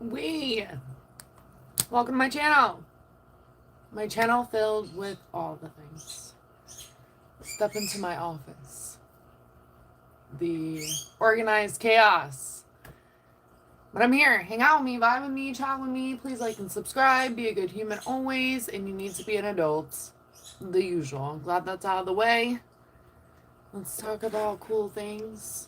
Welcome to my channel. My channel filled with all the things. Step into my office. The organized chaos. But I'm here. Hang out with me, vibe with me, chat with me. Please like and subscribe. Be a good human always. And you need to be an adult. The usual. I'm glad that's out of the way. Let's talk about cool things.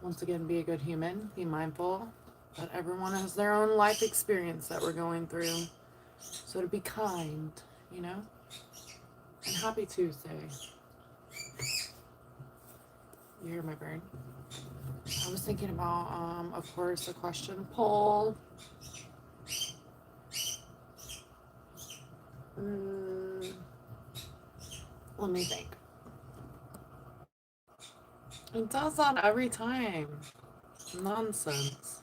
Once again, be a good human. Be mindful that everyone has their own life experience that we're going through. So to be kind, you know? And happy Tuesday. You hear my bird? I was thinking about, of course, a question poll. Let me think. It does that every time. Nonsense.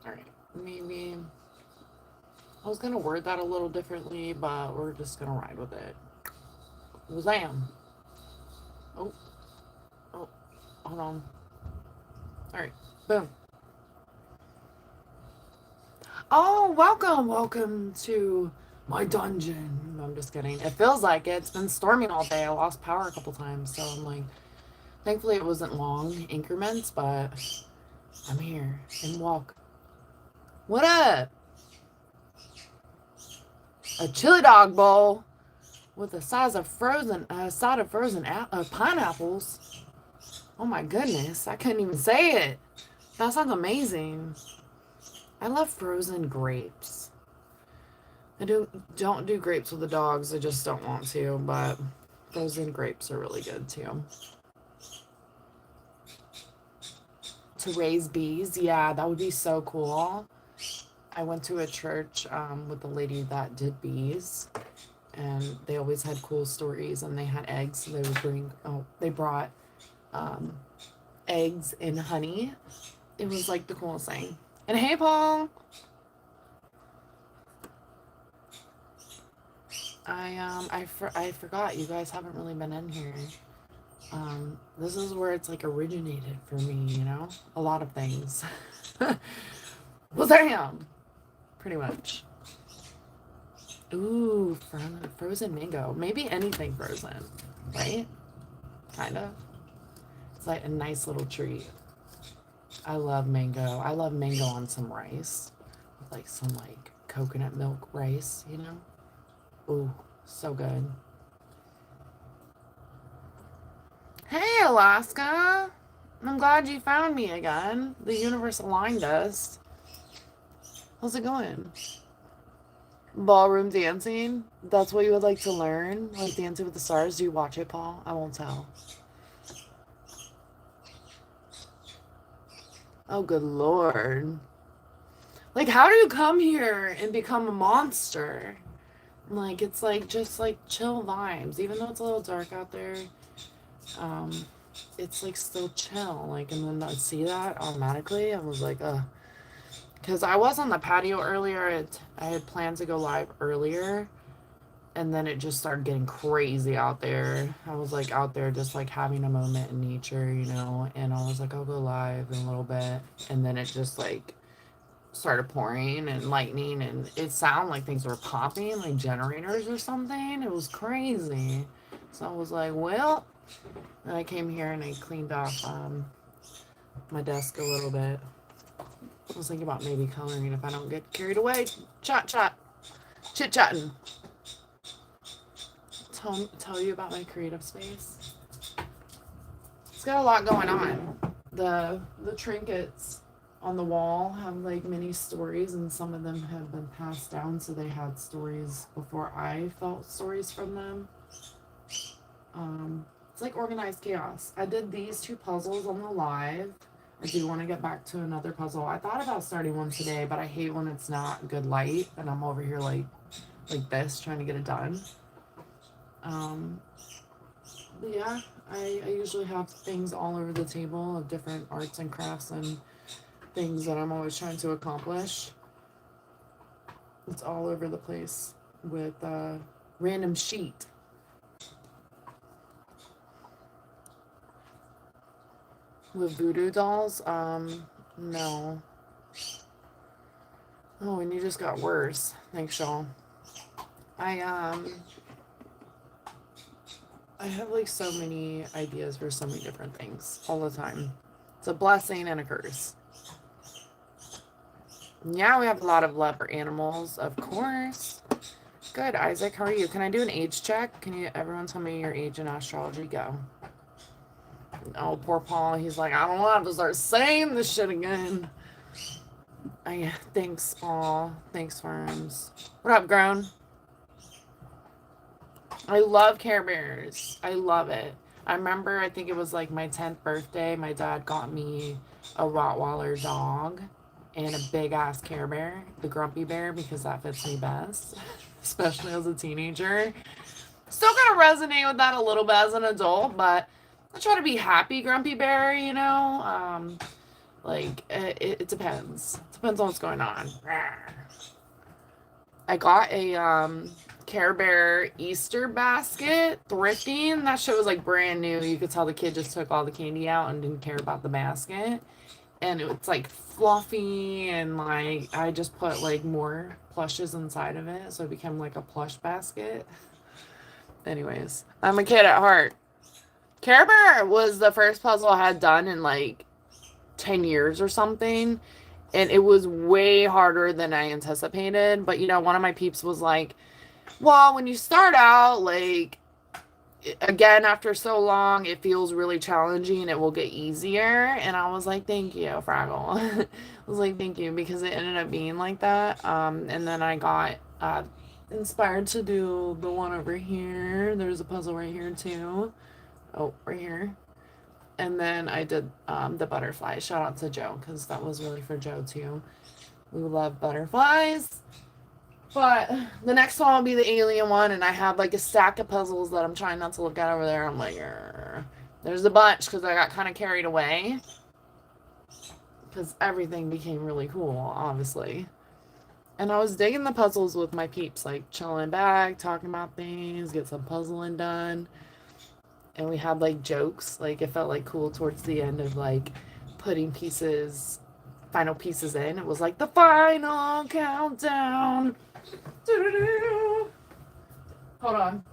Alright, maybe I was gonna word that a little differently, but we're just gonna ride with it. Wazam! Oh, hold on. Alright, boom. Oh, welcome to my dungeon. No, I'm just kidding. It feels like it. It's been storming all day. I lost power a couple times, so I'm like, thankfully it wasn't long increments, but I'm here and walk. What up? A chili dog bowl with a side of frozen pineapples. Oh my goodness, I couldn't even say it. That sounds amazing. I love frozen grapes. I don't do grapes with the dogs. I just don't want to, but frozen grapes are really good too. To raise bees, yeah, that would be so cool. I went to a church with a lady that did bees, and they always had cool stories, and they had eggs. So they brought eggs and honey. It was like the coolest thing. And hey, Paul. I forgot you guys haven't really been in here. This is where it's like originated for me, you know? A lot of things. Well, damn. Pretty much. Ooh, frozen mango. Maybe anything frozen, right? Kind of. It's like a nice little treat. I love mango. I love mango on some rice. With like some like coconut milk rice, you know? Ooh, so good. Hey, Alaska. I'm glad you found me again. The universe aligned us. How's it going? Ballroom dancing? That's what you would like to learn? Like Dancing with the Stars? Do you watch it, Paul? I won't tell. Oh, good lord. Like, how do you come here and become a monster? Like, it's like just like chill vibes. Even though it's a little dark out there, um, it's like still chill. Like, and then I see that automatically. I was like, ugh. Because I was on the patio earlier. I had planned to go live earlier, and then it just started getting crazy out there. I was like out there just like having a moment in nature, you know, and I was like, I'll go live in a little bit. And then it just like started pouring and lightning, and it sounded like things were popping, like generators or something. It was crazy. So I was like, well, and I came here and I cleaned off my desk a little bit. I was thinking about maybe coloring if I don't get carried away. Chit-chatting. Tell you about my creative space. It's got a lot going on. The trinkets on the wall have like many stories, and some of them have been passed down, so they had stories before I felt stories from them. It's like organized chaos. I did these two puzzles on the live. I do want to get back to another puzzle. I thought about starting one today, but I hate when it's not good light and I'm over here like this trying to get it done. But yeah, I usually have things all over the table of different arts and crafts and things that I'm always trying to accomplish. It's all over the place with random sheet. With voodoo dolls, no. Oh, and you just got worse. Thanks, y'all. I have like so many ideas for so many different things all the time. It's a blessing and a curse. Yeah, we have a lot of leopard animals, of course. Good, Isaac. How are you? Can I do an age check? Can you everyone tell me your age in astrology? Go. Oh, poor Paul. He's like, I don't want to start saying this shit again. Thanks, Paul. Thanks, Worms. What up, Grown? I love Care Bears. I love it. I remember, I think it was like my 10th birthday. My dad got me a Rottweiler dog and a big ass Care Bear, the Grumpy Bear, because that fits me best, especially as a teenager. Still gonna resonate with that a little bit as an adult, but I try to be happy Grumpy Bear, you know? Like, it depends. It depends on what's going on. I got a Care Bear Easter basket thrifting. That shit was like brand new. You could tell the kid just took all the candy out and didn't care about the basket. And it's like fluffy and like I just put like more plushes inside of it. So it became like a plush basket. Anyways, I'm a kid at heart. Care Bear was the first puzzle I had done in like 10 years or something. And it was way harder than I anticipated. But, you know, one of my peeps was like, well, when you start out, like, again, after so long, it feels really challenging. It will get easier. And I was like, thank you, Fraggle. I was like, thank you, because it ended up being like that. And then I got inspired to do the one over here. There's a puzzle right here, too. Oh, right here. And then I did the butterfly. Shout out to Joe, because that was really for Joe, too. We love butterflies. But the next one will be the alien one, and I have like a stack of puzzles that I'm trying not to look at over there. I'm like, there's a bunch, because I got kind of carried away. Because everything became really cool, obviously. And I was digging the puzzles with my peeps, like chilling back, talking about things, get some puzzling done. And we had like jokes. Like it felt like cool towards the end of like putting final pieces in. It was like the final countdown. Doo-doo-doo. Hold on.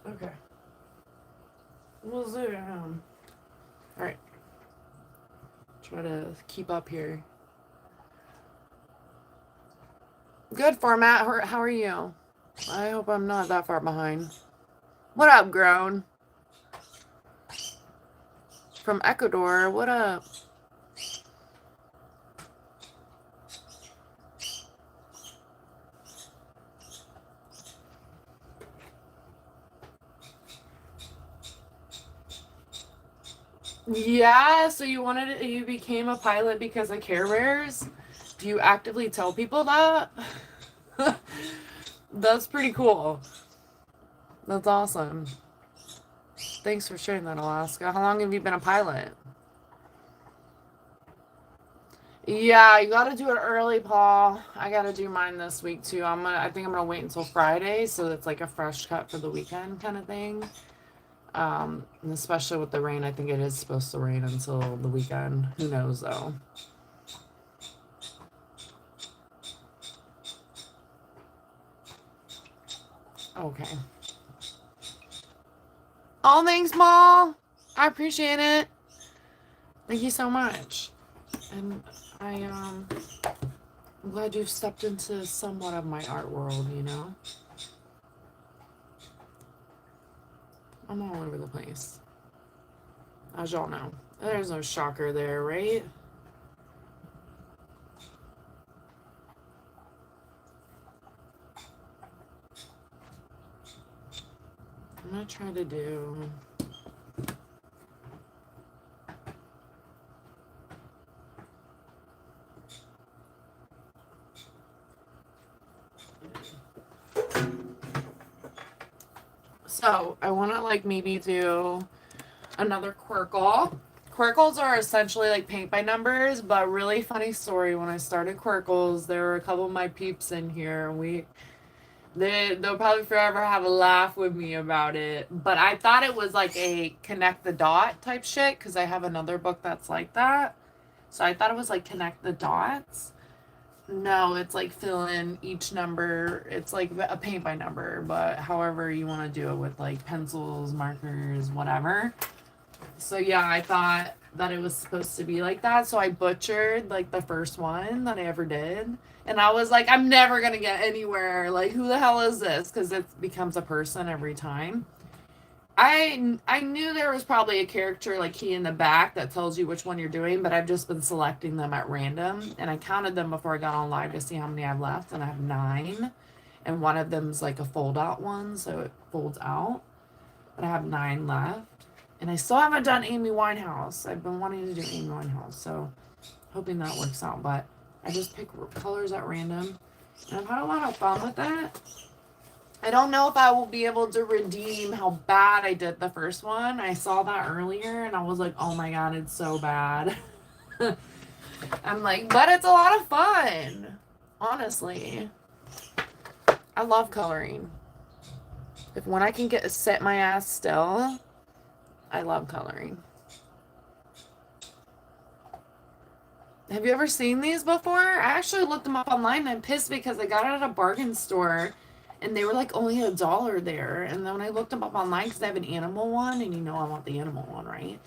Okay. We'll zoom. All right. Try to keep up here. Good format. How are you? I hope I'm not that far behind. What up, Grown? From Ecuador. What up? Yeah, so you became a pilot because of Care Bears? Do you actively tell people that? That's pretty cool. That's awesome. Thanks for sharing that, Alaska. How long have you been a pilot? Yeah, you gotta do it early, Paul. I gotta do mine this week too. I think I'm gonna wait until Friday, so it's like a fresh cut for the weekend kind of thing. And especially with the rain, I think it is supposed to rain until the weekend. Who knows though? Okay. Oh, thanks, Paul. I appreciate it. Thank you so much. And I'm glad you've stepped into somewhat of my art world, you know? I'm all over the place. As y'all know. There's no shocker there, right? gonna try to do... So, I want to, like, maybe do another QUERKLE. QUERKLEs are essentially like paint by numbers, but really funny story. When I started QUERKLEs, there were a couple of my peeps in here, and they'll probably forever have a laugh with me about it. But I thought it was like a connect the dot type shit, because I have another book that's like that. So I thought it was like connect the dots. No, it's like fill in each number. It's like a paint by number, but however you want to do it with like pencils, markers, whatever. So yeah, I thought that it was supposed to be like that. So I butchered like the first one that I ever did. And I was like, I'm never going to get anywhere. Like, who the hell is this? Because it becomes a person every time. I knew there was probably a character like key in the back that tells you which one you're doing, but I've just been selecting them at random. And I counted them before I got on live to see how many I have left. And I have 9. And one of them's like a fold out one, so it folds out. But I have 9 left. And I still haven't done Amy Winehouse. I've been wanting to do Amy Winehouse, so hoping that works out. But I just pick colors at random. And I've had a lot of fun with that. I don't know if I will be able to redeem how bad I did the first one. I saw that earlier and I was like, oh my god, it's so bad. I'm like, but it's a lot of fun. Honestly. I love coloring. When I can sit my ass still, I love coloring. Have you ever seen these before? I actually looked them up online and I'm pissed because I got it at a bargain store and they were like only $1 there. And then when I looked them up online, because I have an animal one, and you know I want the animal one, right?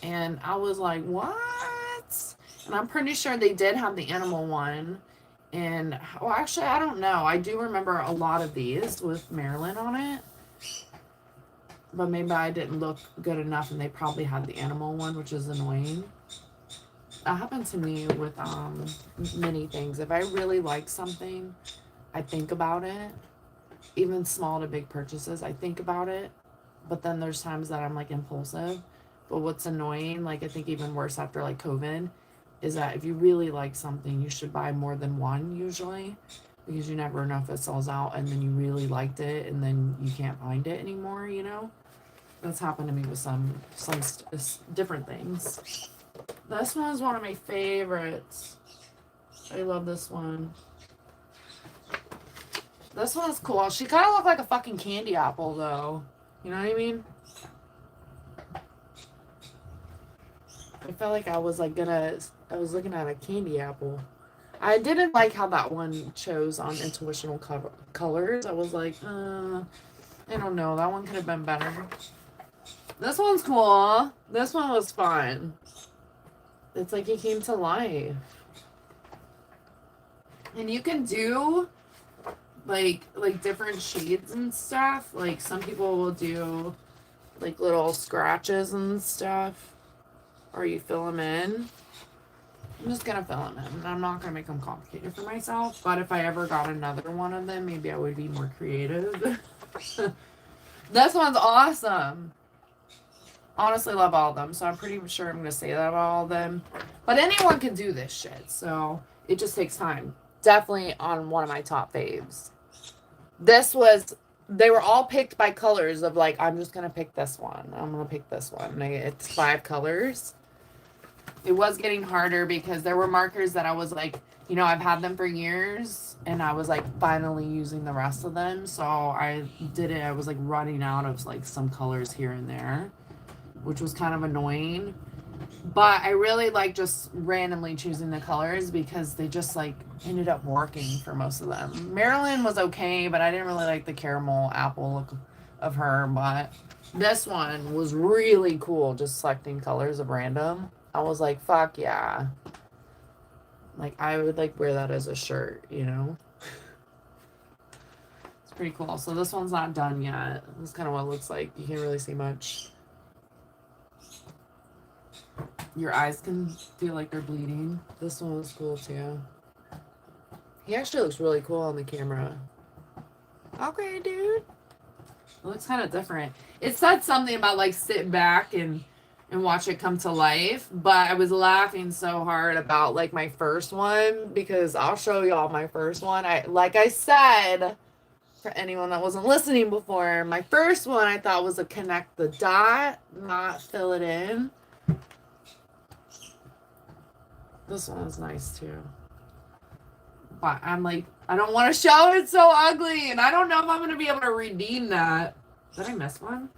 And I was like, what? And I'm pretty sure they did have the animal one. And, well, actually, I don't know. I do remember a lot of these with Marilyn on it. But maybe I didn't look good enough and they probably had the animal one, which is annoying. That happened to me with many things. If I really like something, I think about it. Even small to big purchases, I think about it. But then there's times that I'm like impulsive. But what's annoying, like I think even worse after like COVID, is that if you really like something, you should buy more than one usually. Because you never know if it sells out and then you really liked it and then you can't find it anymore, you know? That's happened to me with some different things. This one is one of my favorites. I love this one. This one's cool. She kind of looked like a fucking candy apple, though. You know what I mean? I felt like I was like I was looking at a candy apple. I didn't like how that one chose on intuitional colors. I was like, I don't know. That one could have been better. This one's cool. This one was fun. It's like it came to life. And you can do like different shades and stuff. Like some people will do like little scratches and stuff. Or you fill them in. I'm just gonna fill them in. I'm not gonna make them complicated for myself. But if I ever got another one of them, maybe I would be more creative. This one's awesome. Honestly, love all of them. So I'm pretty sure I'm gonna say that about all of them. But anyone can do this shit. So it just takes time. Definitely on one of my top faves. They were all picked by colors of like, I'm just gonna pick this one. I'm gonna pick this one. It's 5 colors. It was getting harder because there were markers that I was like, you know, I've had them for years and I was like finally using the rest of them. So I was like running out of like some colors here and there, which was kind of annoying. But I really like just randomly choosing the colors because they just like ended up working for most of them. Marilyn was okay, but I didn't really like the caramel apple look of her. But this one was really cool, just selecting colors of random. I was like, fuck yeah. Like, I would like wear that as a shirt, you know? It's pretty cool. So this one's not done yet. This is kind of what it looks like. You can't really see much. Your eyes can feel like they're bleeding. This one was cool too. He actually looks really cool on the camera. Okay, dude. It looks kind of different. It said something about like sit back and watch it come to life, but I was laughing so hard about like my first one because I'll show y'all my first one. I like I said, for anyone that wasn't listening before, my first one I thought was a connect the dot, not fill it in. This one's nice too. But I'm like, I don't want to show it so ugly, and I don't know if I'm going to be able to redeem that. Did I miss one?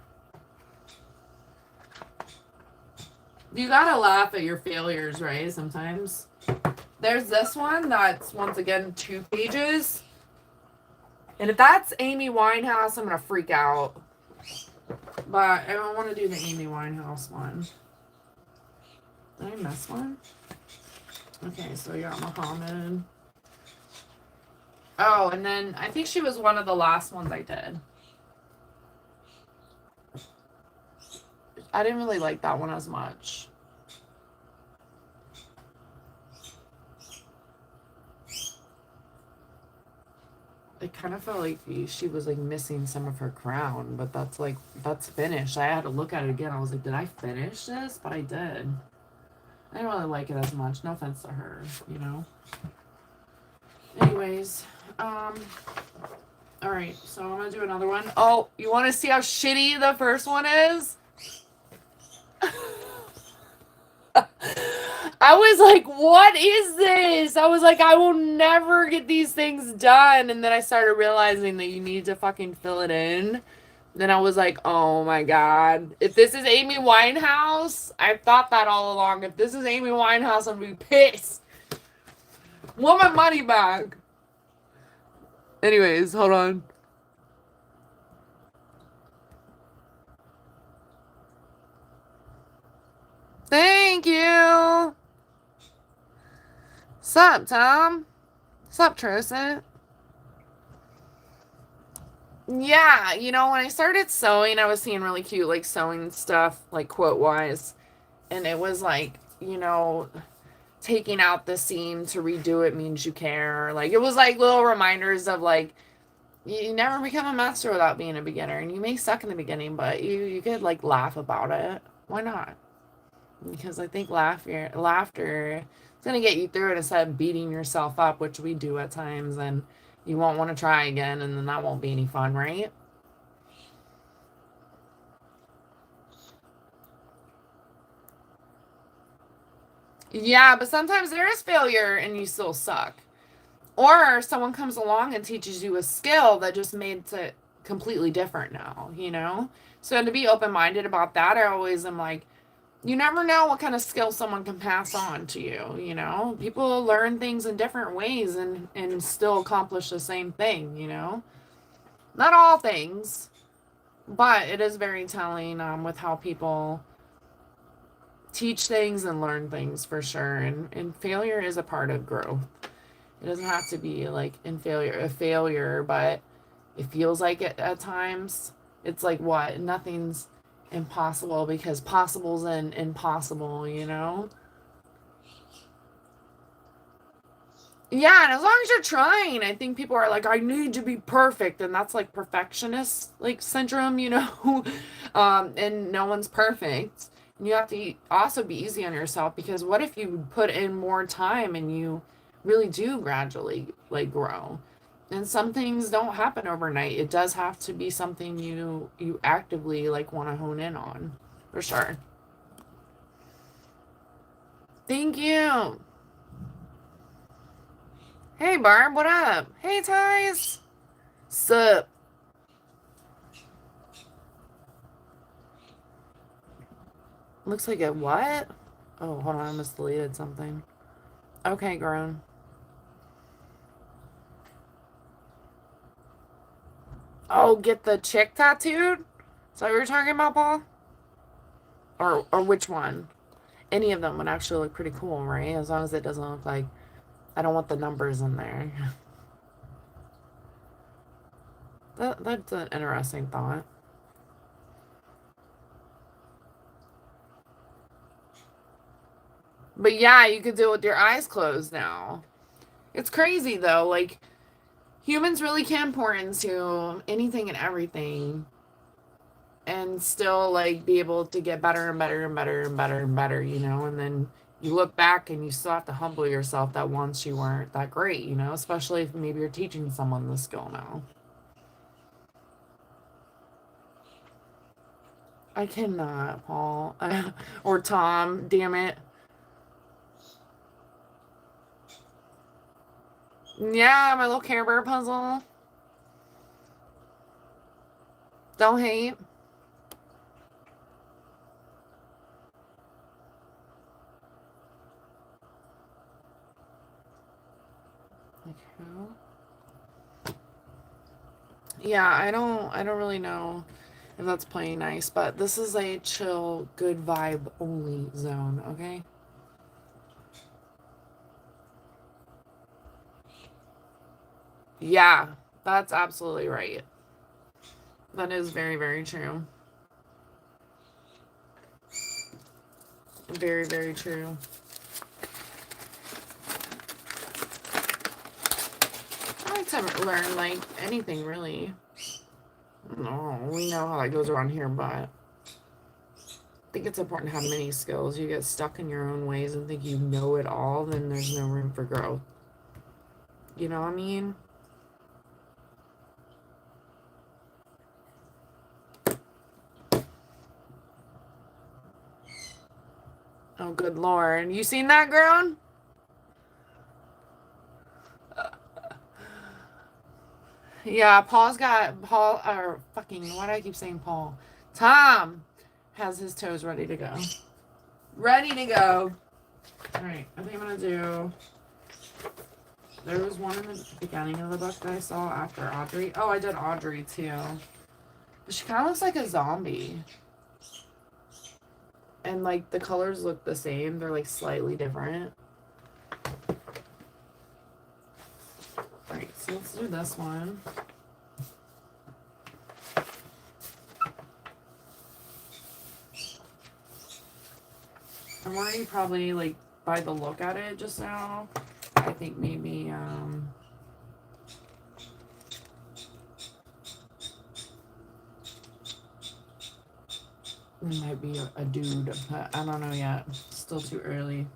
You gotta laugh at your failures, right? Sometimes. There's this one that's, once again, 2 pages. And if that's Amy Winehouse, I'm going to freak out. But I don't want to do the Amy Winehouse one. Did I miss one? Okay, so you got Muhammad. Oh, and then I think she was one of the last ones I did. I didn't really like that one as much. It kind of felt like she was like missing some of her crown, but that's finished. I had to look at it again. I was like, did I finish this? But I did. I didn't really like it as much. No offense to her, you know. Anyways, all right, so I'm gonna do another one. Oh, you want to see how shitty the first one is? I was like, what is this? I was like, I will never get these things done. And then I started realizing that you need to fucking fill it in. Then I was like, oh my God. If this is Amy Winehouse, I thought that all along. If this is Amy Winehouse, I'm gonna be pissed. Want my money back. Anyways, hold on. Thank you. Sup, Tom? Sup, Tristan? Yeah, you know, when I started sewing, I was seeing really cute, like, sewing stuff, like, quote-wise. And it was like, you know, taking out the seam to redo it means you care. Like, it was like little reminders of, like, you never become a master without being a beginner. And you may suck in the beginning, but you could, like, laugh about it. Why not? Because I think laughter is going to get you through it instead of beating yourself up, which we do at times, and you won't want to try again, and then that won't be any fun, right? Yeah, but sometimes there is failure and you still suck. Or someone comes along and teaches you a skill that just makes it completely different now, you know? So to be open-minded about that, I always am like, you never know what kind of skill someone can pass on to you, you know? People learn things in different ways and still accomplish the same thing, you know? Not all things, but it is very telling with how people teach things and learn things for sure. And failure is a part of growth. It doesn't have to be like a failure, but it feels like it at times. It's like what? Nothing's impossible because possible's an impossible, you know? Yeah, and as long as you're trying, I think people are like, I need to be perfect, and that's like perfectionist like syndrome, you know. And no one's perfect. And you have to also be easy on yourself because what if you put in more time and you really do gradually like grow? And some things don't happen overnight. It does have to be something you actively like want to hone in on, for sure. Thank you. Hey Barb, what up? Hey Ties. Sup? Looks like a what? Oh, hold on, I must deleted something. Okay, grown. Oh, get the chick tattooed? Is that what you're talking about, Paul? Or which one? Any of them would actually look pretty cool, right? As long as it doesn't look like I don't want the numbers in there. That's an interesting thought. But yeah, you could do it with your eyes closed now. It's crazy though. Like humans really can pour into anything and everything. and still like be able to get better and better and better and better and better, you know, and then you look back and you still have to humble yourself that once you weren't that great, you know, especially if maybe you're teaching someone the skill now. I cannot, Paul. Or Tom, damn it. Yeah, my little Care Bear puzzle. Don't hate. Like who? Yeah, I don't really know if that's playing nice, but this is a chill, good vibe only zone, okay? Yeah, that's absolutely right. That is very, very true. Very, very true. I like to learn like anything really. No, we know how that goes around here, but I think it's important to have many skills. You get stuck in your own ways and think you know it all, then there's no room for growth. You know what I mean? Oh, good lord. You seen that, girl? Yeah, Paul, or fucking, why do I keep saying Paul? Tom has his toes ready to go. Ready to go. Alright, I think I'm gonna do. There was one in the beginning of the book that I saw after Audrey. Oh, I did Audrey too. But she kind of looks like a zombie. And like the colors look the same, they're like slightly different. Alright, so let's do this one. I'm already probably like by the look at it just now. I think maybe it might be a dude, but I don't know yet. Still too early.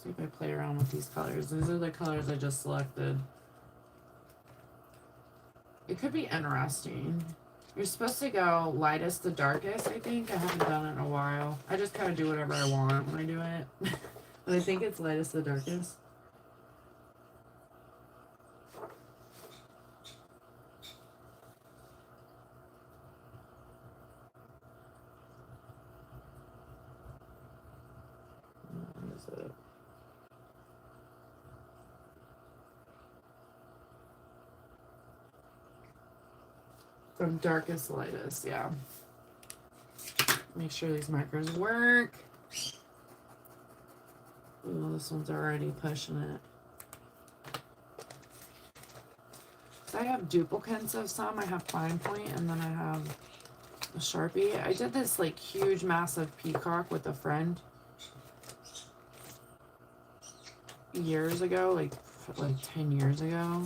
See if I play around with these colors. These are the colors I just selected. It could be interesting. You're supposed to go lightest to darkest, I think. I haven't done it in a while. I just kind of do whatever I want when I do it. But I think it's lightest to darkest. What is it? From darkest to lightest, yeah. Make sure these markers work. Ooh, this one's already pushing it. So I have duplicates of some. I have fine point, and then I have a Sharpie. I did this like huge, massive peacock with a friend years ago, like 10 years ago.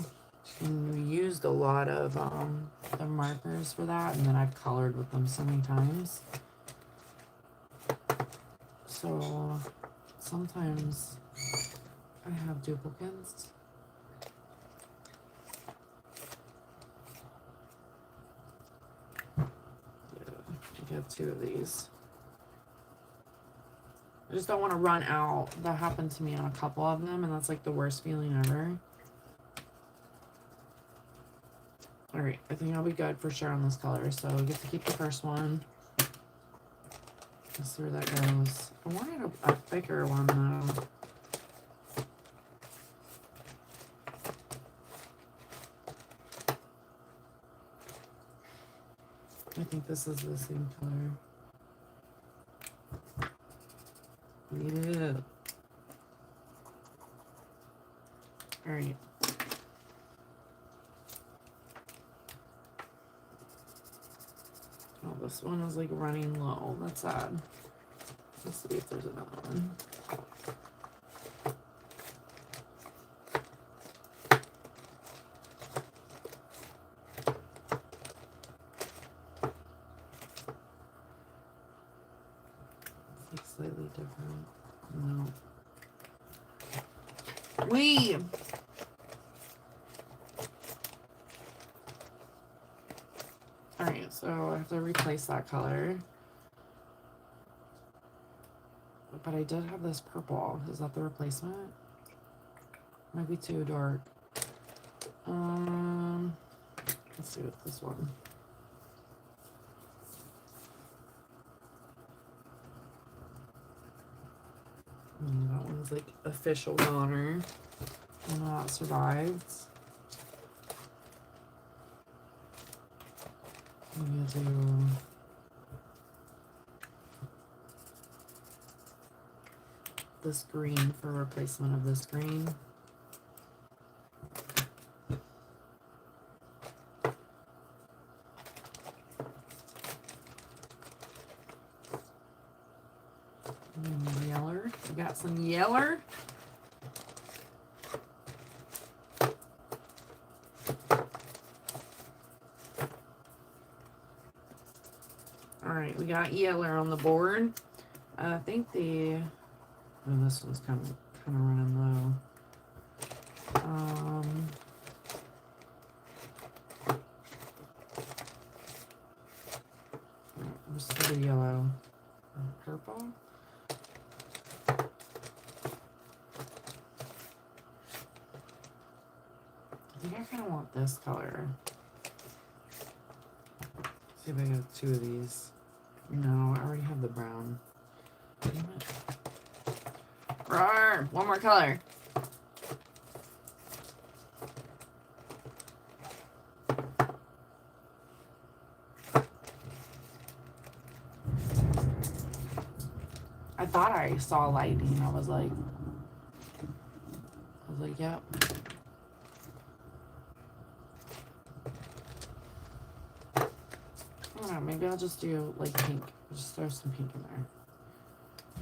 And we used a lot of the markers for that, and then I've colored with them so many times. So sometimes I have duplicates. Yeah, I have 2 of these. I just don't want to run out. That happened to me on a couple of them, and that's like the worst feeling ever. Alright, I think I'll be good for sure on this color, so I get to keep the first one. Let's see where that goes. I wanted a thicker one though. I think this is the same color. Yeah. Alright. Oh, this one is like running low. That's sad. Let's see if there's another one. It's like slightly different. No. Alright, so I have to replace that color. But I did have this purple. Is that the replacement? Might be too dark. Let's see what this one. That one's like official goner. And that survived. I'm gonna do this green for replacement of this green. And yeller. We got some yeller. Alright, we got yeller on the board. I think the this one's kind of running low. Just for the yellow and purple. I think I kind of want this color. See if I get 2 of these. No, I already have the brown. Damn it. Roar! One more color. I thought I saw lightning. I was like, yep. I don't know, maybe I'll just do like pink. Just throw some pink in there.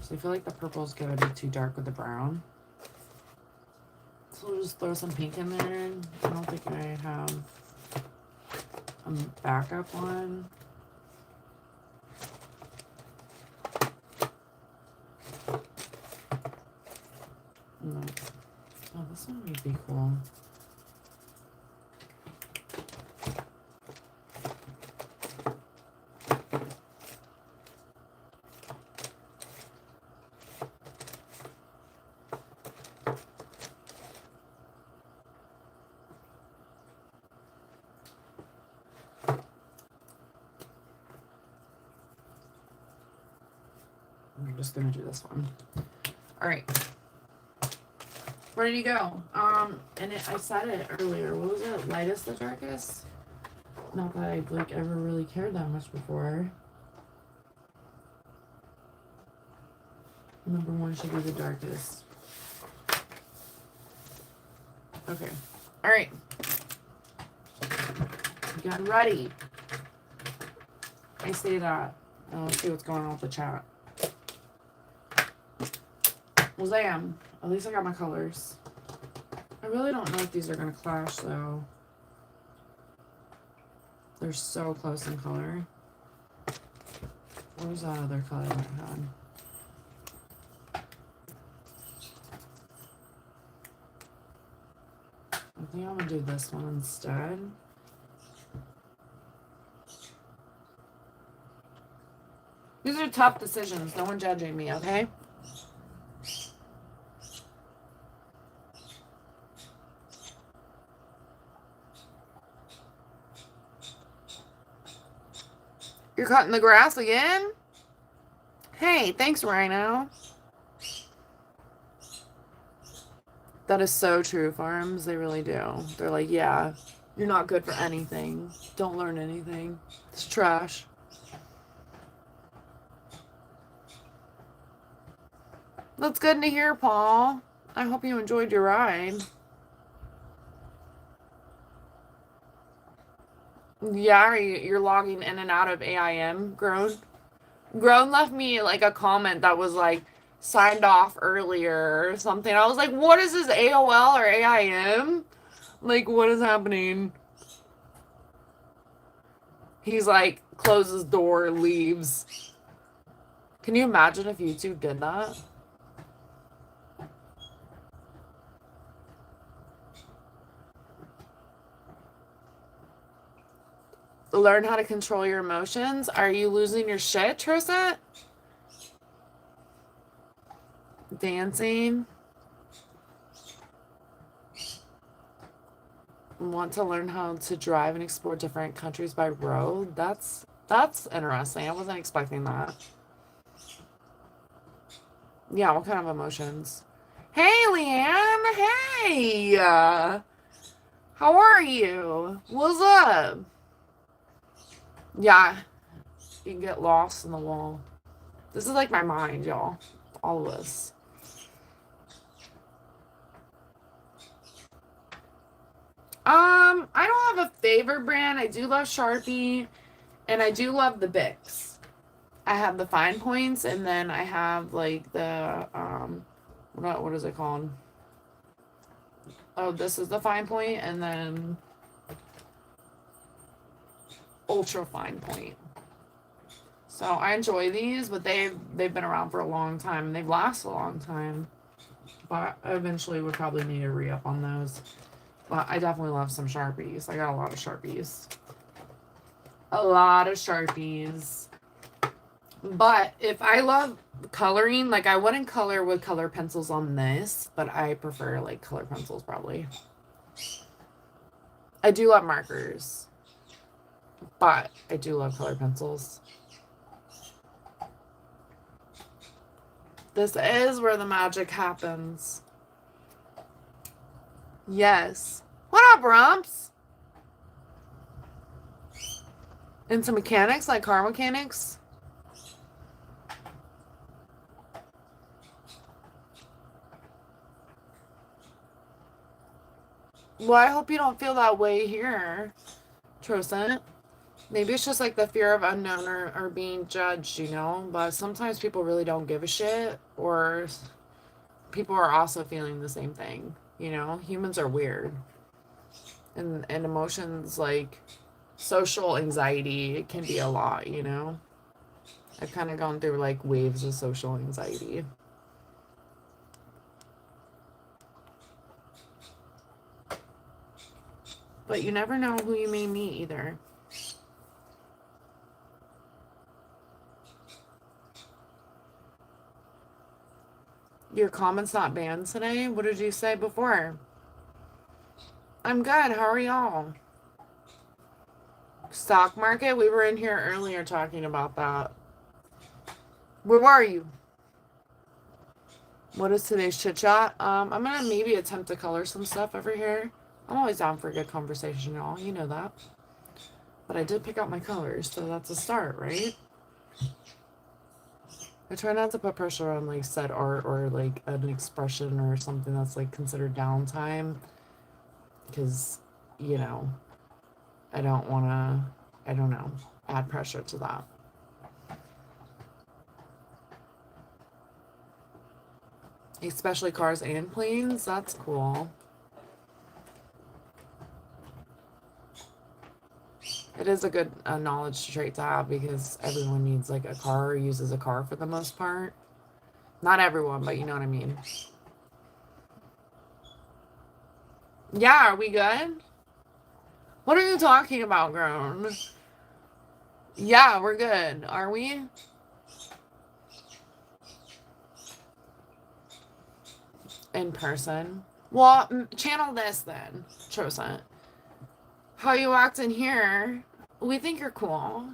So I feel like the purple is gonna be too dark with the brown. So we'll just throw some pink in there. I don't think I have a backup one. No. Oh, this one would be cool. I'm just gonna do this one. All right. Ready to go. And I said it earlier. What was it? Lightest the darkest? Not that I've like ever really cared that much before. Number 1 should be the darkest. Okay. All right. Getting ready. I say that. Let's see what's going on with the chat. Wazam. At least I got my colors. I really don't know if these are going to clash, though. They're so close in color. Where's that other color that I had? I think I'm going to do this one instead. These are tough decisions. No one judging me, okay? You're cutting the grass again? Hey, thanks, Rhino. That is so true, farms. They really do. They're like, yeah, you're not good for anything. Don't learn anything. It's trash. That's good to hear, Paul. I hope you enjoyed your ride. Yeah, you're logging in and out of AIM, Grown. Grown left me like a comment that was like signed off earlier or something. I was like, what is this, AOL or AIM? Like, what is happening? He's like, closes door, leaves. Can you imagine if YouTube did that? Learn how to control your emotions. Are you losing your shit, Trissette? Dancing. Want to learn how to drive and explore different countries by road. That's interesting. I wasn't expecting that. Yeah, what kind of emotions? Hey, Leanne. Hey. How are you? What's up? Yeah, you can get lost in the wall. This is like my mind, y'all. All of us. I don't have a favorite brand. I do love Sharpie, and I do love the Bics. I have the fine points, and then I have like the what is it called? Oh, this is the fine point, and then ultra fine point. So I enjoy these, but they've been around for a long time, and they've lasted a long time. But I eventually would probably need a re-up on those. But I definitely love some Sharpies. I got a lot of Sharpies. A lot of Sharpies. But if I love coloring, like I wouldn't color with color pencils on this, but I prefer like color pencils probably. I do love markers, but I do love color pencils. This is where the magic happens. Yes. What up, Rumps? Into mechanics, like car mechanics? Well, I hope you don't feel that way here, Trosant. Maybe it's just like the fear of unknown or being judged, you know? But sometimes people really don't give a shit, or people are also feeling the same thing, you know? Humans are weird. And emotions like social anxiety, it can be a lot, you know? I've kind of gone through like waves of social anxiety. But you never know who you may meet either. Your comments not banned today? What did you say before? I'm good. How are y'all? Stock market? We were in here earlier talking about that. Where were you? What is today's chit chat? I'm gonna maybe attempt to color some stuff over here. I'm always down for a good conversation, y'all. You know that. But I did pick out my colors, so that's a start, right? I try not to put pressure on like set art or like an expression or something that's like considered downtime, because you know I don't want to, I don't know, add pressure to that. Especially cars and planes. That's cool. It is a good knowledge trait to have because everyone needs like a car or uses a car for the most part. Not everyone, but you know what I mean. Yeah, are we good? What are you talking about, grown? Yeah, we're good. Are we? In person. Well, channel this then, Trosant. How you act in here, we think you're cool.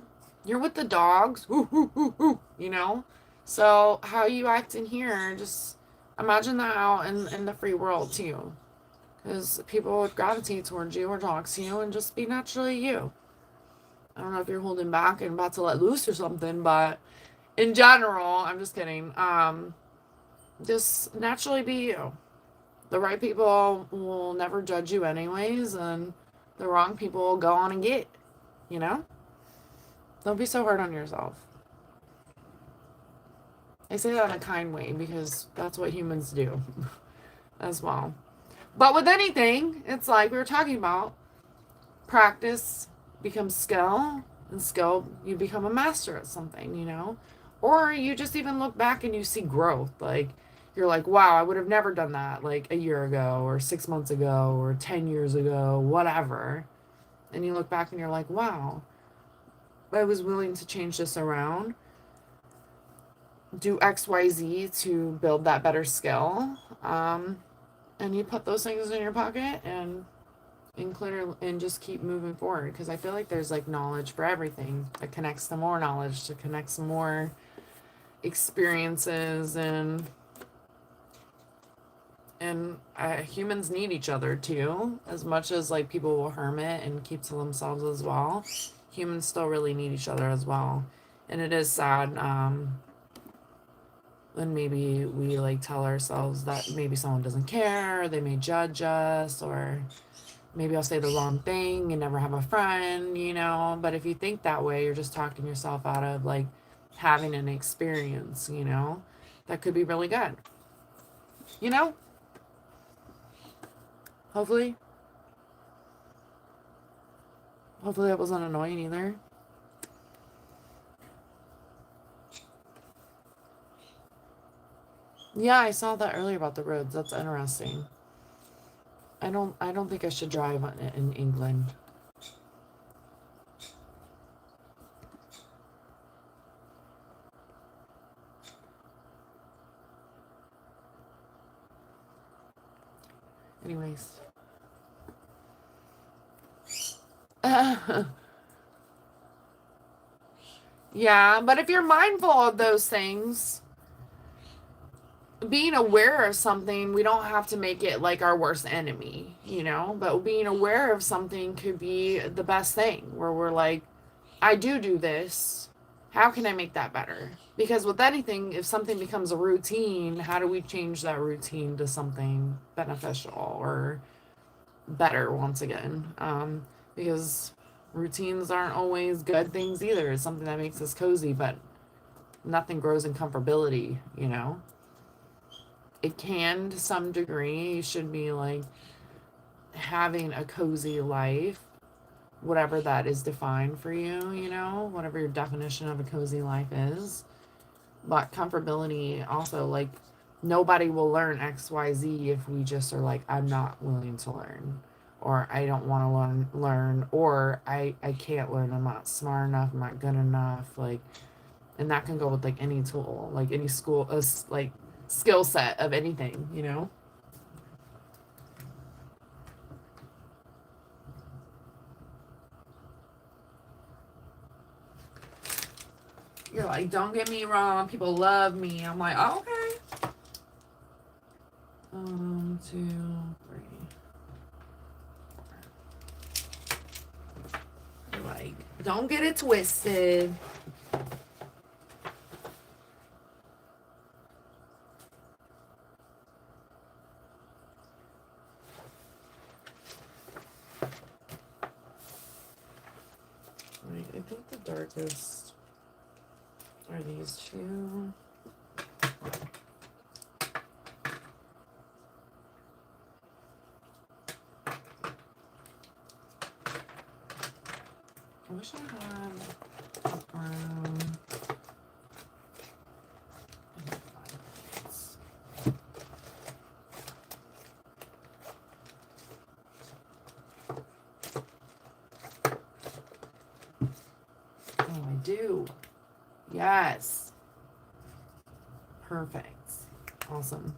You're with the dogs, you know? So how you act in here, just imagine that out in the free world too. Because people would gravitate towards you or talk to you and just be naturally you. I don't know if you're holding back and about to let loose or something, but in general, I'm just kidding. Just naturally be you. The right people will never judge you anyways, and the wrong people will go on and get, you know? Don't be so hard on yourself. I say that in a kind way because that's what humans do as well. But with anything, it's like we were talking about, practice becomes skill, and skill, you become a master at something, you know? Or you just even look back and you see growth. Like, you're like, wow, I would have never done that like a year ago, or 6 months ago, or 10 years ago, whatever. And you look back and you're like, wow, I was willing to change this around, do XYZ to build that better skill. And you put those things in your pocket and clear and just keep moving forward, because I feel like there's like knowledge for everything that connects to more knowledge, to connect some more experiences, and humans need each other too, as much as like people will hermit and keep to themselves as well. Humans still really need each other as well, and it is sad when maybe we like tell ourselves that maybe someone doesn't care, or they may judge us, or maybe I'll say the wrong thing and never have a friend, you know. But if you think that way, you're just talking yourself out of like having an experience, you know, that could be really good, you know. Hopefully, hopefully that wasn't annoying either. Yeah, I saw that earlier about the roads. That's interesting. I don't think I should drive in England. Anyways. Yeah, but if you're mindful of those things, being aware of something, we don't have to make it like our worst enemy, you know? But being aware of something could be the best thing, where we're like, I do this. How can I make that better? Because with anything, if something becomes a routine, how do we change that routine to something beneficial or better once again? Because routines aren't always good things either. It's something that makes us cozy, but nothing grows in comfortability, you know? It can to some degree. You should be like having a cozy life, whatever that is defined for you, you know, whatever your definition of a cozy life is. But comfortability also, like, nobody will learn XYZ if we just are like, I'm not willing to learn, or I don't want to learn, or I can't learn, I'm not smart enough, I'm not good enough. Like, and that can go with like any tool, like any school, like skill set of anything, you know. You're like, don't get me wrong, people love me. I'm like, oh, okay. 2, 3. You're like, don't get it twisted. Right, I think the darkest are these two. I wish I had a brown. Oh, I do. Yes. Perfect. Awesome.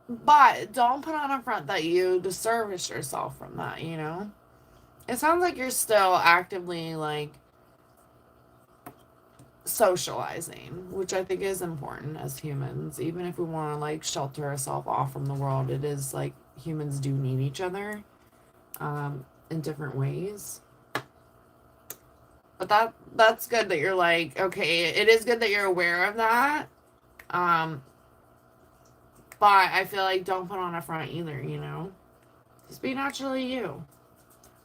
But don't put on a front that you disservice yourself from that, you know? It sounds like you're still actively like socializing, which I think is important as humans. Even if we want to like shelter ourselves off from the world, it is like humans do need each other in different ways. But that's good that you're like, okay, it is good that you're aware of that. Um, but I feel like don't put on a front either, you know? Just be naturally you.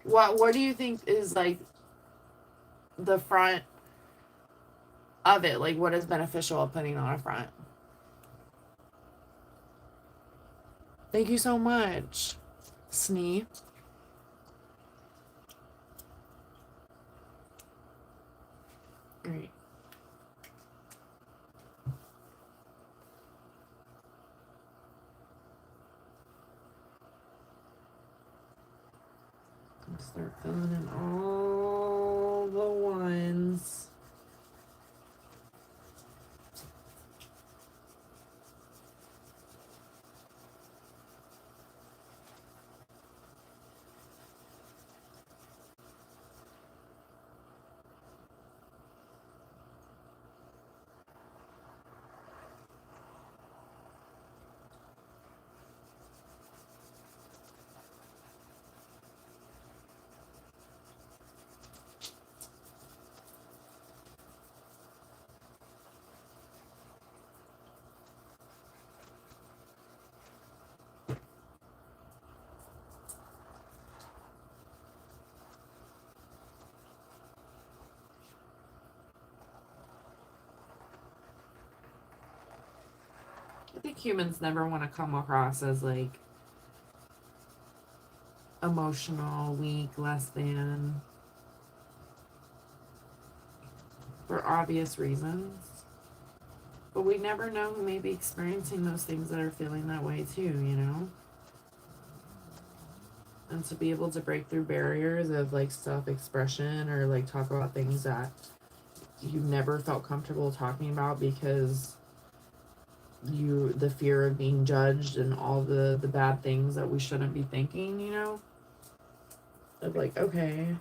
What do you think is like the front of it? Like what is beneficial of putting on a front? Thank you so much. Snee. Great. Start filling in all the ones. I think humans never want to come across as like emotional, weak, less than, for obvious reasons. But we never know who may be experiencing those things that are feeling that way too, you know? And to be able to break through barriers of like self expression or like talk about things that you never felt comfortable talking about because the fear of being judged and all the bad things that we shouldn't be thinking, you know? Of like, okay,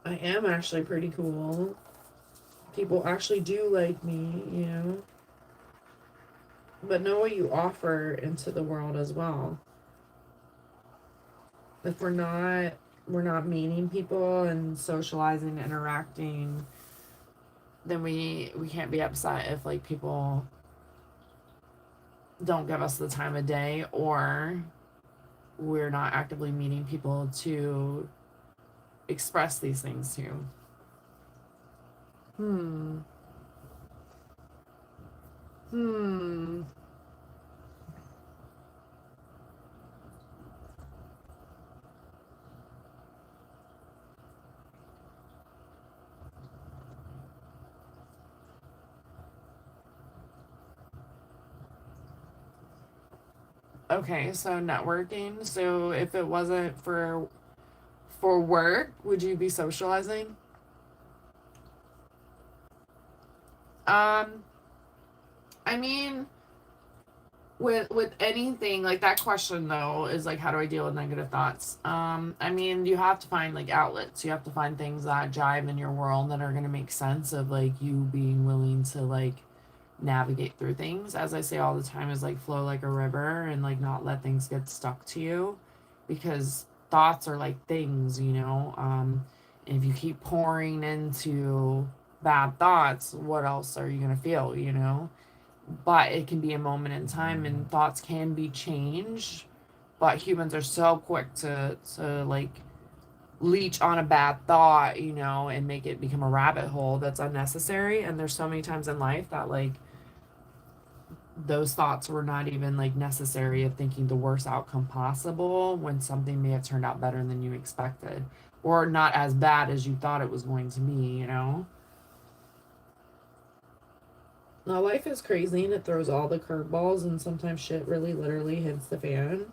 I am actually pretty cool. People actually do like me, you know? But know what you offer into the world as well. If we're not meeting people and socializing, interacting, then we can't be upset if like people don't give us the time of day, or we're not actively meeting people to express these things to. Hmm. Hmm. Okay, so networking. So if it wasn't for work, would you be socializing? Um, I mean, with anything like that question though is like how do I deal with negative thoughts? I mean, you have to find like outlets. You have to find things that jive in your world that are going to make sense of like you being willing to like navigate through things. As I say all the time, is like flow like a river and like not let things get stuck to you, because thoughts are like things, you know. And if you keep pouring into bad thoughts, what else are you going to feel, you know? But it can be a moment in time and thoughts can be changed, but humans are so quick to like leech on a bad thought, you know, and make it become a rabbit hole that's unnecessary. And there's so many times in life that like those thoughts were not even like necessary, of thinking the worst outcome possible when something may have turned out better than you expected, or not as bad as you thought it was going to be, you know. Now, life is crazy and it throws all the curveballs, and sometimes shit really literally hits the fan.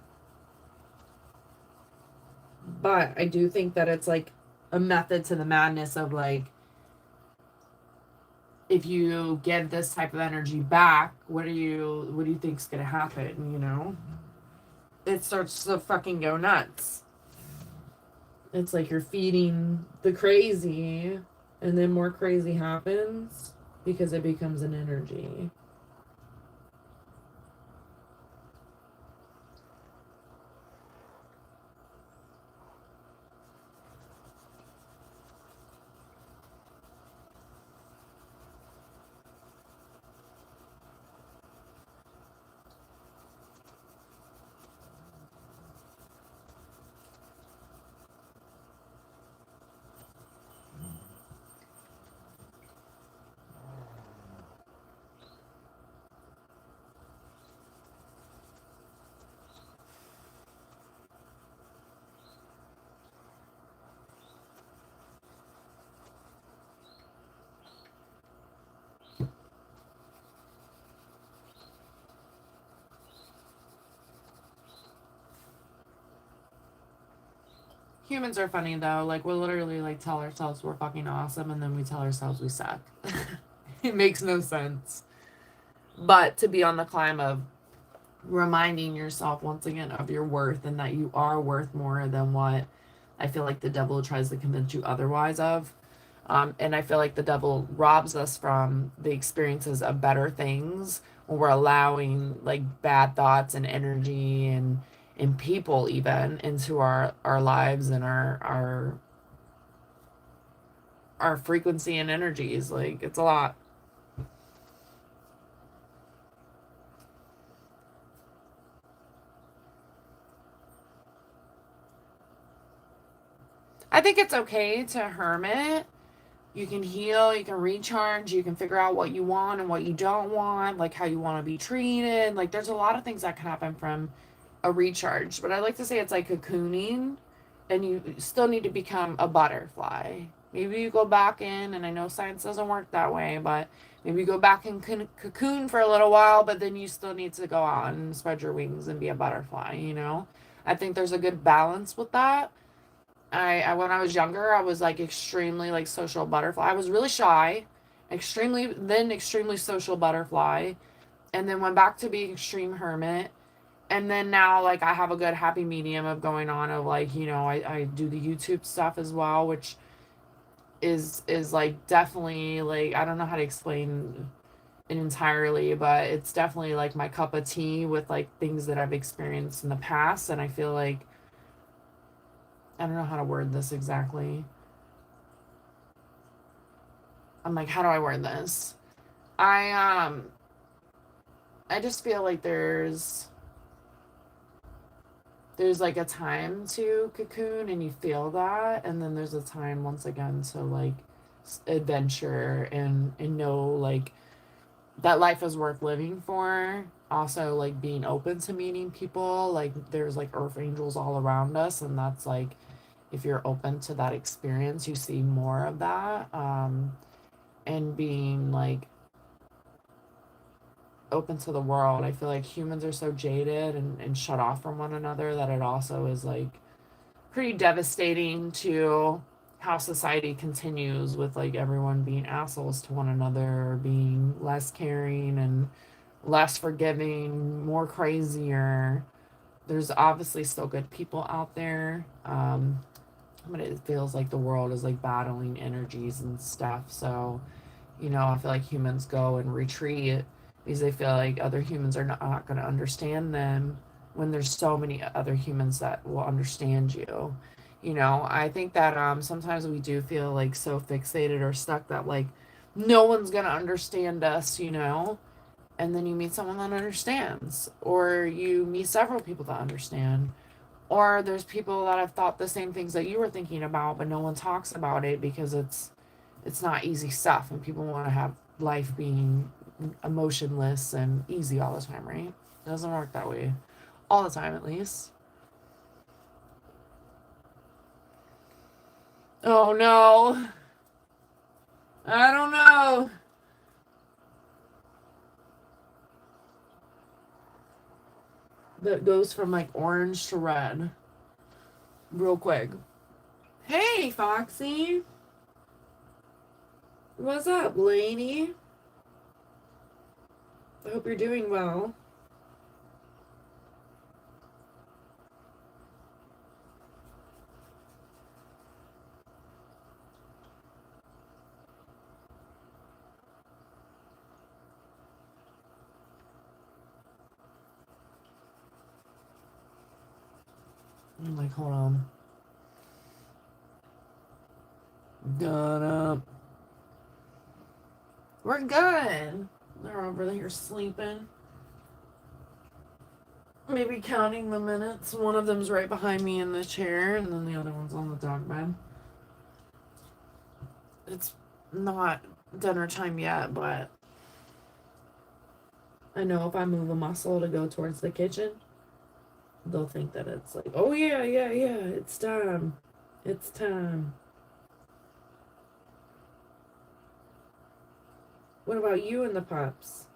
But I do think that it's like a method to the madness of like, if you get this type of energy back, what do you think's gonna happen, you know? It starts to fucking go nuts. It's like you're feeding the crazy, and then more crazy happens because it becomes an energy. Humans are funny though. Like, we'll literally like tell ourselves we're fucking awesome, and then we tell ourselves we suck. It makes no sense. But to be on the climb of reminding yourself once again of your worth, and that you are worth more than what I feel like the devil tries to convince you otherwise of. And I feel like the devil robs us from the experiences of better things when we're allowing like bad thoughts and energy and people even into our lives and our frequency and energies. Like, it's a lot. I think it's okay to hermit. You can heal, you can recharge, you can figure out what you want and what you don't want, like how you want to be treated. Like, there's a lot of things that can happen from a recharge. But I like to say it's like cocooning, and you still need to become a butterfly. Maybe you go back in, and I know science doesn't work that way, but maybe you go back and cocoon for a little while, but then you still need to go out and spread your wings and be a butterfly, you know? I think there's a good balance with that. I when I was younger, I was like extremely like social butterfly. I was really shy, extremely social butterfly, and then went back to being extreme hermit. And then now like I have a good happy medium of going on of like, I do the YouTube stuff as well, which is like definitely like I don't know how to explain it entirely, but it's definitely like my cup of tea with like things that I've experienced in the past. And I feel like I don't know how to word this exactly. I'm like, how do I word this? I I just feel like there's like a time to cocoon and you feel that, and then there's a time once again to like adventure and know like that life is worth living for. Also like being open to meeting people, like there's like earth angels all around us, and that's like if you're open to that experience you see more of that. And being like open to the world. I feel like humans are so jaded and shut off from one another that it also is like pretty devastating to how society continues with like everyone being assholes to one another, or being less caring and less forgiving, more crazier. There's obviously still good people out there. But it feels like the world is like battling energies and stuff. So I feel like humans go and retreat because they feel like other humans are not going to understand them when there's so many other humans that will understand you. I think that sometimes we do feel like so fixated or stuck that like no one's going to understand us, and then you meet someone that understands, or you meet several people that understand, or there's people that have thought the same things that you were thinking about, but no one talks about it because it's not easy stuff, and people want to have life being emotionless and easy all the time, right? It doesn't work that way all the time, at least. Oh no, I don't know. That goes from like orange to red real quick. Hey, Foxy. What's up, lady? I hope you're doing well. I'm like, hold on. Got up. We're good. They're over here sleeping. Maybe counting the minutes. One of them's right behind me in the chair, and then the other one's on the dog bed. It's not dinner time yet, but I know if I move a muscle to go towards the kitchen, they'll think that it's like, oh yeah, yeah, yeah, it's time. It's time. What about you and the pups?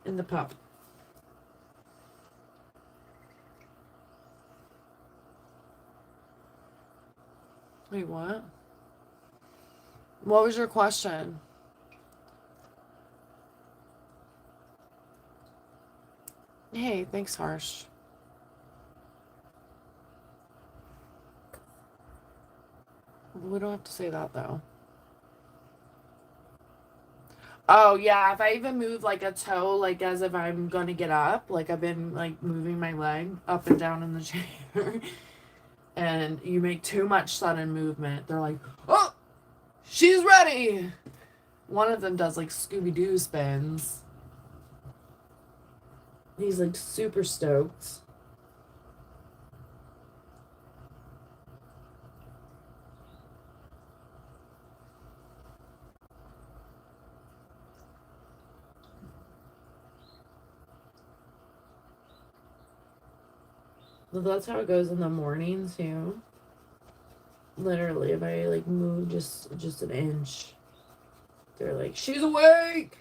And the pup. Wait, what? What was your question? Hey, thanks, Harsh. We don't have to say that, though. Oh, yeah, if I even move like a toe, like as if I'm gonna get up, like I've been like moving my leg up and down in the chair, and you make too much sudden movement, they're like, oh, she's ready. One of them does like Scooby Doo spins. He's like super stoked. But that's how it goes in the morning too. Literally, if I like move just an inch, they're like, she's awake.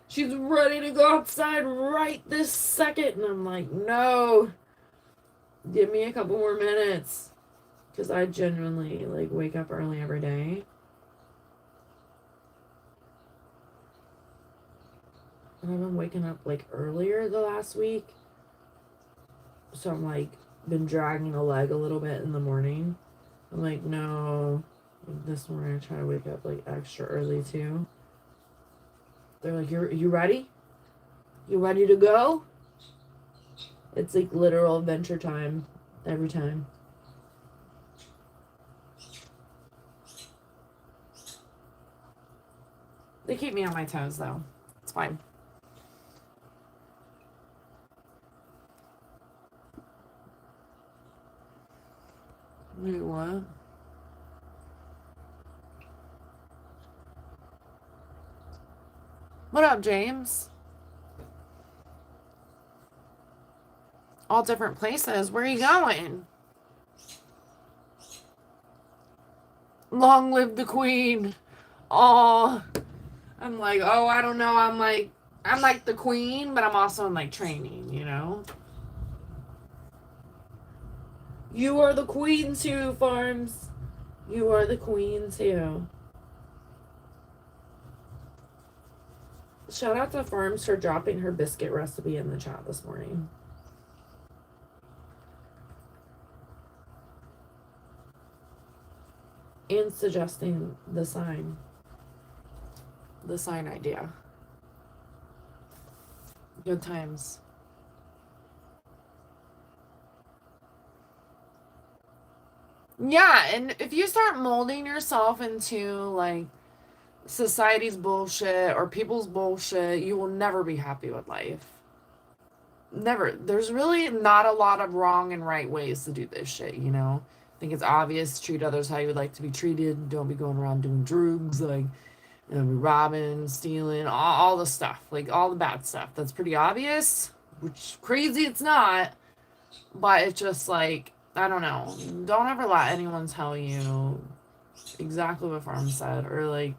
She's ready to go outside right this second. And I'm like, no, give me a couple more minutes. Because I genuinely like wake up early every day. And I've been waking up like earlier the last week. So I'm like, been dragging a leg a little bit in the morning. I'm like, no. This morning I try to wake up like extra early too. They're like, you ready? You ready to go? It's like literal adventure time every time. They keep me on my toes though. It's fine. Wait, what? What up, James? All different places. Where are you going? Long live the queen. Oh, I'm like, oh, I don't know. I'm like the queen, but I'm also in like training, you know? You are the queen too, Farms. You are the queen too. Shout out to Farms for dropping her biscuit recipe in the chat this morning. And suggesting the sign. The sign idea. Good times. Yeah, and if you start molding yourself into like society's bullshit or people's bullshit, you will never be happy with life. Never. There's really not a lot of wrong and right ways to do this shit, you know? I think it's obvious. Treat others how you would like to be treated. Don't be going around doing drugs, like, you know, robbing, stealing, all the stuff, like all the bad stuff. That's pretty obvious, which crazy it's not, but it's just like, I don't know. Don't ever let anyone tell you exactly what Farm said or like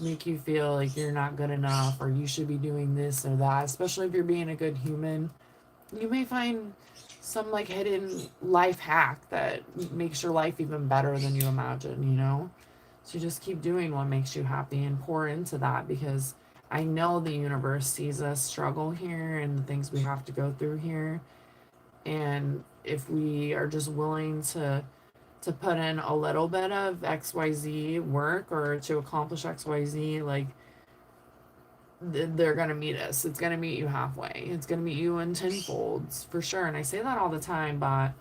make you feel like you're not good enough or you should be doing this or that, especially if you're being a good human. You may find some like hidden life hack that makes your life even better than you imagine, you know? So just keep doing what makes you happy and pour into that because I know the universe sees us struggle here and the things we have to go through here. And if we are just willing to put in a little bit of XYZ work or to accomplish XYZ, like they're gonna meet us. It's gonna meet you halfway. It's gonna meet you in tenfolds for sure. And I say that all the time, but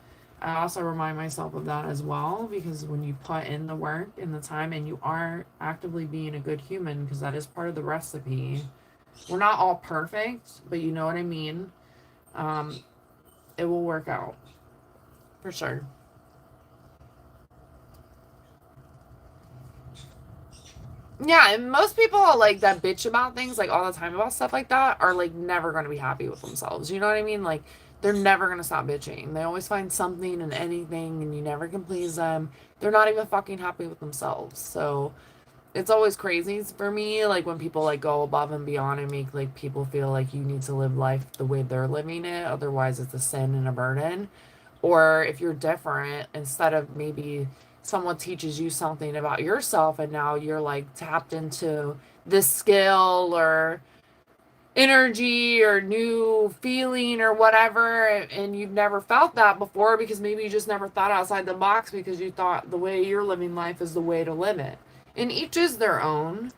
I also remind myself of that as well because when you put in the work and the time and you are actively being a good human, because that is part of the recipe. We're not all perfect, but you know what I mean. It will work out for sure. Yeah, and most people like that bitch about things like all the time about stuff like that are like never going to be happy with themselves. You know what I mean? Like they're never going to stop bitching. They always find something and anything and you never can please them. They're not even fucking happy with themselves. So it's always crazy for me like when people like go above and beyond and make like people feel like you need to live life the way they're living it, otherwise it's a sin and a burden. Or if you're different, instead of maybe someone teaches you something about yourself and now you're like tapped into this skill or energy or new feeling or whatever, and you've never felt that before because maybe you just never thought outside the box because you thought the way you're living life is the way to live it. And each is their own,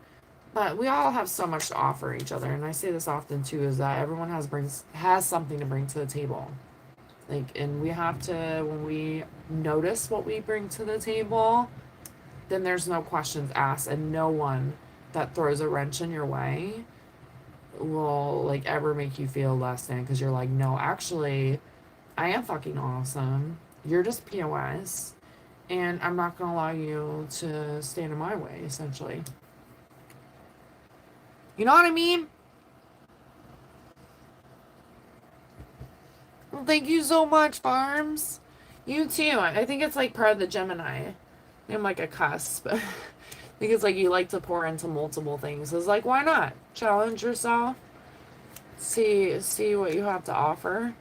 but we all have so much to offer each other. And I say this often too, is that everyone has something to bring to the table. Like, and we have to, when we notice what we bring to the table, then there's no questions asked, and no one that throws a wrench in your way will like ever make you feel less than, because you're like, no, actually, I am fucking awesome. You're just POS, and I'm not gonna allow you to stand in my way, essentially. You know what I mean? Well, thank you so much, Farms. You too. I think it's like part of the Gemini. I'm like a cusp. I think it's like you like to pour into multiple things. It's like, why not? Challenge yourself. See what you have to offer.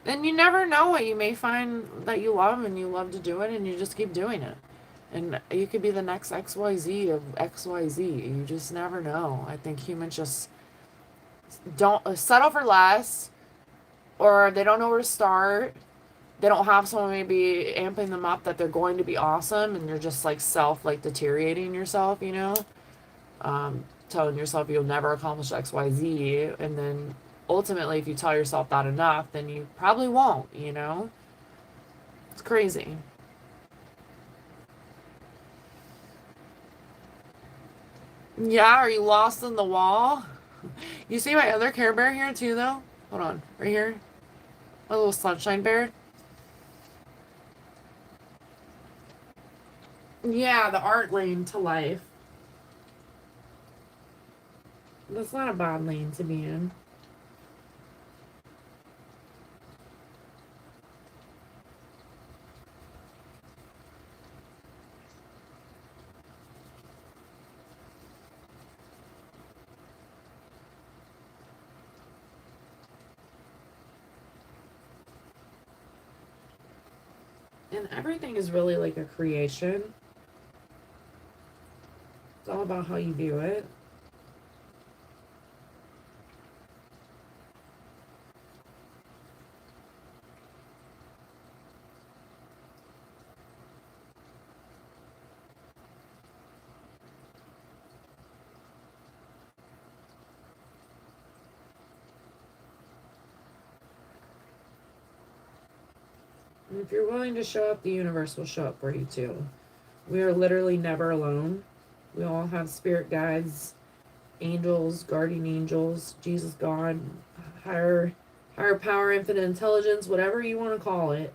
And you never know what you may find that you love, and you love to do it, and you just keep doing it. And you could be the next XYZ of XYZ. You just never know. I think humans just don't settle for less, or they don't know where to start. They don't have someone maybe amping them up that they're going to be awesome, and you're just like like deteriorating yourself, telling yourself you'll never accomplish XYZ. And then ultimately, if you tell yourself that enough, then you probably won't. It's crazy. Yeah, are you lost in the wall? You see my other Care Bear here too, though? Hold on, right here. My little sunshine bear. Yeah, the art lane to life. That's not a bad lane to be in. And everything is really like a creation. It's all about how you view it. And if you're willing to show up, the universe will show up for you too. We are literally never alone. We all have spirit guides, angels, guardian angels, Jesus, God, higher power, infinite intelligence, whatever you want to call it.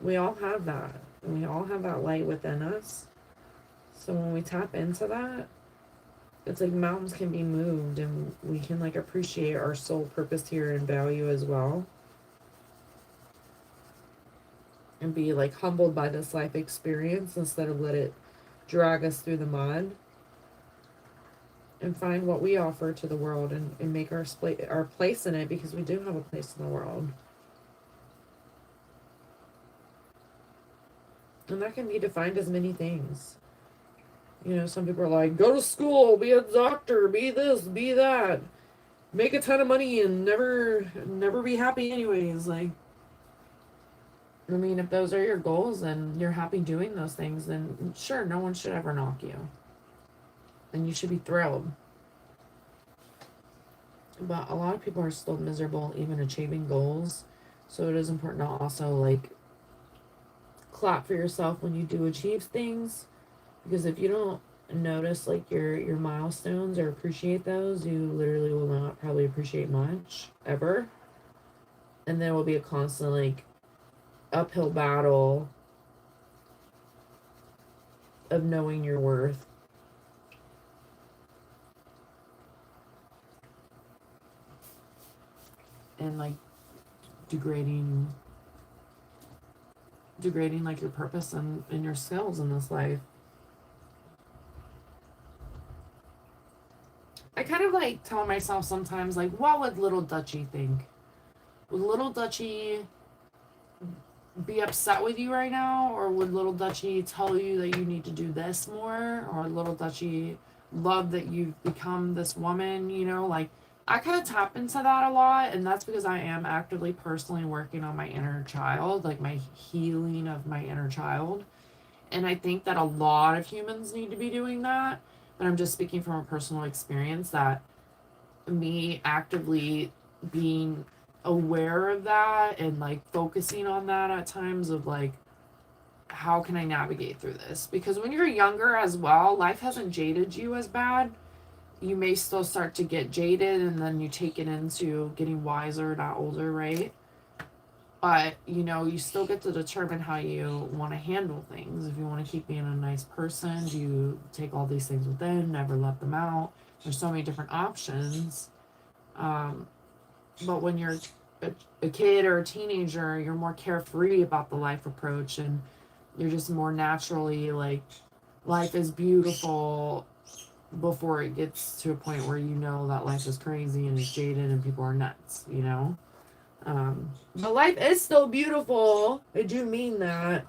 We all have that. And we all have that light within us. So when we tap into that, it's like mountains can be moved, and we can like appreciate our soul purpose here and value as well. And be like humbled by this life experience instead of let it drag us through the mud. And find what we offer to the world, and make our place in it, because we do have a place in the world. And that can be defined as many things. Some people are like, go to school, be a doctor, be this, be that, make a ton of money, and never be happy anyways. Like, I mean, if those are your goals and you're happy doing those things, then sure, no one should ever knock you. And you should be thrilled. But a lot of people are still miserable even achieving goals. So it is important to also like clap for yourself when you do achieve things. Because if you don't notice like your milestones or appreciate those, you literally will not probably appreciate much ever. And there will be a constant like uphill battle of knowing your worth. And like degrading like your purpose and your skills in this life. I kind of like tell myself sometimes, like, what would little Dutchie think? Would little Dutchie be upset with you right now? Or would Little Dutchie tell you that you need to do this more? Or Little Dutchie love that you've become this woman, you know? Like, I kind of tap into that a lot, and that's because I am actively personally working on my inner child, like my healing of my inner child. And I think that a lot of humans need to be doing that. But I'm just speaking from a personal experience that me actively being aware of that and like focusing on that at times of like, how can I navigate through this? Because when you're younger as well, life hasn't jaded you as bad. You may still start to get jaded and then you take it into getting wiser, not older, right? But you know, you still get to determine how you want to handle things. If you want to keep being a nice person, do you take all these things within, never let them out? There's so many different options. Um, but when you're a kid or a teenager, you're more carefree about the life approach, and you're just more naturally like, life is beautiful before it gets to a point where you know that life is crazy and it's jaded and people are nuts, you know? But life is still beautiful. I do mean that.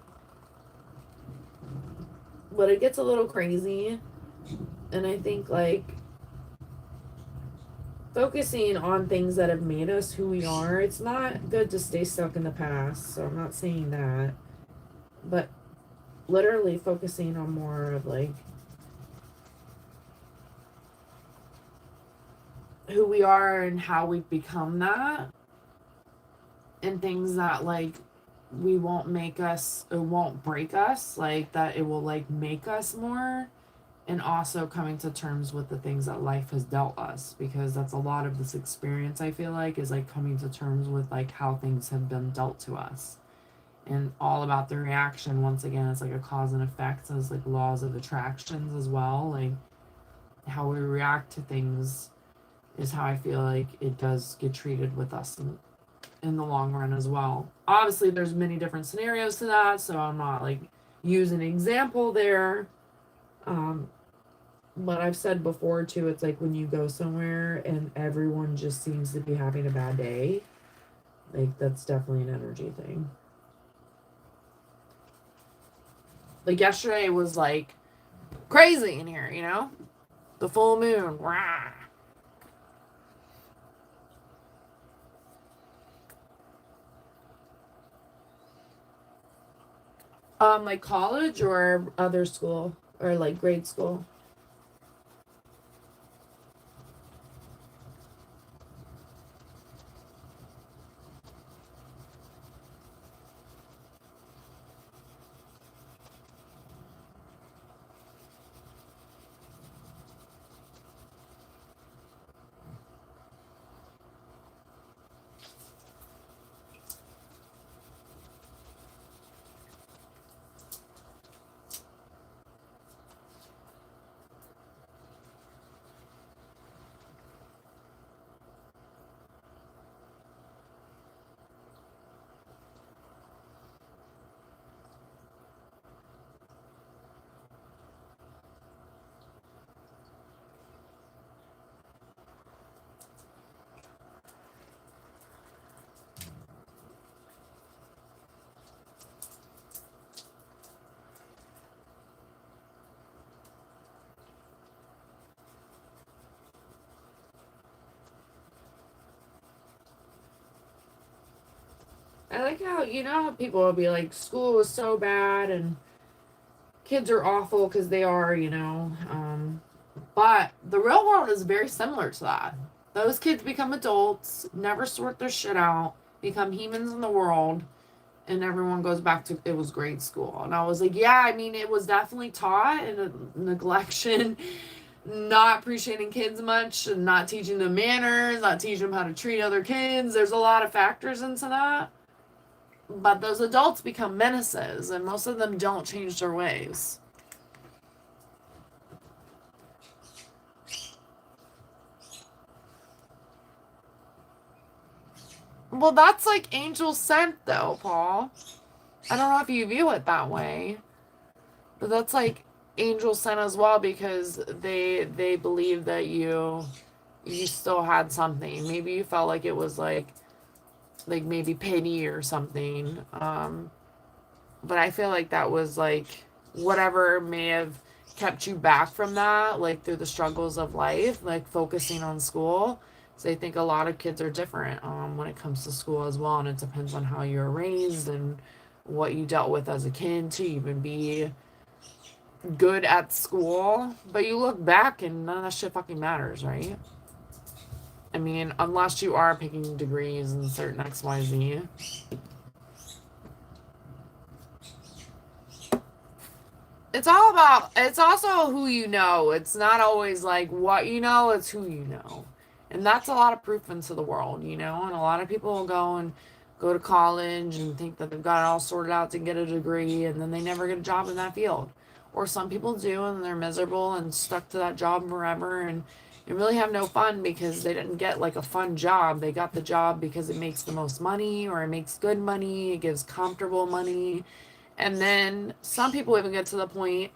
But it gets a little crazy. And I think, like, focusing on things that have made us who we are, it's not good to stay stuck in the past. So I'm not saying that. But literally focusing on more of, like, who we are and how we've become that. And things that, like, we won't make us, it won't break us, like that it will like make us more. And also coming to terms with the things that life has dealt us, because that's a lot of this experience, I feel like, is like coming to terms with like how things have been dealt to us, and all about the reaction. Once again, it's like a cause and effect, as like laws of attractions as well. Like how we react to things is how I feel like it does get treated with us in the long run as well. Obviously, there's many different scenarios to that, so I'm not like using an example there. Um, but I've said before too, it's like when you go somewhere and everyone just seems to be having a bad day, like that's definitely an energy thing. Like yesterday was like crazy in here, you know? The full moon. Rah. Like college or other school or like grade school. I like how, you know, how people will be like, school is so bad and kids are awful because they are, you know. But the real world is very similar to that. Those kids become adults, never sort their shit out, become humans in the world, and everyone goes back to it was grade school. And I was like, yeah, I mean, it was definitely taught in a neglection, not appreciating kids much, and not teaching them manners, not teaching them how to treat other kids. There's a lot of factors into that. But those adults become menaces, and most of them don't change their ways. Well, that's like angel sent, though, Paul. I don't know if you view it that way, but that's like angel sent as well, because they believe that you still had something. Maybe you felt like it was like maybe pity or something. But I feel like that was like whatever may have kept you back from that, like through the struggles of life, like focusing on school. So I think a lot of kids are different when it comes to school as well, and it depends on how you're raised and what you dealt with as a kid to even be good at school. But you look back and none of that shit fucking matters, right? I mean, unless you are picking degrees in certain XYZ. It's all about, it's also who you know. It's not always like what you know, it's who you know. And that's a lot of proof into the world, you know? And a lot of people will go to college and think that they've got it all sorted out to get a degree and then they never get a job in that field. Or some people do and they're miserable and stuck to that job forever and really have no fun because they didn't get like a fun job. They got the job because it makes the most money or it makes good money, it gives comfortable money. And then some people even get to the point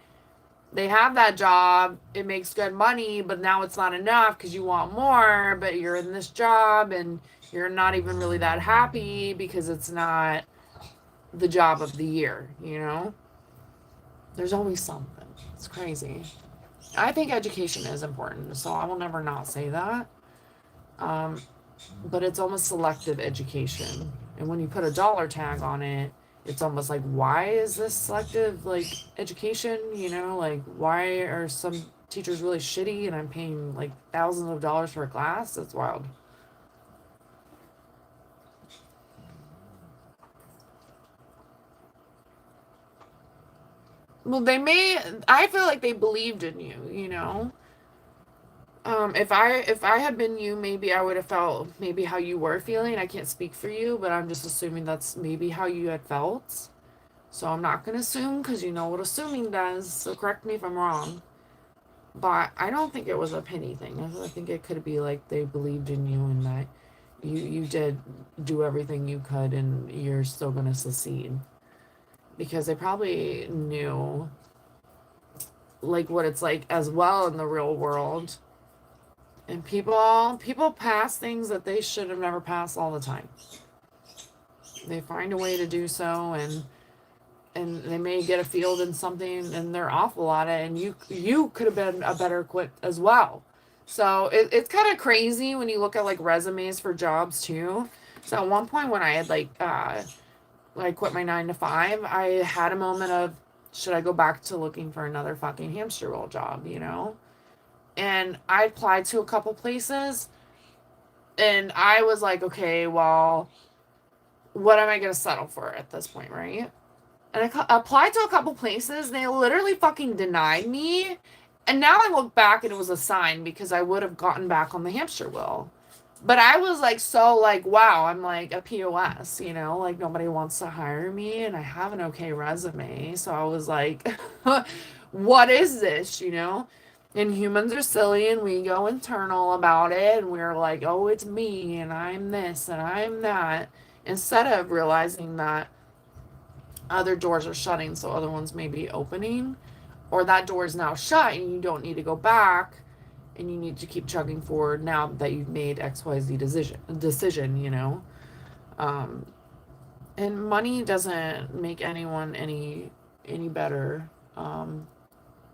they have that job, it makes good money, but now it's not enough because you want more, but you're in this job and you're not even really that happy because it's not the job of the year, you know? There's always something. It's crazy. I think education is important, so I will never not say that. Um, but it's almost selective education. And when you put a dollar tag on it, it's almost like, why is this selective like education? You know, like why are some teachers really shitty and I'm paying like thousands of dollars for a class? That's wild. Well, they may. I feel like they believed in you. You know, if I had been you, maybe I would have felt maybe how you were feeling. I can't speak for you, but I'm just assuming that's maybe how you had felt. So I'm not gonna assume because you know what assuming does. So correct me if I'm wrong. But I don't think it was a penny thing. I think it could be like they believed in you and that you did do everything you could and you're still gonna succeed because they probably knew like what it's like as well in the real world. And people pass things that they should have never passed all the time. They find a way to do so and they may get a field in something and they're awful at it and you could have been a better equipped as well. So it's kind of crazy when you look at like resumes for jobs too. So at one point when I had when I quit my 9 to 5, I had a moment of should I go back to looking for another fucking hamster wheel job, you know? And I applied to a couple places and I was like, okay, well, what am I going to settle for at this point, right? And I applied to a couple places. They literally fucking denied me. And now I look back and it was a sign because I would have gotten back on the hamster wheel. But I was like, so like, wow, I'm like a POS, you know, like nobody wants to hire me and I have an okay resume. So I was like, what is this, you know? And humans are silly and we go internal about it and we're like, oh, it's me and I'm this and I'm that. Instead of realizing that other doors are shutting, so other ones may be opening, or that door is now shut and you don't need to go back and you need to keep chugging forward now that you've made XYZ decision, you know. Um, and money doesn't make anyone any better.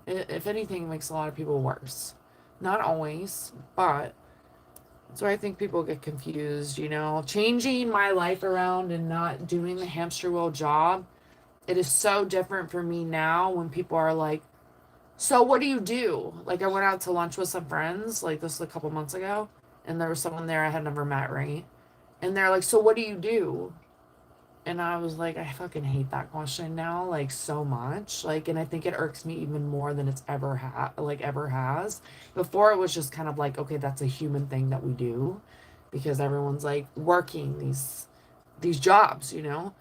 If anything, it makes a lot of people worse. Not always, but that's why I think people get confused, you know. Changing my life around and not doing the hamster wheel job, it is so different for me now when people are like, so what do you do? Like I went out to lunch with some friends, like this was a couple months ago, and there was someone there I had never met, right? And they're like, so what do you do? And I was like, I fucking hate that question now, like so much. Like, and I think it irks me even more than it's ever has. Before it was just kind of like, okay, that's a human thing that we do because everyone's like working these jobs, you know?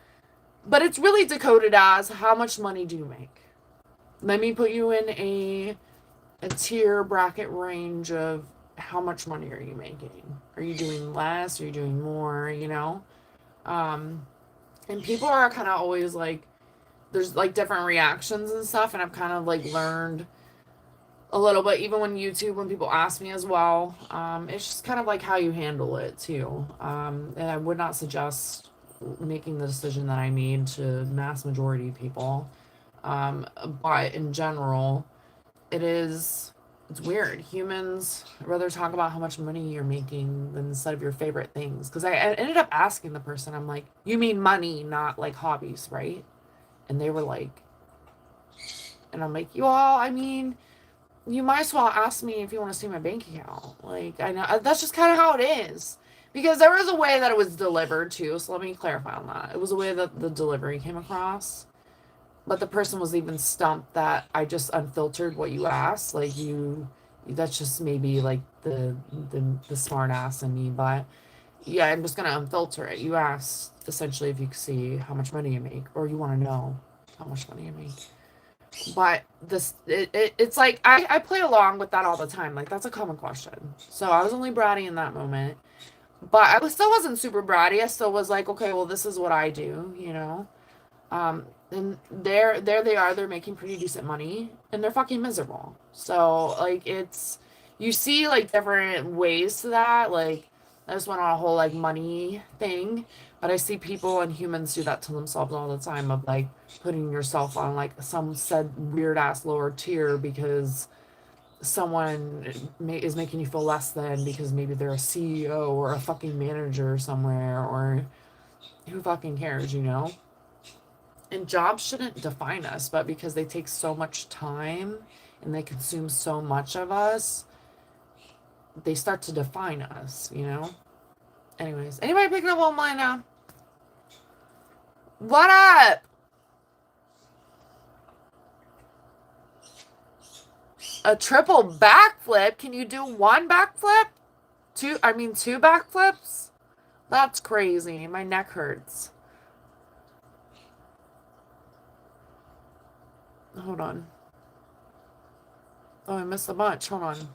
But it's really decoded as how much money do you make? Let me put you in a tier bracket range of how much money are you making? Are you doing less? Are you doing more? You know? And people are kind of always like, there's like different reactions and stuff. And I've kind of like learned a little bit, even when YouTube, when people ask me as well. It's just kind of like how you handle it too. And I would not suggest making the decision that I made to mass majority people. But in general, it is it's weird. Humans rather talk about how much money you're making than instead of your favorite things. Because I ended up asking the person, I'm like, you mean money, not like hobbies, right? And they were like, and I'm like, you all, I mean, you might as well ask me if you want to see my bank account. Like, I know that's just kind of how it is. Because there was a way that it was delivered too, so let me clarify on that. It was a way that the delivery came across, but the person was even stumped that I just unfiltered what you asked. Like that's just maybe like the smart ass in me, but yeah, I'm just gonna unfilter it. You asked essentially if you could see how much money you make, or you want to know how much money you make. But it's like I play along with that all the time. Like that's a common question. So I was only bratty in that moment, but still wasn't super bratty. I still was like, okay, well, this is what I do, you know. And there they are. They're making pretty decent money, and they're fucking miserable. So like you see like different ways to that. Like I just went on a whole like money thing, but I see people and humans do that to themselves all the time of like putting yourself on like some said weird ass lower tier because someone is making you feel less than because maybe they're a CEO or a fucking manager somewhere or who fucking cares, you know? And jobs shouldn't define us, but because they take so much time and they consume so much of us, they start to define us, you know? Anyways, anybody picking up on mine now? What up? A triple backflip? Can you do one backflip? Two backflips? That's crazy. My neck hurts. Hold on. Oh, I missed a bunch. Hold on.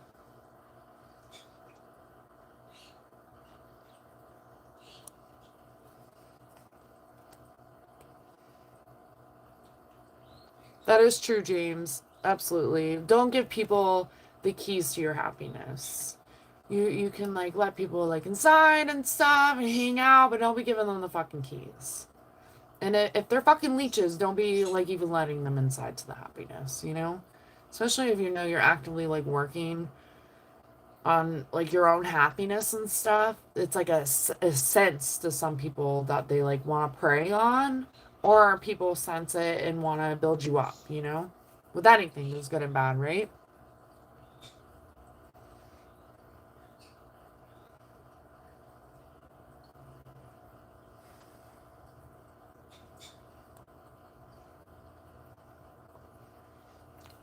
That is true, James. Absolutely. Don't give people the keys to your happiness. You can like let people like inside and stuff and hang out, but don't be giving them the fucking keys. And if they're fucking leeches, don't be like even letting them inside to the happiness, you know? Especially if you know you're actively like working on like your own happiness and stuff. It's like a sense to some people that they like want to prey on, or people sense it and want to build you up, you know? With anything, there's good and bad, right?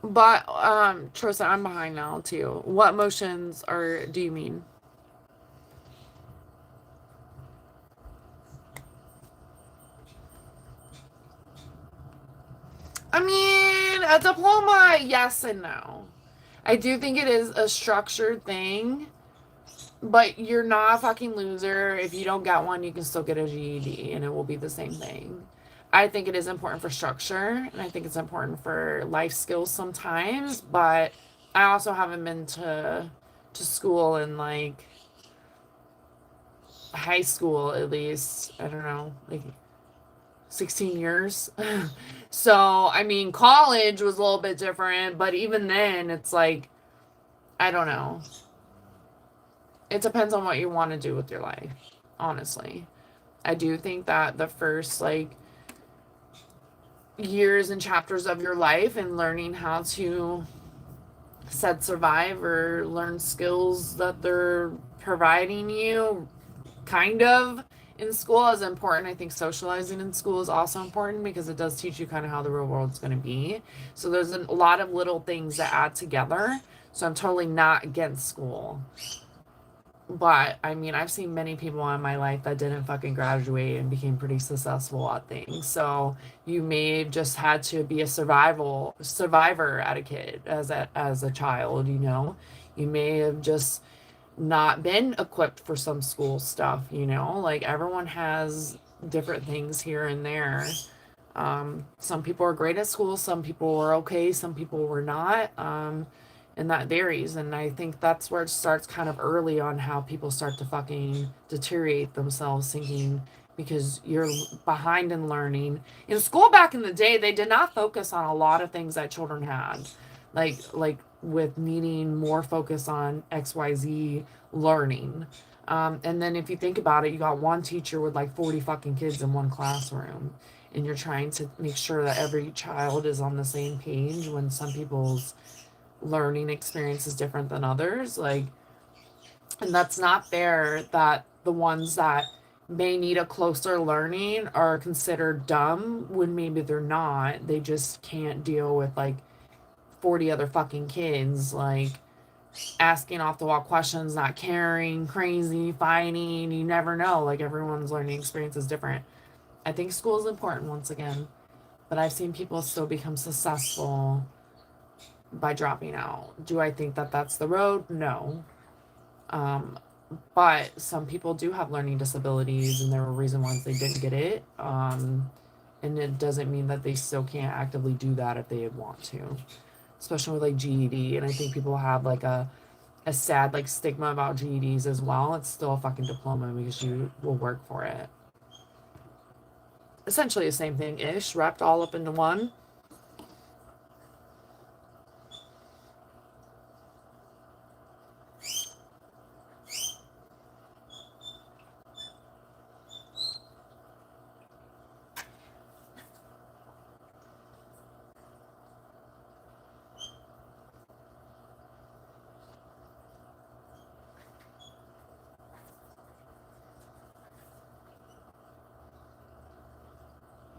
But Trisha, I'm behind now too. What motions are do you mean? I mean, a diploma, yes and no. I do think it is a structured thing, but you're not a fucking loser. If you don't get one, you can still get a GED and it will be the same thing. I think it is important for structure and I think it's important for life skills sometimes, but I also haven't been to school in like high school at least. I don't know, like 16 years. So, I mean, college was a little bit different, but even then, it's like, I don't know. It depends on what you want to do with your life, honestly. I do think that the first, like, years and chapters of your life and learning how to said survive or learn skills that they're providing you kind of in school is important. I think socializing in school is also important because it does teach you kind of how the real world's going to be. So there's a lot of little things that add together. So I'm totally not against school. But I mean, I've seen many people in my life that didn't fucking graduate and became pretty successful at things. So you may have just had to be a survivor at a kid as a child, you know. You may have just not been equipped for some school stuff, you know? Like everyone has different things here and there. Some people are great at school, some people were okay, some people were not. And that varies. And I think that's where it starts kind of early on how people start to fucking deteriorate themselves, thinking because you're behind in learning. In school back in the day, they did not focus on a lot of things that children had, like with needing more focus on XYZ learning. And then if you think about it, you got one teacher with like 40 fucking kids in one classroom, and you're trying to make sure that every child is on the same page when some people's learning experience is different than others. Like, and that's not fair that the ones that may need a closer learning are considered dumb when maybe they're not. They just can't deal with like 40 other fucking kids, like asking off the wall questions, not caring, crazy, fighting. You never know. Like, everyone's learning experience is different. I think school is important once again, but I've seen people still become successful by dropping out. Do I think that that's the road? No. Um, but some people do have learning disabilities, and there were reasons why they didn't get it. And it doesn't mean that they still can't actively do that if they want to, especially with like GED. And I think people have like a sad like stigma about GEDs as well. It's still a fucking diploma because you will work for it. Essentially the same thing ish, wrapped all up into one.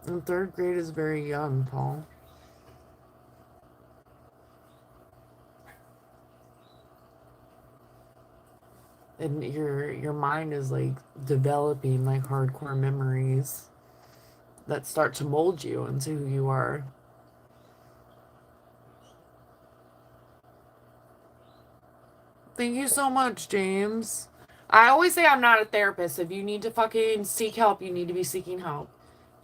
And third grade is very young, Paul. And your mind is like developing like hardcore memories that start to mold you into who you are. Thank you so much, James. I always say I'm not a therapist. If you need to fucking seek help, you need to be seeking help.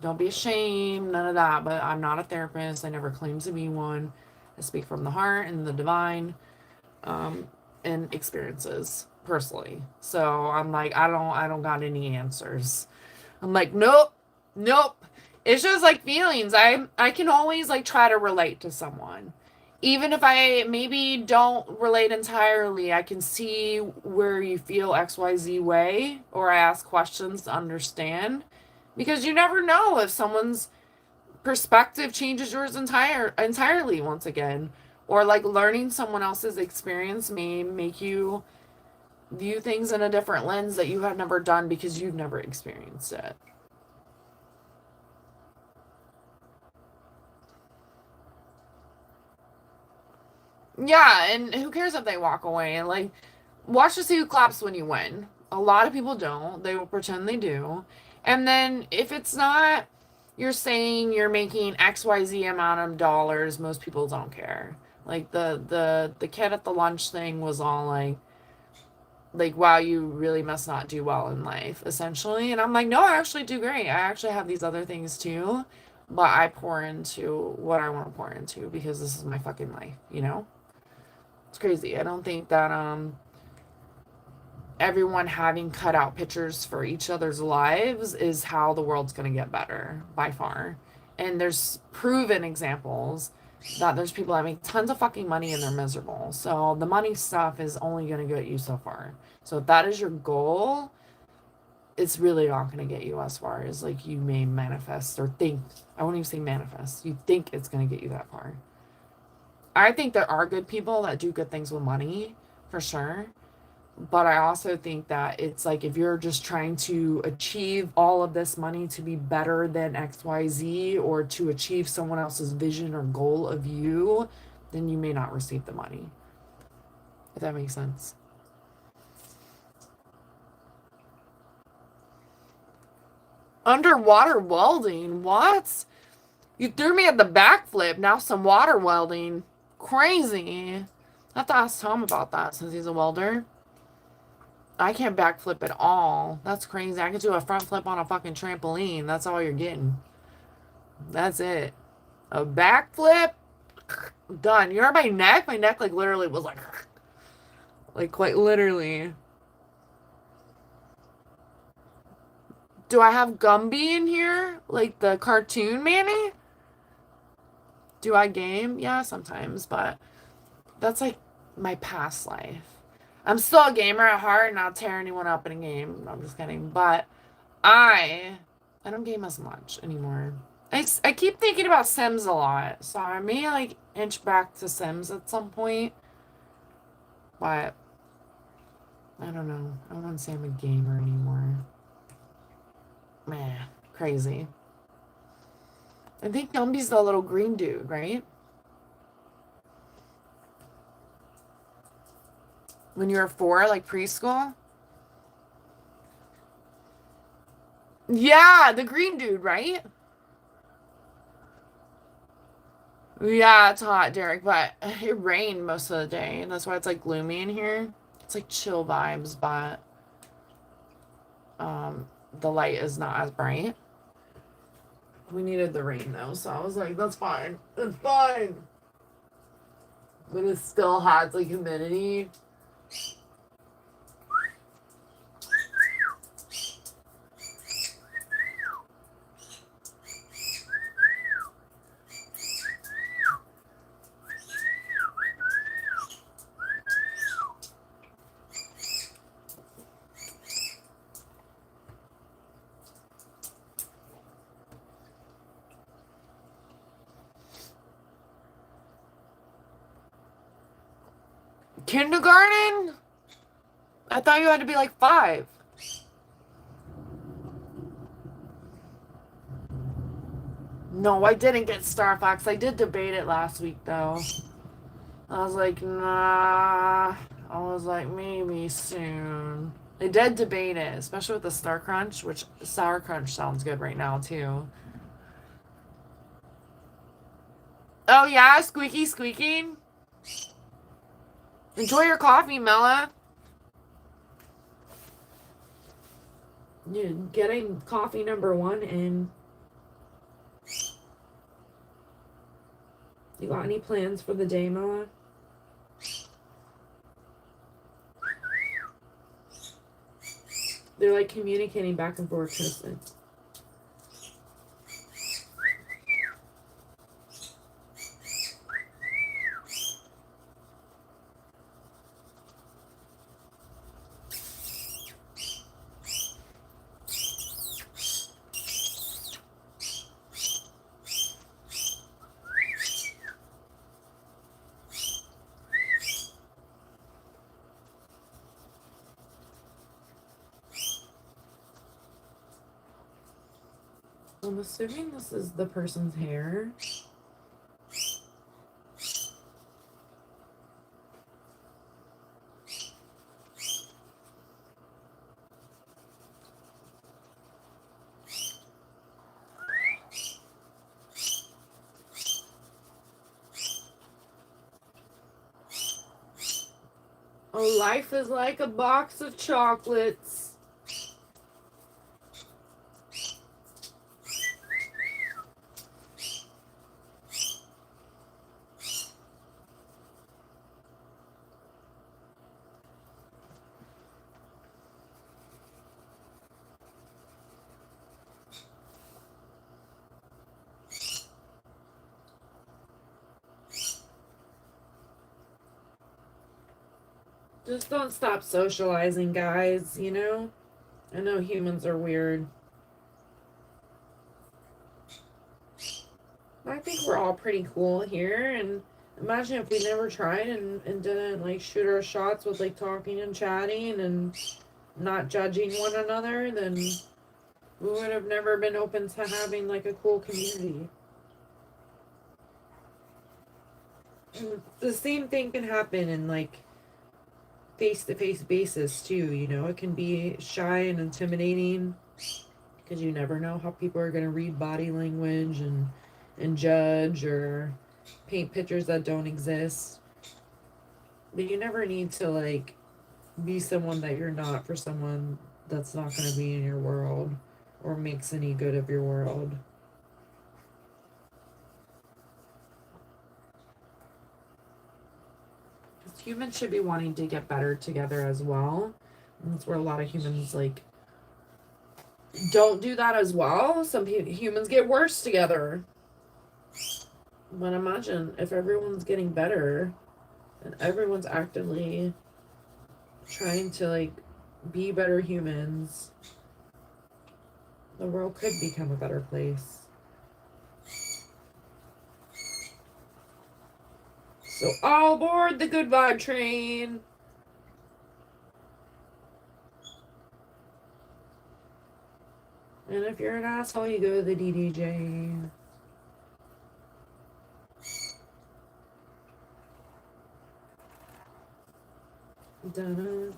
Don't be ashamed, none of that. But I'm not a therapist. I never claimed to be one. I speak from the heart and the divine, um, and experiences personally. So I'm like, I don't got any answers. I'm like, nope, nope. It's just like feelings. I can always like try to relate to someone. Even if I maybe don't relate entirely, I can see where you feel XYZ way, or I ask questions to understand. Because you never know if someone's perspective changes yours entirely once again. Or like learning someone else's experience may make you view things in a different lens that you have never done because you've never experienced it. Yeah, and who cares if they walk away? And like, watch to see who claps when you win. A lot of people don't. They will pretend they do. And then if it's not, you're saying you're making XYZ amount of dollars, most people don't care. Like the kid at the lunch thing was all like wow, you really must not do well in life, essentially. And I'm like, no, I actually do great. I actually have these other things too. But I pour into what I want to pour into because this is my fucking life, you know? It's crazy. I don't think that everyone having cut out pictures for each other's lives is how the world's going to get better by far. And there's proven examples that there's people that make tons of fucking money and they're miserable. So the money stuff is only going to get you so far. So if that is your goal, it's really not going to get you as far as like you may manifest or think. I won't even say manifest. You think it's going to get you that far. I think there are good people that do good things with money for sure. But I also think that it's like if you're just trying to achieve all of this money to be better than XYZ or to achieve someone else's vision or goal of you, then you may not receive the money. If that makes sense. Underwater welding? What? You threw me at the backflip. Now some water welding. Crazy. I have to ask Tom about that since he's a welder. I can't backflip at all. That's crazy. I could do a front flip on a fucking trampoline. That's all you're getting. That's it. A backflip? Done. You heard my neck? My neck like literally was like quite literally. Do I have Gumby in here? Like the cartoon Manny? Do I game? Yeah, sometimes, but that's like my past life. I'm still a gamer at heart and I'll tear anyone up in a game. No, I'm just kidding. But I I don't game as much anymore. I keep thinking about Sims a lot. So I may like inch back to Sims at some point. But I don't know. I don't want to say I'm a gamer anymore. Meh. Crazy. I think Gumby's the little green dude, right? When you were 4, like preschool? Yeah, the green dude, right? Yeah, it's hot, Derek, but it rained most of the day, and that's why it's like gloomy in here. It's like chill vibes, but the light is not as bright. We needed the rain though, so I was like, that's fine. It's fine. But it still has like humidity. Kindergarten? I thought you had to be like 5. No, I didn't get Star Fox. I did debate it last week though. I was like, nah. I was like, maybe soon. They did debate it, especially with the Star Crunch, which Sour Crunch sounds good right now too. Oh yeah, squeaky squeaking. Enjoy your coffee, Mella. You're getting coffee number 1 in. You got any plans for the day, Mella? They're like communicating back and forth, Tristan. I'm assuming this is the person's hair. Oh, life is like a box of chocolates. Just don't stop socializing, guys, you know? I know humans are weird. I think we're all pretty cool here, and imagine if we never tried and didn't, like, shoot our shots with, like, talking and chatting and not judging one another, then we would have never been open to having, like, a cool community. And the same thing can happen in, like, face-to-face basis too, you know? It can be shy and intimidating because you never know how people are going to read body language and judge or paint pictures that don't exist. But you never need to, like, be someone that you're not for someone that's not going to be in your world or makes any good of your world. Humans should be wanting to get better together as well. And that's where a lot of humans, like, don't do that as well. Some humans get worse together. But imagine if everyone's getting better and everyone's actively trying to like be better humans, the world could become a better place. So all aboard the good vibe train. And if you're an asshole, you go to the DDJ. Dun-dun.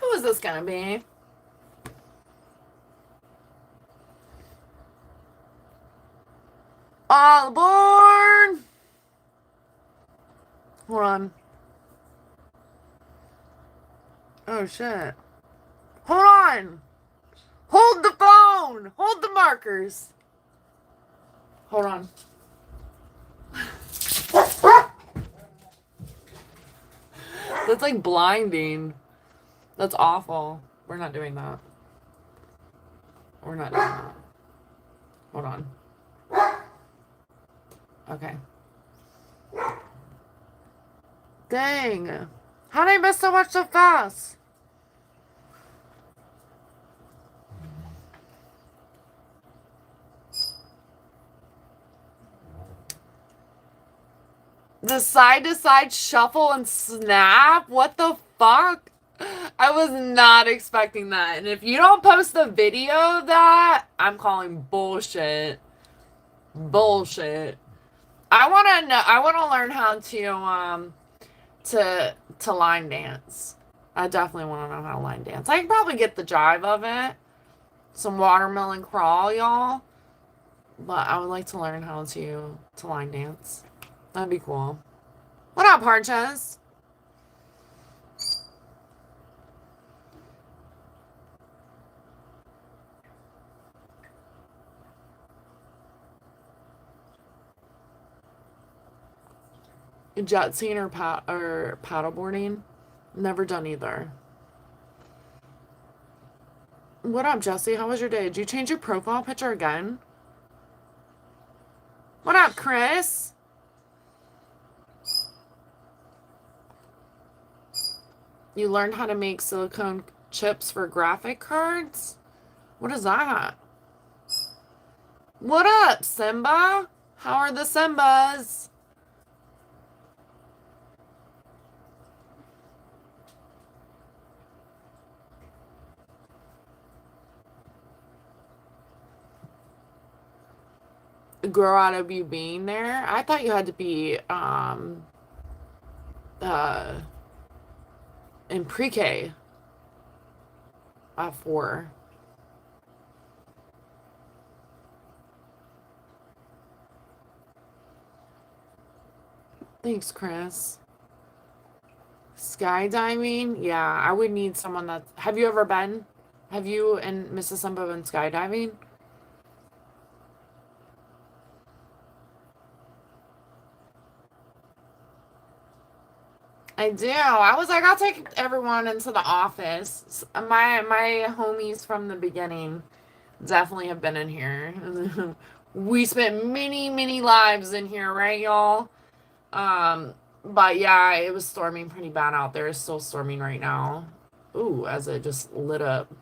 Who is this gonna be? All aboard! Hold on. Oh shit. Hold on! Hold the phone! Hold the markers! Hold on. That's like blinding. That's awful. We're not doing that. We're not doing that. Hold on. Okay. Dang. How did I miss so much so fast? The side to side shuffle and snap? What the fuck? I was not expecting that. And if you don't post the video of that, I'm calling bullshit. Bullshit. I wanna know, I wanna learn how to line dance. I definitely wanna know how to line dance. I can probably get the jive of it. Some watermelon crawl, y'all. But I would like to learn how to line dance. That'd be cool. What up, Parches? Jet skiing or paddleboarding? Never done either. What up, Jesse? How was your day? Did you change your profile picture again? What up, Chris? You learned how to make silicone chips for graphic cards? What is that? What up, Simba? How are the Simbas? Grow out of you being there? I thought you had to be uh in pre-K at 4. Thanks, Chris. Skydiving? Yeah, I would need someone that. Have you ever been? Have you and Mrs. Simba been skydiving? I do. I was like, I'll take everyone into the office. My homies from the beginning definitely have been in here. We spent many lives in here, right, y'all? But yeah, it was storming pretty bad out there. It's still storming right now. Ooh, as it just lit up.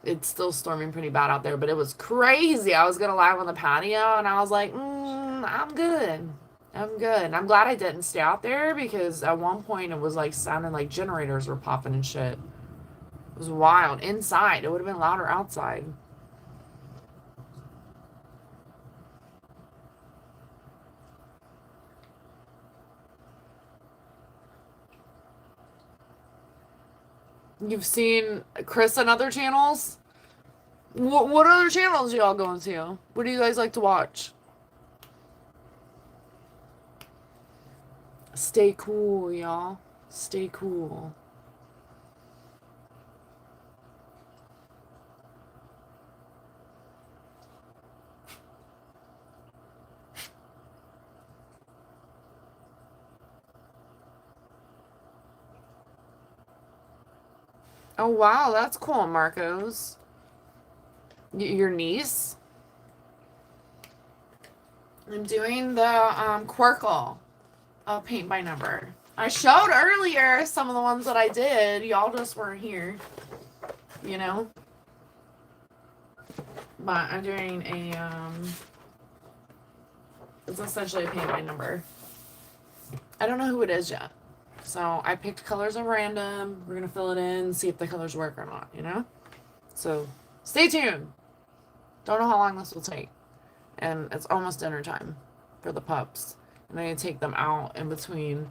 It's still storming pretty bad out there, but it was crazy. I was gonna live on the patio, and I was like, I'm good. I'm good. And I'm glad I didn't stay out there because at one point it was like sounding like generators were popping and shit. It was wild. Inside, it would have been louder outside. You've seen Chris on other channels? What other channels y'all going to? What do you guys like to watch? Stay cool, y'all. Stay cool. Oh wow, that's cool, Marcos. Your niece? I'm doing the QUERKLE paint by number. I showed earlier some of the ones that I did. Y'all just weren't here, you know. But I'm doing a it's essentially a paint by number. I don't know who it is yet. So I picked colors at random. We're gonna fill it in, see if the colors work or not, you know? So stay tuned. Don't know how long this will take. And it's almost dinner time for the pups. And I need to take them out in between.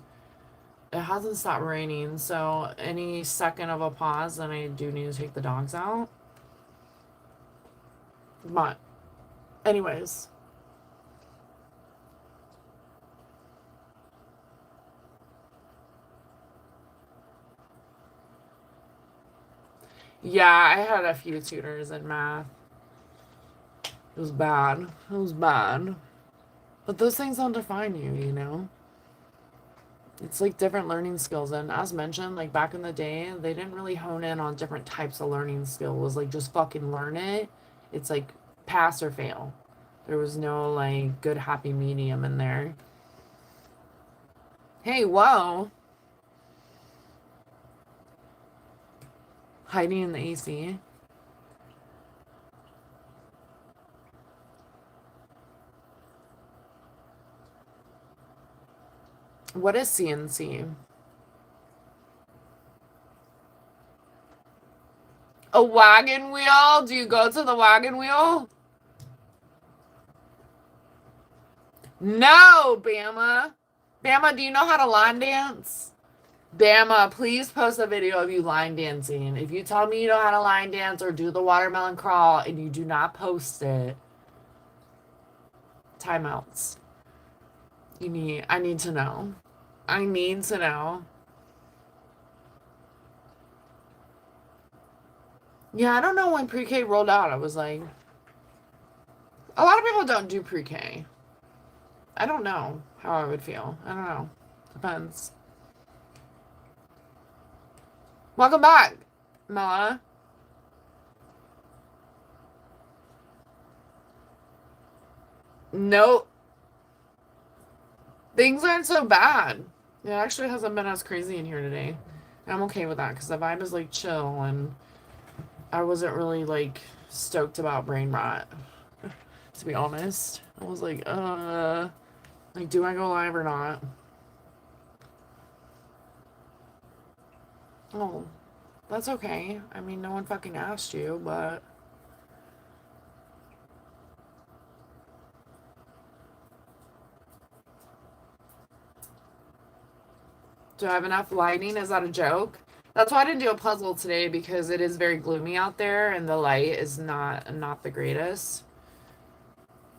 It hasn't stopped raining, so any second of a pause, then I do need to take the dogs out. But, anyways. Yeah, I had a few tutors in math. It was bad. It was bad. But those things don't define you, you know? It's like different learning skills. And as mentioned, like back in the day, they didn't really hone in on different types of learning skills. It was like just fucking learn it. It's like pass or fail. There was no like good happy medium in there. Hey, whoa. Hiding in the AC. What is CNC? A wagon wheel? Do you go to the wagon wheel? No, Bama. Bama, do you know how to line dance? Bama, please post a video of you line dancing. If you tell me you know how to line dance or do the watermelon crawl and you do not post it, timeouts. I need to know. I need to know. Yeah, I don't know when pre-K rolled out. I was like, a lot of people don't do pre-K. I don't know how I would feel. I don't know. Depends. Welcome back, Mela. Nope. Things aren't so bad. It actually hasn't been as crazy in here today. I'm okay with that because the vibe is like chill and I wasn't really like stoked about brain rot, to be honest. I was like, do I go live or not? Oh, that's okay. I mean, no one fucking asked you, but do I have enough lighting? Is that a joke? That's why I didn't do a puzzle today because it is very gloomy out there and the light is not the greatest.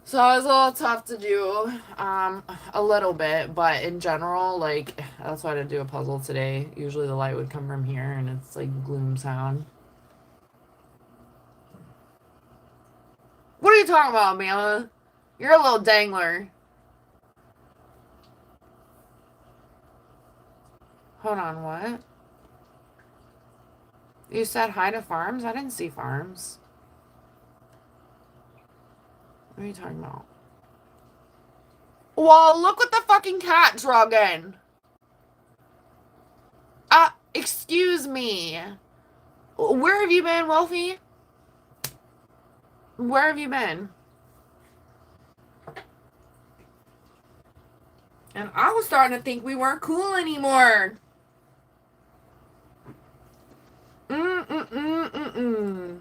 So it was a little tough to do, a little bit, but in general, like, that's why I didn't do a puzzle today. Usually the light would come from here and it's like gloom sound. What are you talking about, Mama? You're a little dangler. Hold on, what? You said hi to farms? I didn't see farms. What are you talking about? Well, look what the fucking cat drug in. Excuse me. Where have you been, Wolfie? Where have you been? And I was starting to think we weren't cool anymore. Mm-mm-mm-mm-mm.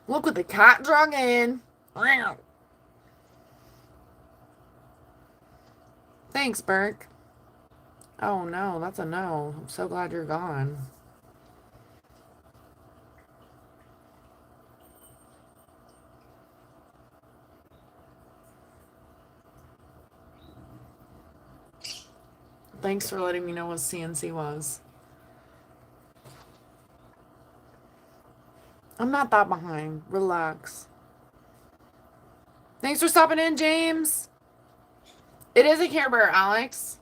Look what the cat drug in. Thanks, Burke. Oh no, that's a no. I'm so glad you're gone. Thanks for letting me know what CNC was. I'm not that behind. Relax. Thanks for stopping in, James. It is a Care Bear, Alex.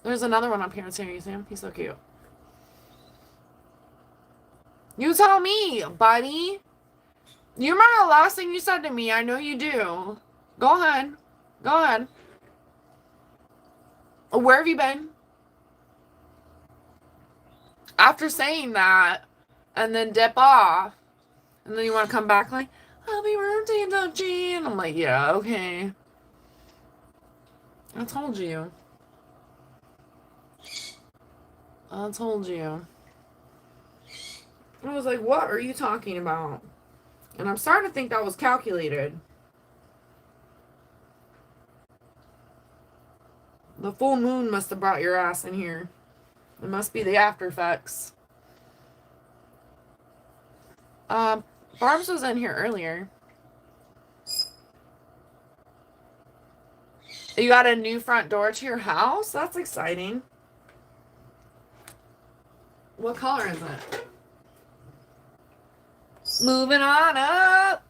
There's another one up here. It's here, you see him? He's so cute. You tell me, buddy. You remember the last thing you said to me? I know you do. Go ahead. Go ahead. Where have you been? After saying that, and then dip off, and then you want to come back like, happy birthday, Dutchie. And I'm like, yeah, okay. I told you. I told you. I was like, what are you talking about? And I'm starting to think that was calculated. The full moon must have brought your ass in here. It must be the after effects. Barb's was in here earlier. You got a new front door to your house? That's exciting. What color is it? Moving on up.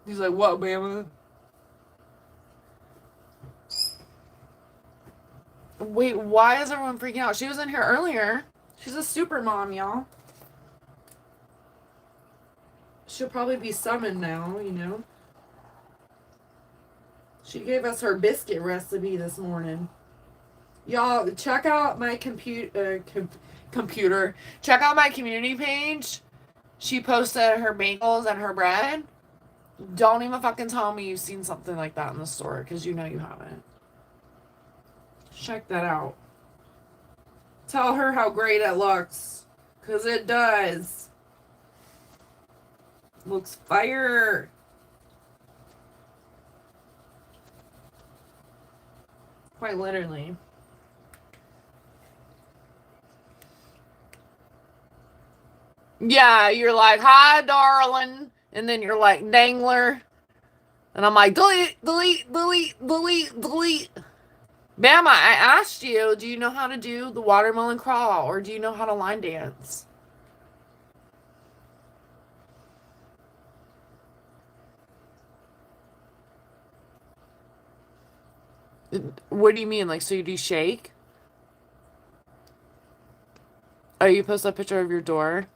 He's like, what, Bama? Wait, why is everyone freaking out? She was in here earlier. She's a super mom, y'all. She'll probably be summoned now, you know. She gave us her biscuit recipe this morning. Y'all, check out my computer. Check out my community page. She posted her bagels and her bread. Don't even fucking tell me you've seen something like that in the store, because you know you haven't. Check that out. Tell her how great it looks, because it does. Looks fire. Quite literally. Yeah, you're like, hi, darling. And then you're like, dangler. And I'm like, delete, delete, delete, delete, delete. Bama, I asked you, do you know how to do the watermelon crawl or do you know how to line dance? What do you mean? Like, so you do shake? Oh, you post a picture of your door?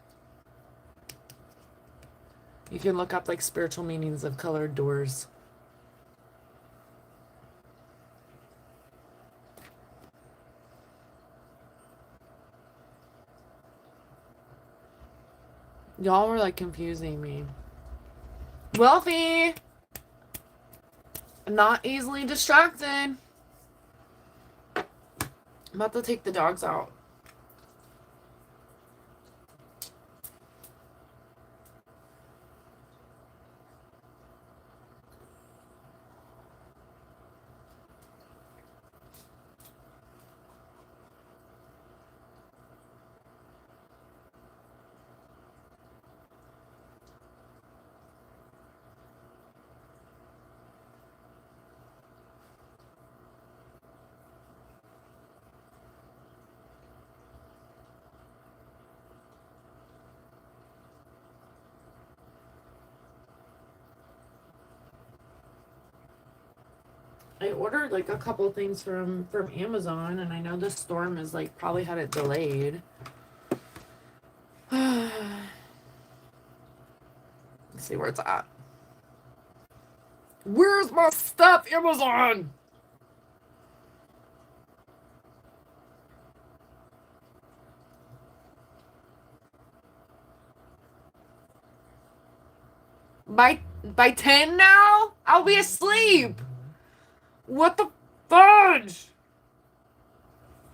You can look up like spiritual meanings of colored doors. Y'all were like confusing me. Wealthy! Not easily distracted. I'm about to take the dogs out. I ordered like a couple things from Amazon, and I know this storm is like probably had it delayed. Let's see where it's at. Where's my stuff, Amazon? By 10 now? I'll be asleep. What the fudge?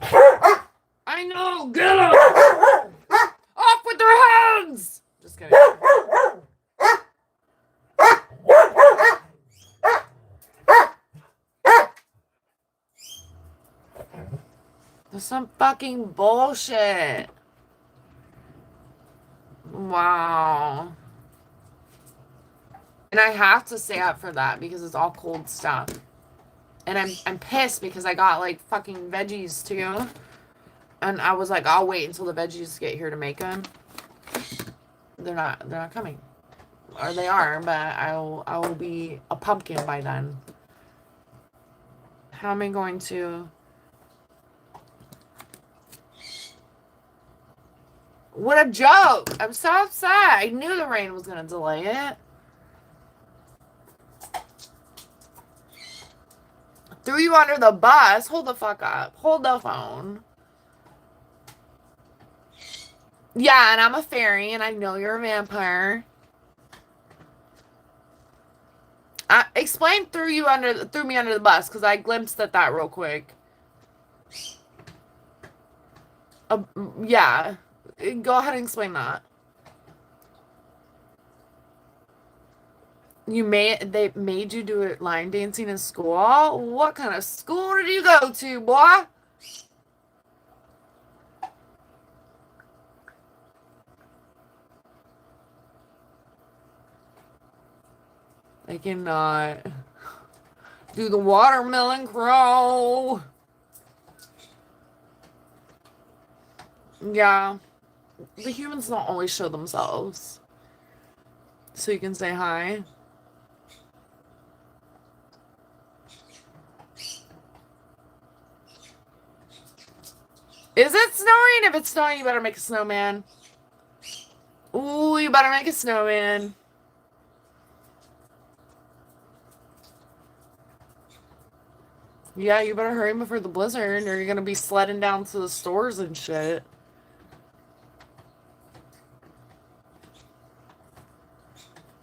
I know, get up! Off with their hands! Just kidding. That's some fucking bullshit. Wow. And I have to stay up for that because it's all cold stuff. And I'm pissed because I got like fucking veggies too. And I was like, I'll wait until the veggies get here to make them. They're not coming. Or they are, but I will be a pumpkin by then. How am I going to... What a joke! I'm so upset. I knew the rain was going to delay it. Threw you under the bus. Hold the fuck up. Hold the phone. Yeah, and I'm a fairy, and I know you're a vampire. Explain threw me under the bus, because I glimpsed at that real quick. Yeah. Go ahead and explain that. They made you do it line dancing in school? What kind of school did you go to, boy? I cannot do the watermelon crow. Yeah. The humans don't always show themselves. So you can say hi. Is it snowing? If it's snowing, you better make a snowman. Ooh, you better make a snowman. Yeah, you better hurry before the blizzard, or you're gonna be sledding down to the stores and shit.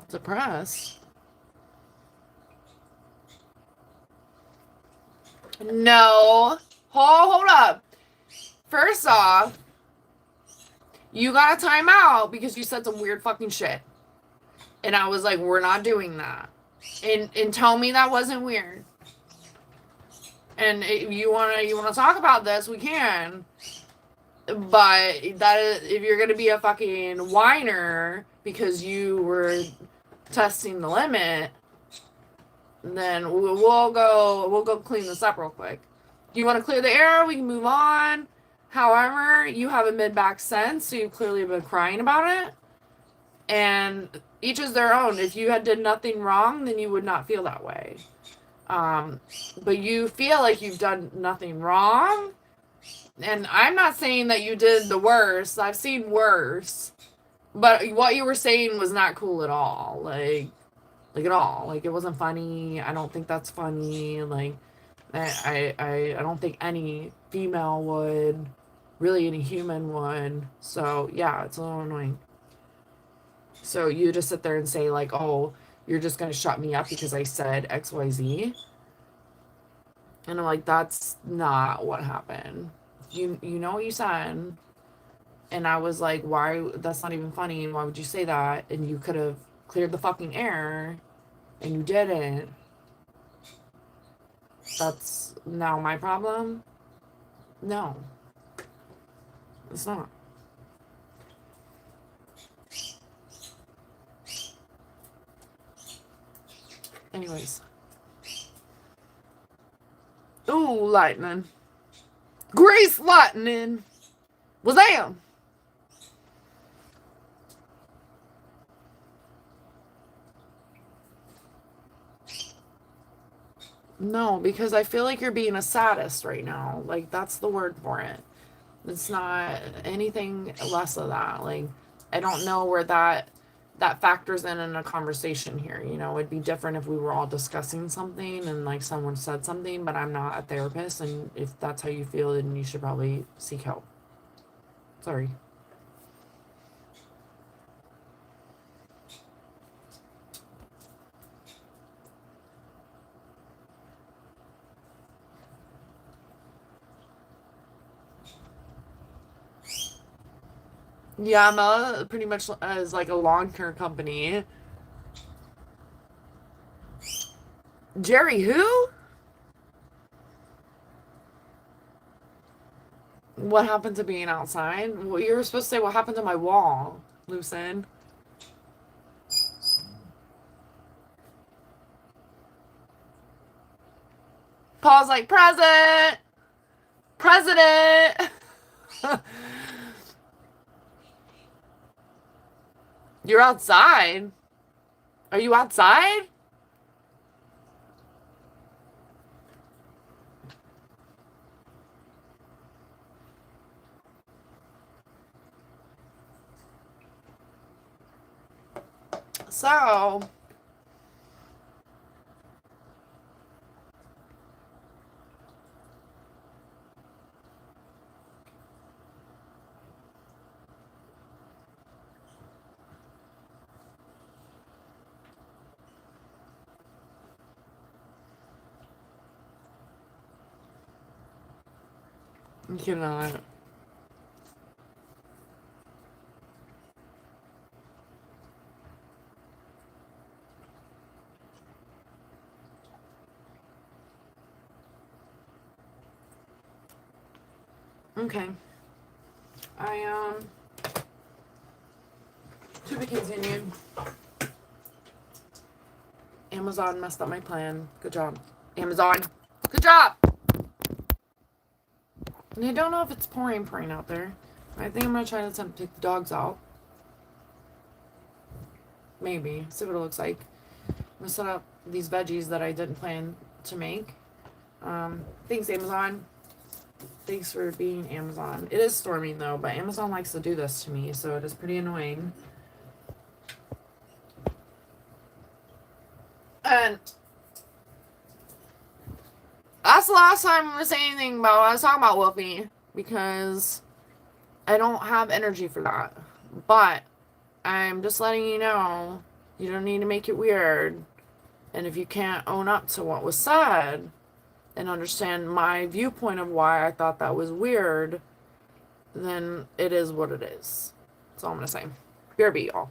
Depressed. No. Hold up. First off, you got a timeout because you said some weird fucking shit. And I was like, we're not doing that. And tell me that wasn't weird. And if you wanna talk about this, we can. But that is, if you're gonna be a fucking whiner because you were testing the limit, then we'll go clean this up real quick. Do you want to clear the air? We can move on. However, you have a mid-back sense, so you've clearly been crying about it. And each is their own. If you had did nothing wrong, then you would not feel that way. But you feel like you've done nothing wrong, And I'm not saying that you did the worst. I've seen worse. But what you were saying was not cool at all. Like at all. Like it wasn't funny. I don't think that's funny. Like I don't think any female would, really any human would. So yeah, it's a little annoying. So you just sit there and say like, oh, you're just gonna shut me up because I said XYZ. And I'm like, that's not what happened. You know what you said. And I was like, why? That's not even funny. Why would you say that? And you could have cleared the fucking air, and you didn't. That's now my problem? No, it's not. Anyways. Ooh, lightning. Grease lightning. Wazam! No, because I feel like you're being a sadist right now. Like, that's the word for it. It's not anything less of that. Like, I don't know where that factors in a conversation here. You know, it'd be different if we were all discussing something and like someone said something, but I'm not a therapist, and if that's how you feel, then you should probably seek help. Sorry. Yama pretty much is like a long term company. Jerry who? What happened to being outside? Well, you were supposed to say what happened to my wall, Lucid. Paul's like, present! President! You're outside? Are you outside? So, you cannot. Okay. I, to be continued. Amazon messed up my plan. Good job. Amazon. Good job! And I don't know if it's pouring out there. I think I'm gonna try to take the dogs out. Maybe. See what it looks like. I'm gonna set up these veggies that I didn't plan to make. Thanks, Amazon. Thanks for being Amazon. It is storming though, but Amazon likes to do this to me, so it is pretty annoying. And that's the last time I'm gonna say anything about what I was talking about Wolfie, because I don't have energy for that. But I'm just letting you know, you don't need to make it weird. And if you can't own up to what was said and understand my viewpoint of why I thought that was weird, then it is what it is. That's all I'm gonna say. BRB, y'all.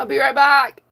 I'll be right back.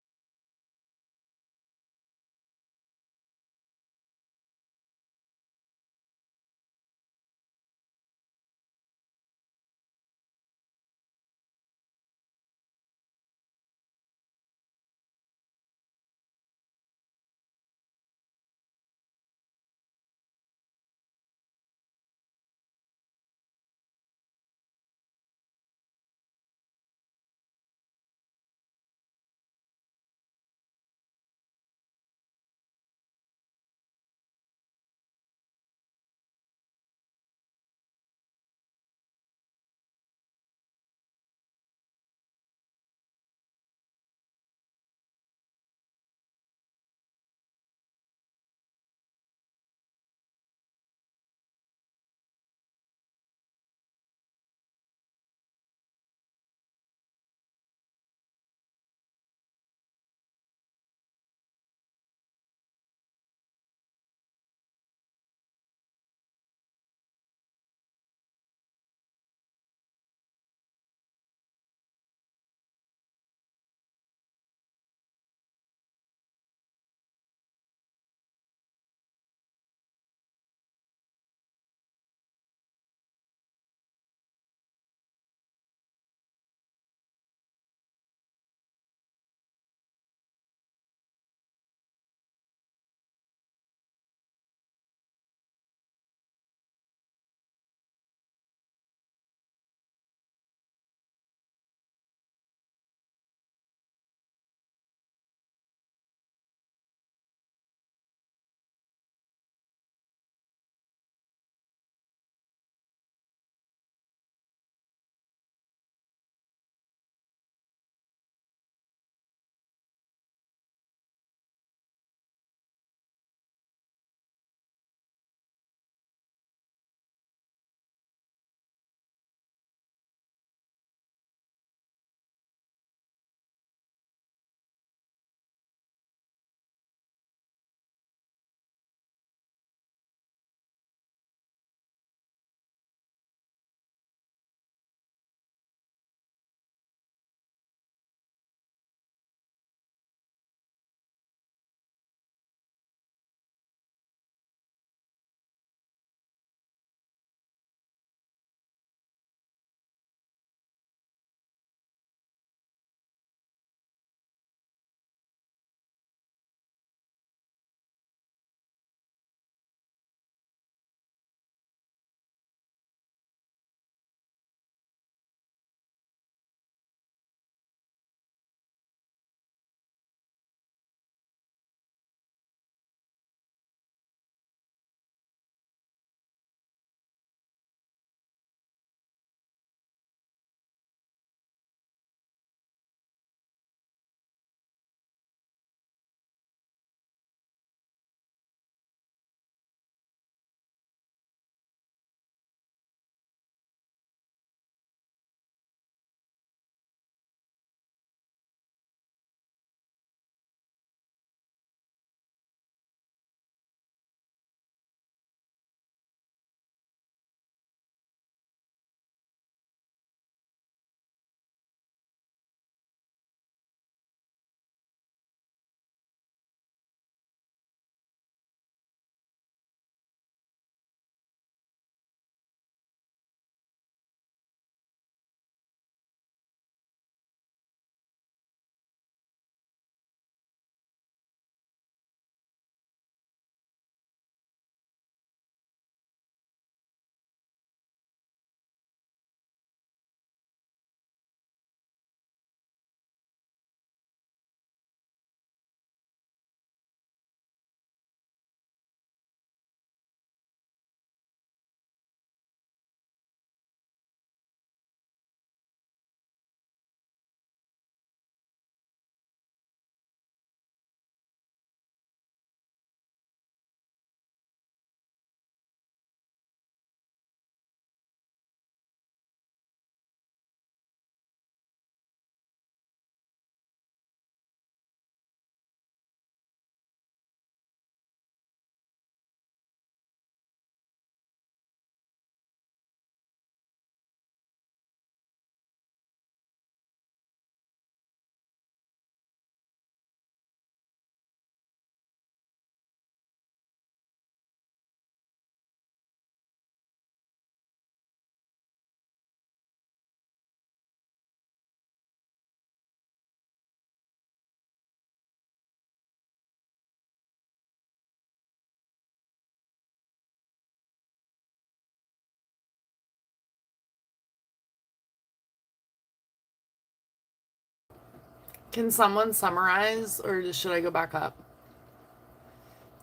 Can someone summarize, or should I go back up?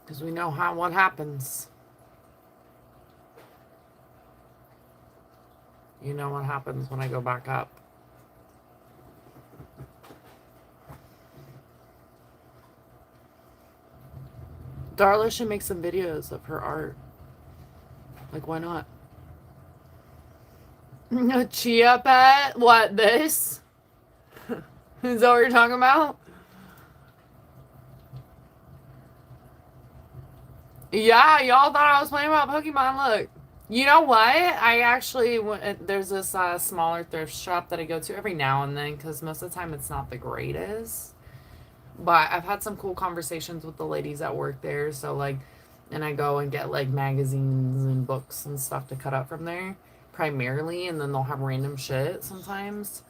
Because we know what happens. You know what happens when I go back up. Darla should make some videos of her art. Like, why not? A chia pet? What, this? Is that what you're talking about? Yeah, y'all thought I was playing about Pokemon. Look. You know what? I actually there's this smaller thrift shop that I go to every now and then because most of the time it's not the greatest. But I've had some cool conversations with the ladies that work there. So, like, and I go and get, like, magazines and books and stuff to cut up from there primarily. And then they'll have random shit sometimes.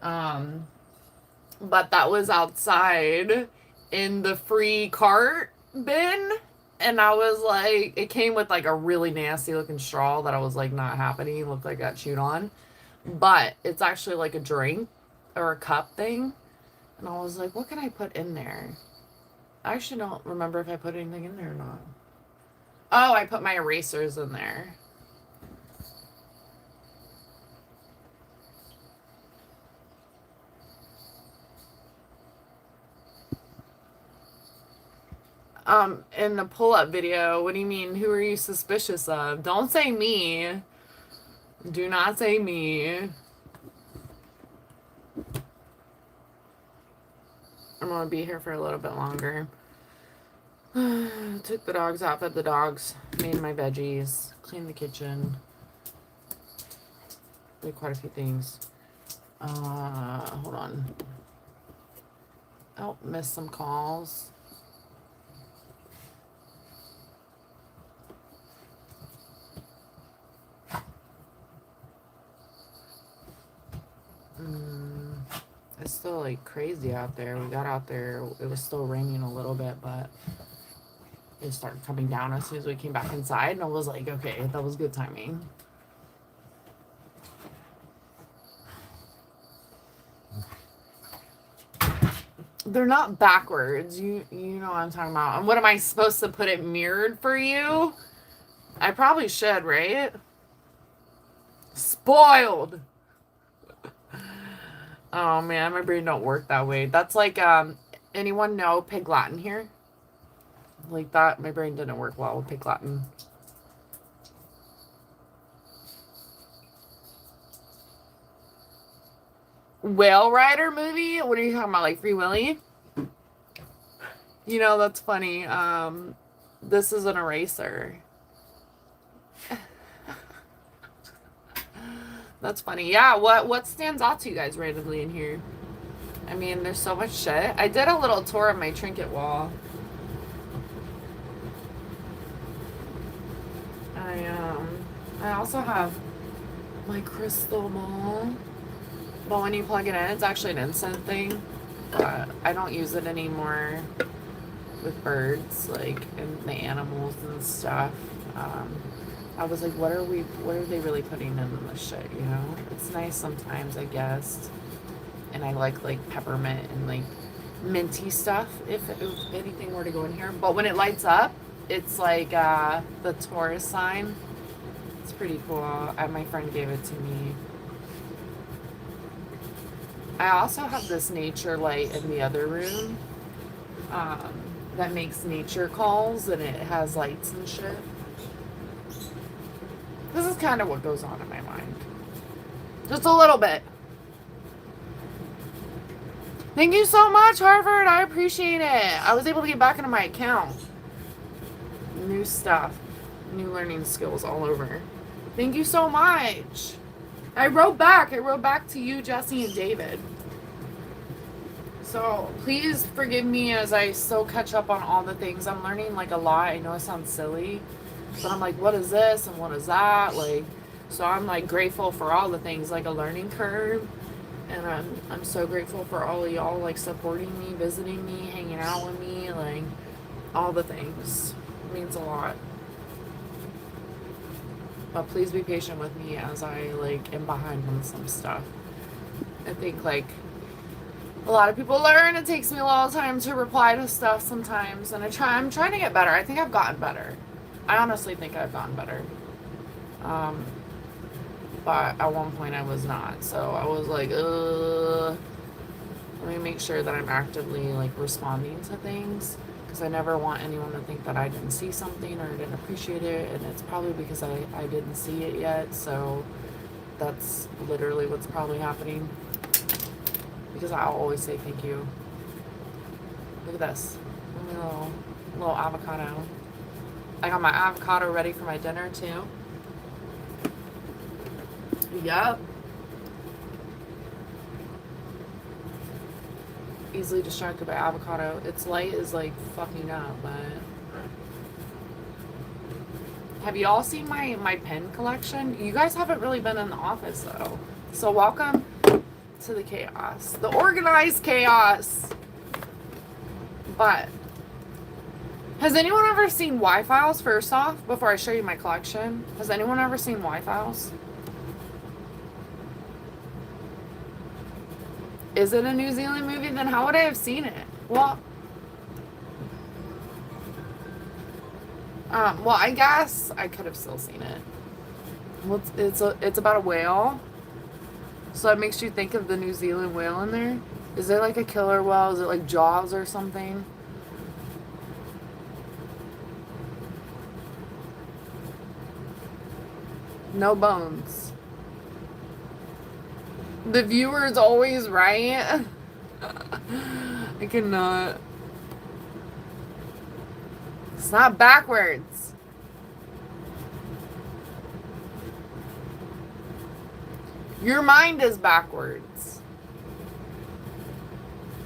But that was outside in the free cart bin. And I was like, it came with, like, a really nasty looking straw that I was, like, not happening. It looked like it got chewed on. But it's actually like a drink or a cup thing. And I was like, what can I put in there? I actually don't remember if I put anything in there or not. Oh, I put my erasers in there. In the pull-up video, what do you mean? Who are you suspicious of? Don't say me. Do not say me. I'm gonna be here for a little bit longer. Took the dogs out, fed the dogs, made my veggies, cleaned the kitchen. Did quite a few things. Hold on. Oh, missed some calls. It's still like crazy out there. We got out there, it was still raining a little bit, but it started coming down as soon as we came back inside, and I was like, okay, that was good timing. They're not backwards. You know what I'm talking about. And what am I supposed to put it mirrored for you? I probably should, right? Spoiled. Oh man, my brain don't work that way. That's like anyone know Pig Latin here? Like that, my brain didn't work well with Pig Latin. Whale Rider movie? What are you talking about? Like Free Willy? You know, that's funny. This is an eraser. That's funny. Yeah, what stands out to you guys randomly in here? I mean, there's so much shit. I did a little tour of my trinket wall. I also have my crystal ball. But when you plug it in, it's actually an instant thing. But I don't use it anymore with birds, like, and the animals and stuff. I was like, what are they really putting in this shit, you know? It's nice sometimes, I guess. And I like peppermint and like minty stuff if anything were to go in here. But when it lights up, it's like the Taurus sign. It's pretty cool. My friend gave it to me. I also have this nature light in the other room that makes nature calls, and it has lights and shit. This is kind of what goes on in my mind. Just a little bit. Thank you so much, Harvard. I appreciate it. I was able to get back into my account. New stuff. New learning skills all over. Thank you so much. I wrote back to you, Jesse, and David. So please forgive me as I still catch up on all the things. I'm learning like a lot. I know it sounds silly, but I'm like, what is this and what is that? Like, so I'm like grateful for all the things, like a learning curve. And I'm so grateful for all of y'all like supporting me, visiting me, hanging out with me, like all the things. It means a lot. But please be patient with me as I like am behind on some stuff. I think like A lot of people learn. It takes me a lot of time to reply to stuff sometimes, and I'm trying to get better. I think I've gotten better. I honestly think I've gotten better. But at one point I was not. So I was like, let me make sure that I'm actively like responding to things, because I never want anyone to think that I didn't see something or didn't appreciate it, and it's probably because I didn't see it yet. So that's literally what's probably happening, because I'll always say thank you. Look at this, little avocado. I got my avocado ready for my dinner too. Yep. Easily distracted by avocado. Its light is like fucking up, but have you all seen my pen collection? You guys haven't really been in the office though. So welcome to the chaos. The organized chaos. But has anyone ever seen Y-Files first off, before I show you my collection? Has anyone ever seen Y-Files? Is it a New Zealand movie? Then how would I have seen it? Well, I guess I could have still seen it. Well, it's about a whale, so it makes you think of the New Zealand whale in there. Is it like a killer whale? Is it like Jaws or something? No bones. The viewer's always right. I cannot. It's not backwards. Your mind is backwards.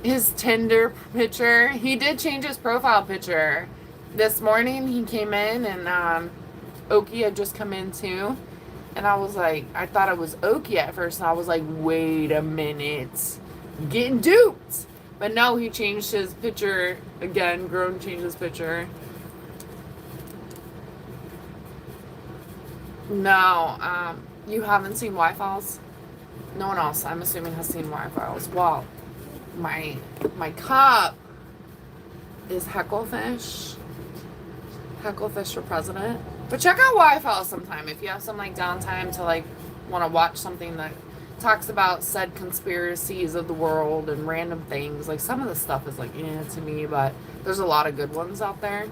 His Tinder picture. He did change his profile picture. This morning he came in and Oki had just come in too. And I was like, I thought it was Oki at first. And I was like, wait a minute. Getting duped. But no, he changed his picture again. Grown changed his picture. No, you haven't seen Y-Files? No one else, I'm assuming, has seen Y-Files. Well, my cup is Hecklefish. Hecklefish for president. But check out Y-Files sometime if you have some like downtime to like want to watch something that talks about said conspiracies of the world and random things. Like some of the stuff is like to me, but there's a lot of good ones out there.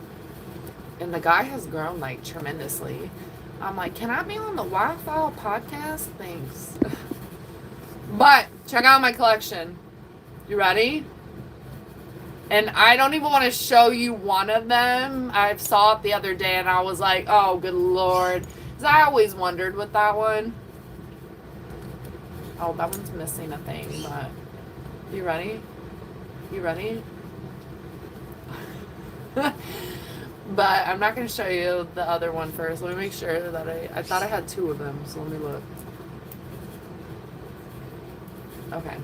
And the guy has grown like tremendously. I'm like, can I be on the Y-File podcast? Thanks. But check out my collection. You ready? And I don't even want to show you one of them. I saw it the other day and I was like, oh, good Lord. Because I always wondered with that one. Oh, that one's missing a thing, but you ready? You ready? But I'm not going to show you the other one first. Let me make sure that I thought I had two of them, so let me look. Okay.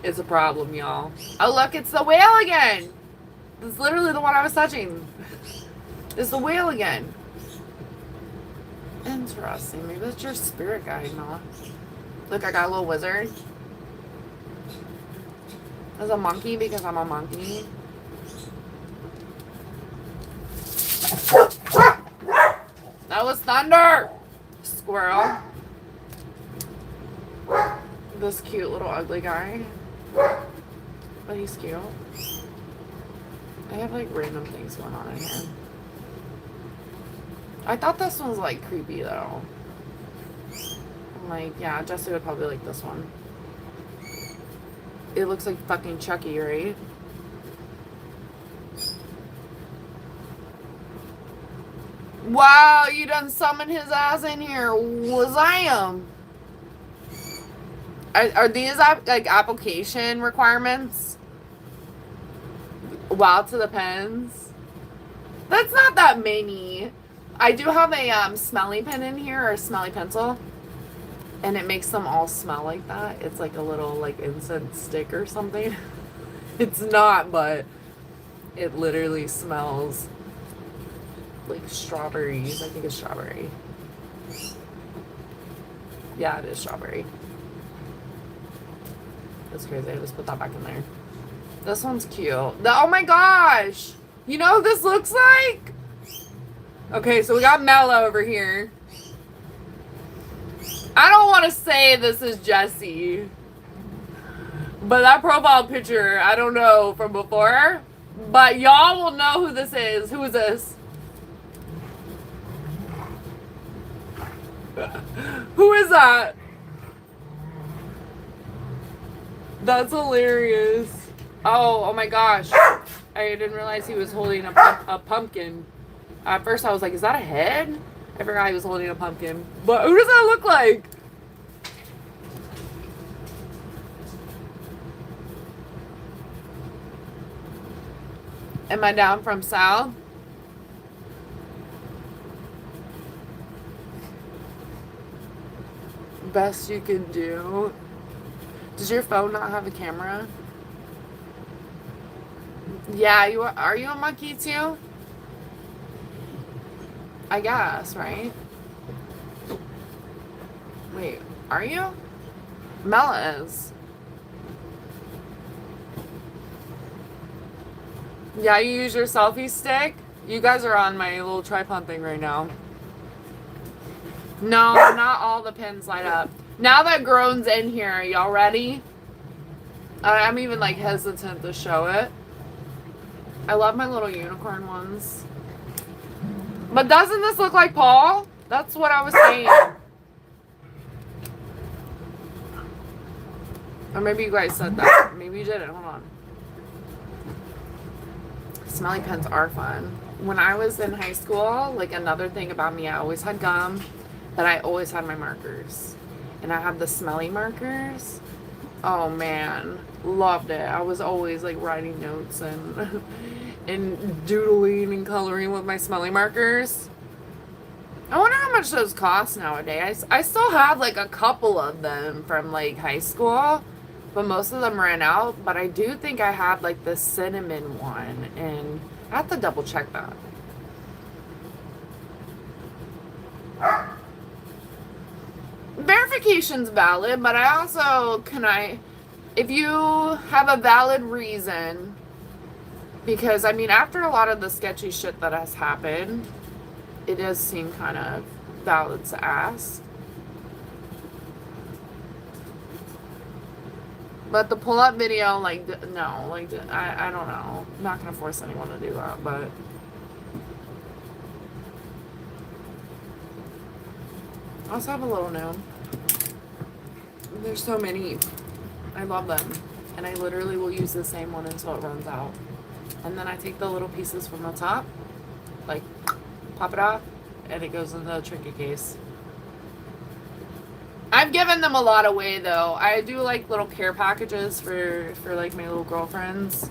It's a problem, y'all. Oh, look, it's the whale again. This is literally the one I was touching. It's the whale again. Interesting. Maybe that's your spirit guide, huh? Look, I got a little wizard. There's a monkey because I'm a monkey. That was thunder! Squirrel. This cute little ugly guy. But he's cute. I have like random things going on in here. I thought this one was like creepy though. I'm like, yeah, Jesse would probably like this one. It looks like fucking Chucky, right? Wow, you done summoned his ass in here. Was I am? Are these like application requirements? Wow, to the pens. That's not that many. I do have a smelly pen in here, or a smelly pencil. And it makes them all smell like that. It's like a little like incense stick or something. It's not, but it literally smells like strawberries. I think it's strawberry. Yeah, it is strawberry. That's crazy. I just put that back in there. This one's cute. Oh my gosh! You know what this looks like? Okay, so we got Mela over here. I don't want to say this is Jessie, but that profile picture, I don't know from before. But y'all will know who this is. Who is this? Who is that? That's hilarious. Oh my gosh. I didn't realize he was holding a pumpkin. At first I was like, is that a head? I forgot he was holding a pumpkin. But who does that look like? Am I down from south? Best you can do. Does your phone not have a camera? Yeah, are you a monkey too? I guess, right? Wait, are you? Mela is. Yeah, you use your selfie stick? You guys are on my little tripod thing right now. No, not all the pins light up. Now that Groan's in here, y'all ready? I'm even like hesitant to show it. I love my little unicorn ones. But doesn't this look like Paul? That's what I was saying. Or maybe you guys said that. Maybe you didn't. Hold on. Smelly pens are fun. When I was in high school, like another thing about me, I always had gum, but I always had my markers. And I had the smelly markers. Oh man, loved it. I was always like writing notes and and doodling and coloring with my smelly markers. I wonder how much those cost nowadays. I still have like a couple of them from like high school, but most of them ran out. But I do think I have like the cinnamon one, and I have to double check that. Verification's valid, but I also if you have a valid reason, because I mean after a lot of the sketchy shit that has happened, it does seem kind of valid to ask. But the pull-up video, like, no, like, I don't know. I'm not gonna force anyone to do that, but I also have a little gnome. There's so many. I love them. And I literally will use the same one until it runs out. And then I take the little pieces from the top, like, pop it off, and it goes in the trinket case. I've given them a lot away, though. I do, like, little care packages for like, my little girlfriends.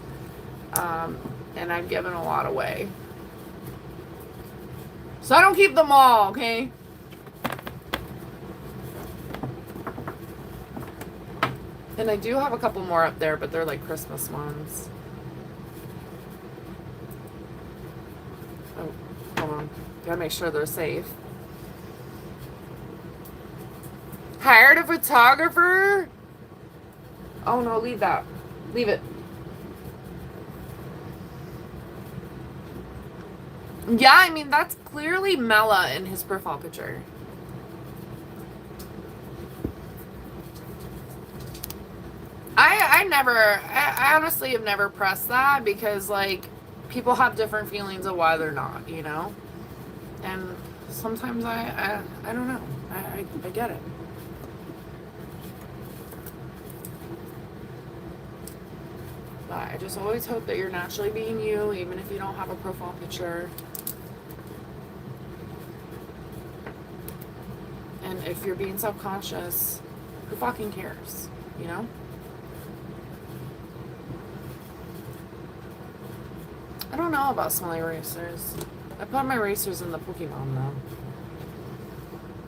And I've given a lot away. So I don't keep them all, okay? And I do have a couple more up there, but they're like Christmas ones. Oh, hold on. Gotta make sure they're safe. Hired a photographer? Oh no, leave that. Leave it. Yeah, I mean, that's clearly Mela in his profile picture. I honestly have never pressed that because, like, people have different feelings of why they're not, you know? And sometimes I don't know. I get it. But I just always hope that you're naturally being you, even if you don't have a profile picture. And if you're being self-conscious, who fucking cares, you know? I don't know about smelly erasers. I put my erasers in the Pokemon though.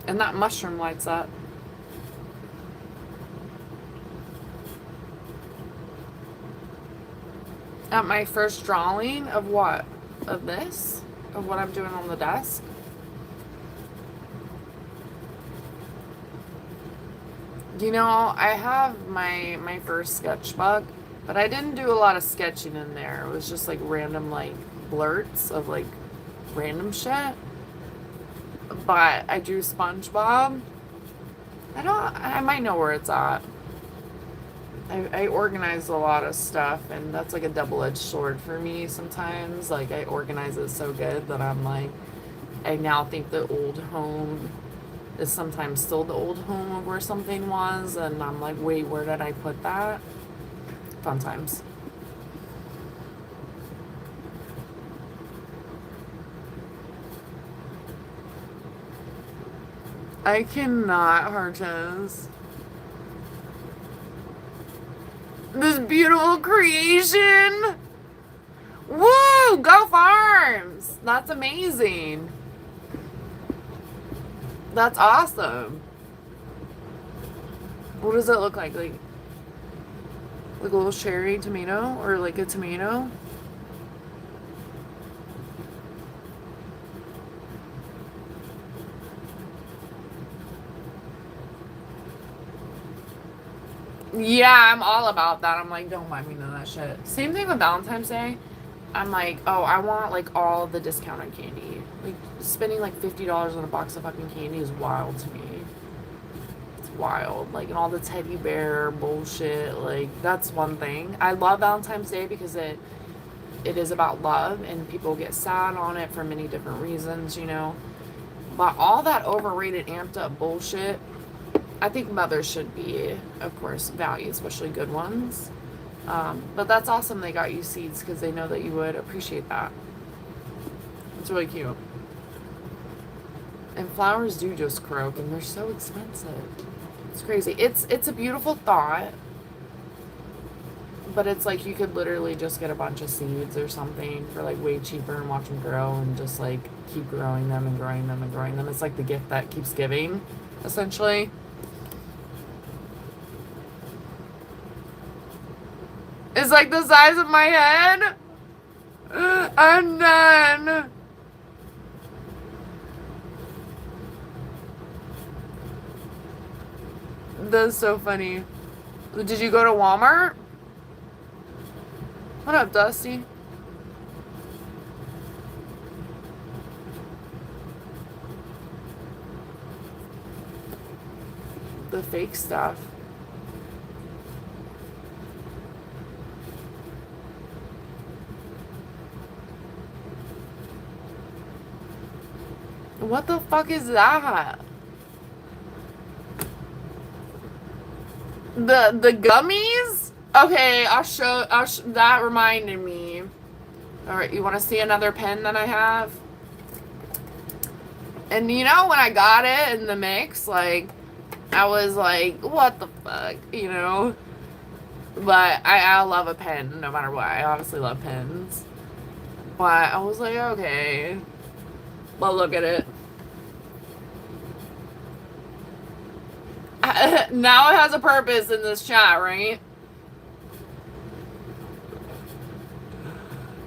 And that mushroom lights up. At my first drawing of what? Of this? Of what I'm doing on the desk? You know, I have my first sketchbook, but I didn't do a lot of sketching in there. It was just like random like blurts of like random shit. But I drew SpongeBob. I might know where it's at. I organize a lot of stuff, and that's like a double-edged sword for me sometimes. Like, I organize it so good that I'm like, I now think the old home is sometimes still the old home of where something was, and I'm like, wait, where did I put that? Fun times. I cannot, Harches. This beautiful creation. Woo! Go Farms! That's amazing. That's awesome. What does it look like? Like a little cherry tomato or like a tomato? Yeah, I'm all about that. I'm like, don't mind me none of that shit. Same thing with Valentine's Day. I'm like, oh, I want like all the discounted candy. Like spending like $50 on a box of fucking candy is wild to me. It's wild. Like, and all the teddy bear bullshit. Like, that's one thing. I love Valentine's Day because it is about love, and people get sad on it for many different reasons, you know. But all that overrated, amped up bullshit, I think mothers should be, of course, valued, especially good ones. But that's awesome they got you seeds because they know that you would appreciate that. It's really cute. And flowers do just croak, and they're so expensive. It's crazy. It's a beautiful thought, but it's like you could literally just get a bunch of seeds or something for like way cheaper and watch them grow and just like keep growing them and growing them and growing them. It's like the gift that keeps giving, essentially. It's like the size of my head. I'm done. That's so funny. Did you go to Walmart? What up, Dusty? The fake stuff. What the fuck is that? The gummies? Okay, that reminded me. All right, you want to see another pen that I have? And you know when I got it in the mix, like I was like, what the fuck, you know? But I love a pen no matter what. I obviously love pens. But I was like, okay. Well, look at it. Now it has a purpose in this chat, right?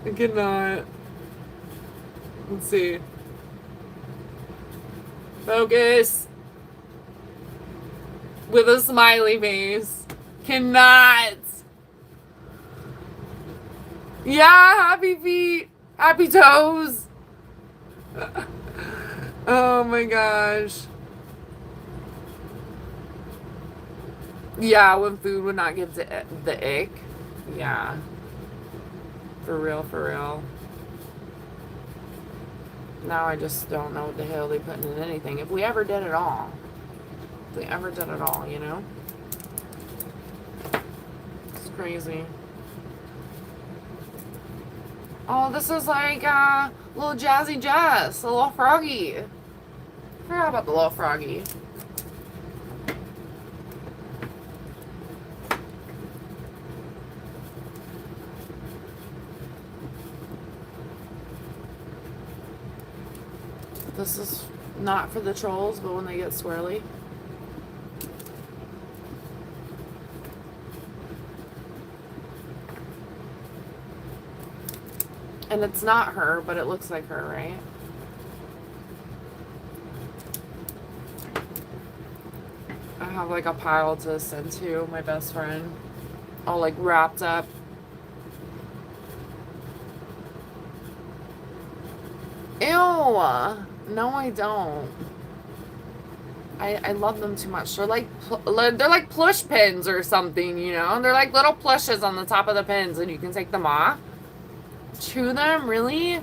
I cannot. Let's see. Focus. With a smiley face. Cannot. Yeah, happy feet. Happy toes. Oh my gosh. Yeah, when food would not give the ick. Yeah. For real, for real. Now I just don't know what the hell they put in anything. If we ever did it all. If we ever did it all, you know? It's crazy. Oh, this is like little Jazzy Jazz, a little froggy. I forgot about the little froggy. This is not for the trolls, but when they get swirly. And it's not her, but it looks like her, right? have like a pile to send to my best friend, all like wrapped up. Ew. No, I don't. I love them too much. They're like plush pins or something, you know? They're like little plushes on the top of the pins, and you can take them off. Chew them, really?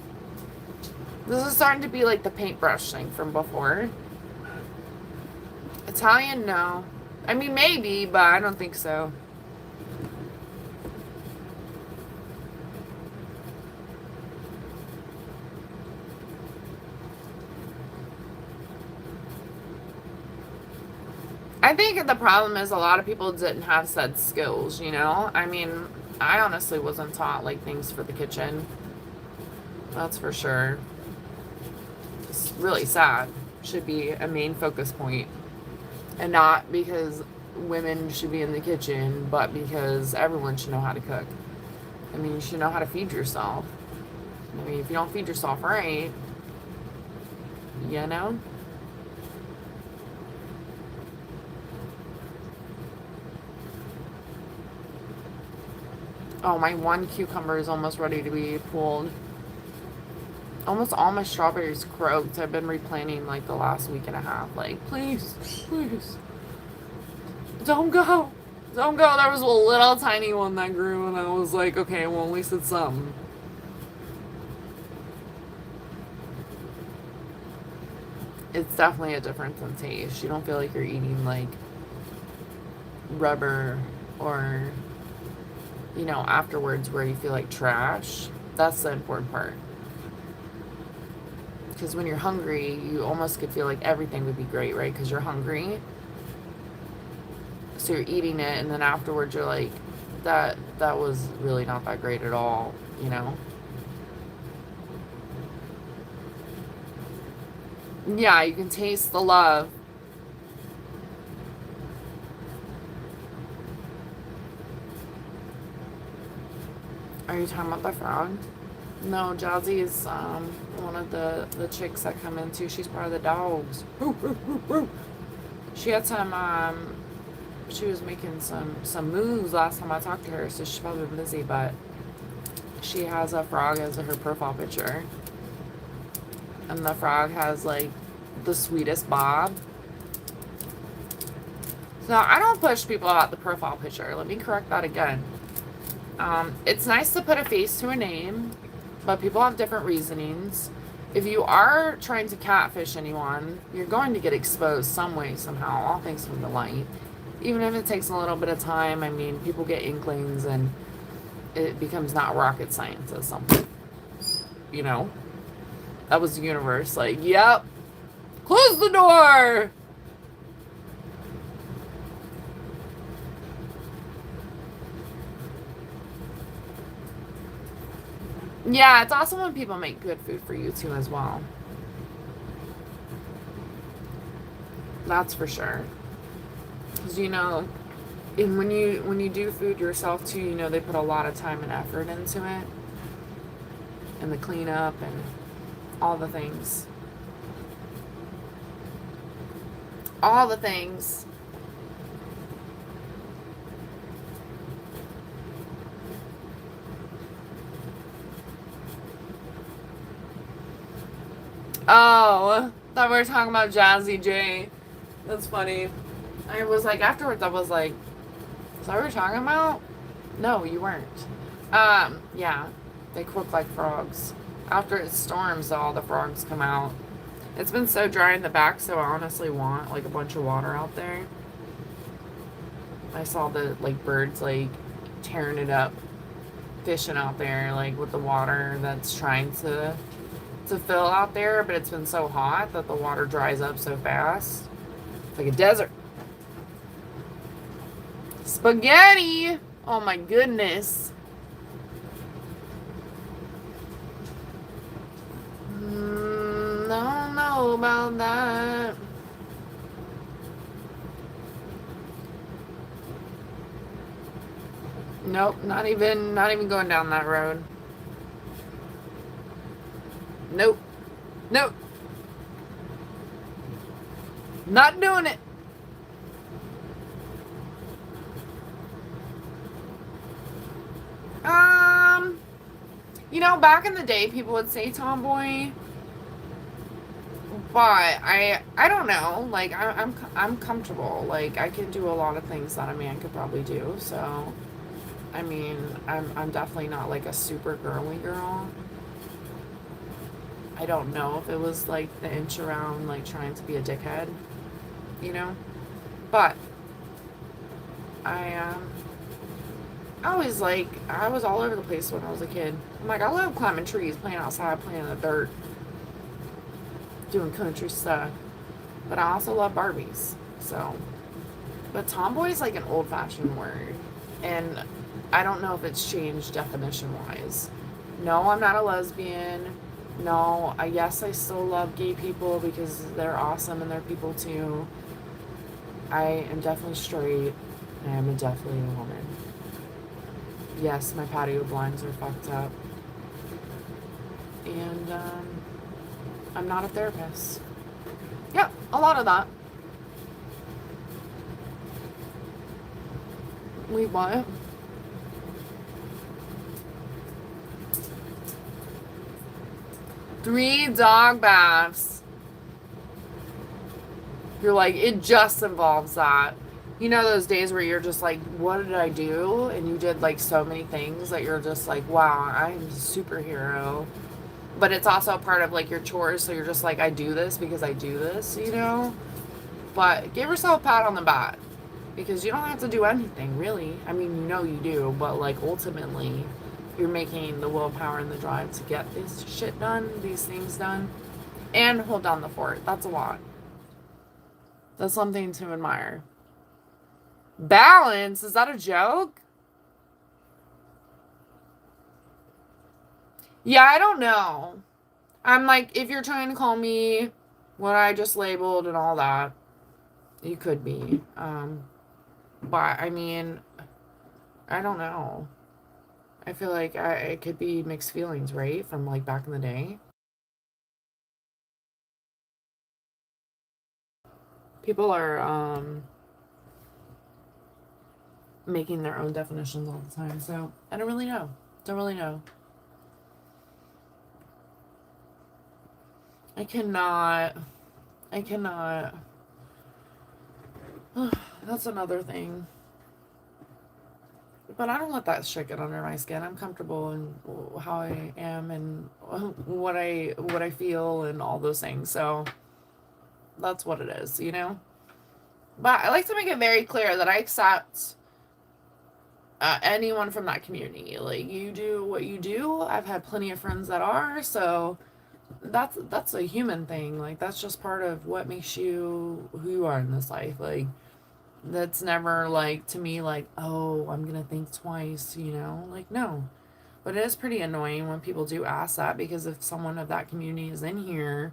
This is starting to be like the paintbrush thing from before. Italian, no. I mean, maybe, but I don't think so. I think the problem is a lot of people didn't have said skills, you know? I mean, I honestly wasn't taught like things for the kitchen. That's for sure. It's really sad. Should be a main focus point. And not because women should be in the kitchen, but because everyone should know how to cook. I mean, you should know how to feed yourself. I mean, if you don't feed yourself right, you know? Oh, my one cucumber is almost ready to be pulled. Almost all my strawberries croaked. I've been replanting like the last week and a half. Like, please, please, don't go. Don't go. There was a little tiny one that grew, and I was like, okay, well, at least it's something. It's definitely a difference in taste. You don't feel like you're eating like rubber or, you know, afterwards where you feel like trash. That's the important part. Because when you're hungry, you almost could feel like everything would be great, right? Because you're hungry. So you're eating it, and then afterwards you're like, that was really not that great at all, you know? Yeah, you can taste the love. Are you talking about the frog? No, Jazzy is one of the chicks that come in too. She's part of the dogs. She had some she was making some moves last time I talked to her, so she's probably busy, but she has a frog as her profile picture. And the frog has like the sweetest bob. So I don't push people out the profile picture. Let me correct that again. It's nice to put a face to a name, but people have different reasonings. If you are trying to catfish anyone, you're going to get exposed some way, somehow, all things from the light. Even if it takes a little bit of time, I mean, people get inklings and it becomes not rocket science at some point. You know? That was the universe. Like, yep. Close the door! Yeah, it's awesome when people make good food for you too as well. That's for sure. Because you know, and when you do food yourself too, you know they put a lot of time and effort into it, and the cleanup and all the things. All the things. Oh, thought we were talking about Jazzy J. That's funny. I was like, afterwards, I was like, is that what we're talking about? No, you weren't. Yeah, they quack like frogs. After it storms, all the frogs come out. It's been so dry in the back, so I honestly want like a bunch of water out there. I saw the like birds like tearing it up, fishing out there like with the water that's trying to fill out there, but it's been so hot that the water dries up so fast. It's like a desert. Spaghetti! Oh my goodness. I don't know about that. Nope, not even going down that road. Nope. Nope. Not doing it. Um, back in the day, people would say tomboy, but I don't know. Like I'm comfortable. Like I can do a lot of things that a man could probably do. So I mean, I'm definitely not like a super girly girl. I don't know if it was like the inch around like trying to be a dickhead, you know. But I I was all over the place when I was a kid. I'm like I love climbing trees, playing outside, playing in the dirt, doing country stuff. But I also love Barbies. So, but tomboy is like an old fashioned word, and I don't know if it's changed definition wise. No, I'm not a lesbian. No, yes, I still love gay people because they're awesome and they're people too. I am definitely straight. I am definitely a woman. Yes, my patio blinds are fucked up. And I'm not a therapist. Yep, a lot of that. We what? Three dog baths. You're like, it just involves that. You know those days where you're just like, what did I do? And you did like so many things that you're just like, wow, I'm a superhero. But it's also part of like your chores, so you're just like, I do this because I do this. But give yourself a pat on the back because you don't have to do anything really. I mean, you do, but like ultimately, you're making the willpower and the drive to get this shit done, these things done, and hold down the fort. That's a lot. That's something to admire. Balance? Is that a joke? Yeah, I don't know. I'm like, if you're trying to call me what I just labeled and all that, you could be. But I mean, I don't know. I feel like it could be mixed feelings, right? From like back in the day. People are making their own definitions all the time. So I don't really know. Don't really know. I cannot. I cannot. That's another thing. But I don't let that shit get under my skin. I'm comfortable in how I am and what I feel and all those things. So that's what it is. But I like to make it very clear that I accept anyone from that community. Like you do what you do. I've had plenty of friends that are. So that's a human thing. Like that's just part of what makes you who you are in this life. Like that's never like to me like, oh, I'm gonna think twice. Like no. But it is pretty annoying when people do ask that because if someone of that community is in here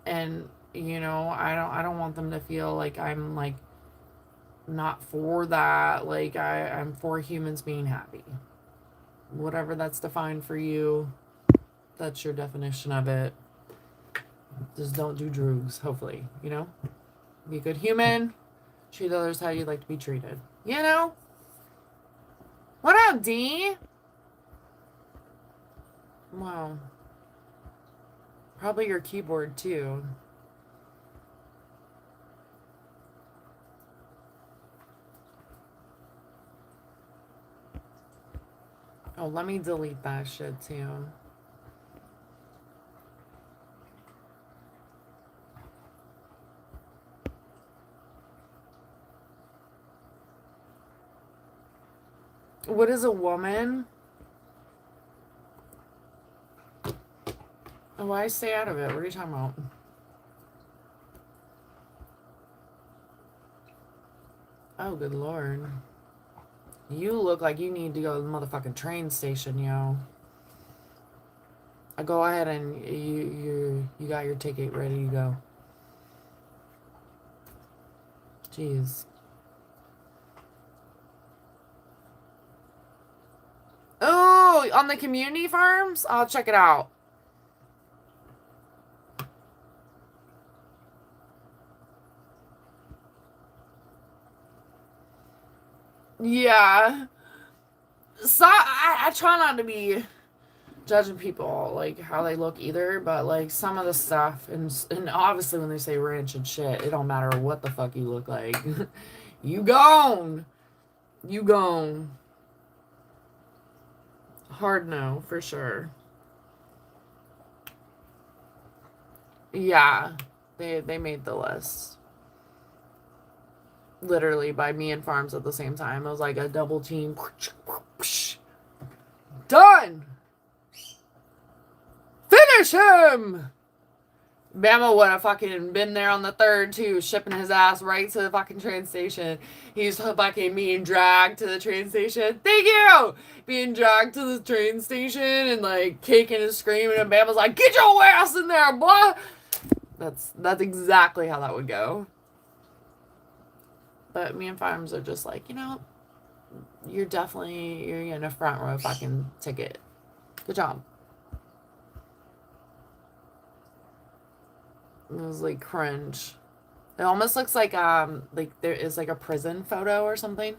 and I don't want them to feel like I'm like not for that. Like I'm for humans being happy. Whatever that's defined for you, that's your definition of it. Just don't do drugs, hopefully. Be a good human, treat others how you'd like to be treated. You know? What up, D? Wow. Probably your keyboard too. Oh, let me delete that shit too. What is a woman? Oh, why stay out of it? What are you talking about? Oh, good lord. You look like you need to go to the motherfucking train station, yo. Go ahead and you got your ticket ready to go. Jeez. Oh, on the community farms? I'll check it out. Yeah. So I try not to be judging people like how they look either, but like some of the stuff and obviously when they say rich and shit, it don't matter what the fuck you look like. You gone. You gone. Hard no, for sure. Yeah. They made the list. Literally by me and Farms at the same time. It was like a double team. Done. Finish him. Bama would have fucking been there on the third too, shipping his ass right to the fucking train station. He's fucking being dragged to the train station. Thank you! Being dragged to the train station and like kicking and screaming, and Bama's like, "Get your ass in there, boy!" That's exactly how that would go. But me and Farms are just like, you're getting a front row fucking ticket. Good job. It was like cringe. It almost looks like there is like a prison photo or something.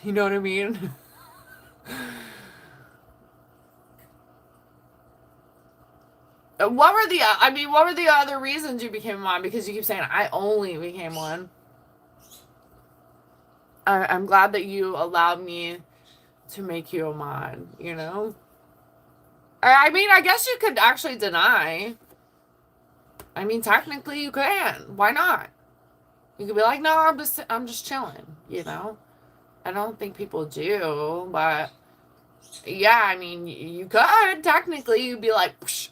You know what I mean? What were the other reasons you became one? Because you keep saying I only became one. I'm glad that you allowed me to make you a mod, I mean, I guess you could actually deny. I mean, technically you can. Why not? You could be like, no, I'm just chilling, I don't think people do, but yeah, I mean, you could. Technically, you'd be like, psh,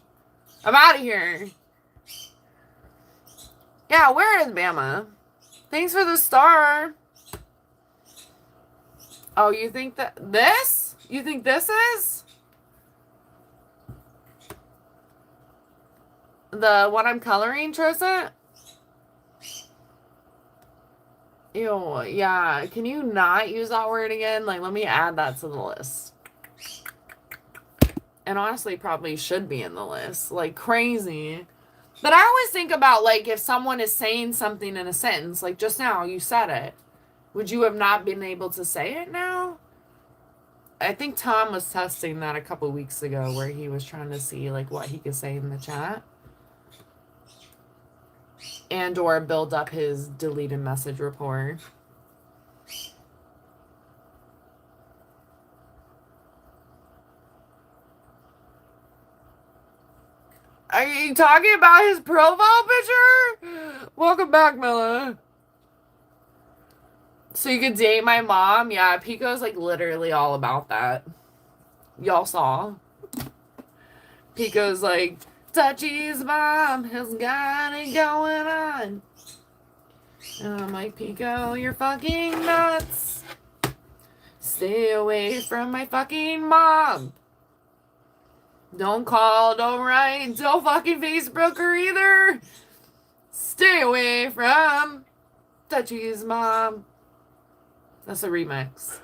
I'm out of here. Yeah, where is Bama? Thanks for the star. Oh, you think that this? You think this is? The what I'm coloring, Trisha? Ew, yeah. Can you not use that word again? Like, let me add that to the list. And honestly, probably should be in the list. Like, crazy. But I always think about, like, if someone is saying something in a sentence, like just now, you said it. Would you have not been able to say it now? I think Tom was testing that a couple weeks ago where he was trying to see, like, what he could say in the chat. And or build up his deleted message report. Are you talking about his profile picture? Welcome back, Mella. So you could date my mom? Yeah, Pico's like literally all about that. Y'all saw. Pico's like, Touchy's mom has got it going on. And I'm like, Pico, you're fucking nuts. Stay away from my fucking mom. Don't call, don't write, don't fucking Facebook her either. Stay away from Touchy's mom. That's a remix.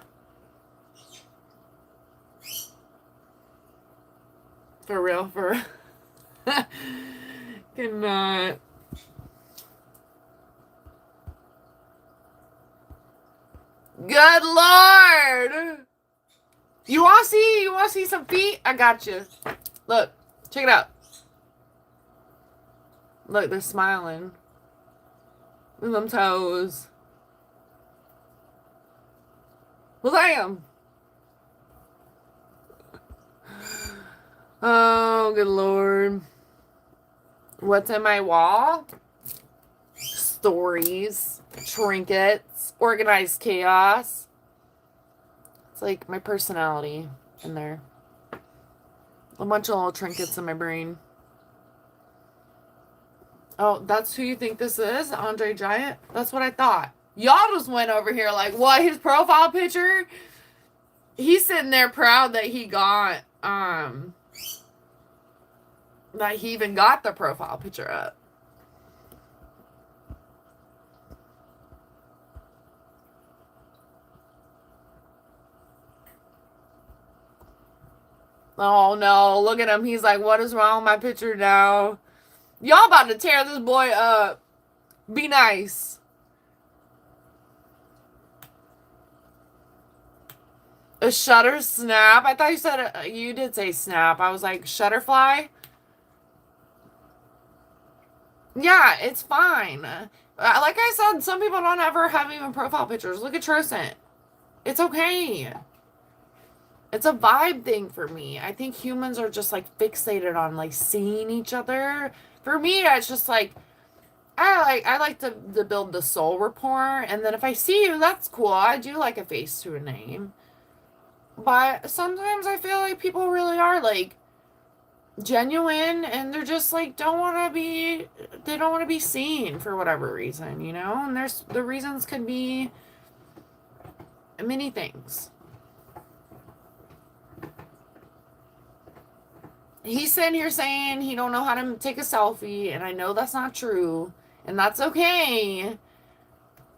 For real, cannot. Good Lord! You wanna see some feet? I got you. Look, check it out. Look, they're smiling. Look at them toes. Well, damn. Oh, good Lord. What's in my wall? Stories, trinkets, organized chaos. It's like my personality in there. A bunch of little trinkets in my brain. Oh, that's who you think this is? Andre Giant? That's what I thought. Y'all just went over here like, what? His profile picture? He's sitting there proud that he got, that he even got the profile picture up. Oh no, look at him. He's like, what is wrong with my picture now? Y'all about to tear this boy up. Be nice. A shutter snap? I thought you said, you did say snap. I was like, shutterfly? Yeah, it's fine. Like I said, some people don't ever have even profile pictures. Look at Trocent. It's okay. It's a vibe thing for me. I think humans are just like fixated on like seeing each other. For me, it's just like I like to build the soul rapport, and then if I see you, that's cool. I do like a face to a name. But sometimes I feel like people really are like genuine and they're just like they don't want to be seen for whatever reason, you know? And there's the reasons could be many things. He's sitting here saying he don't know how to take a selfie, and I know that's not true, and that's okay.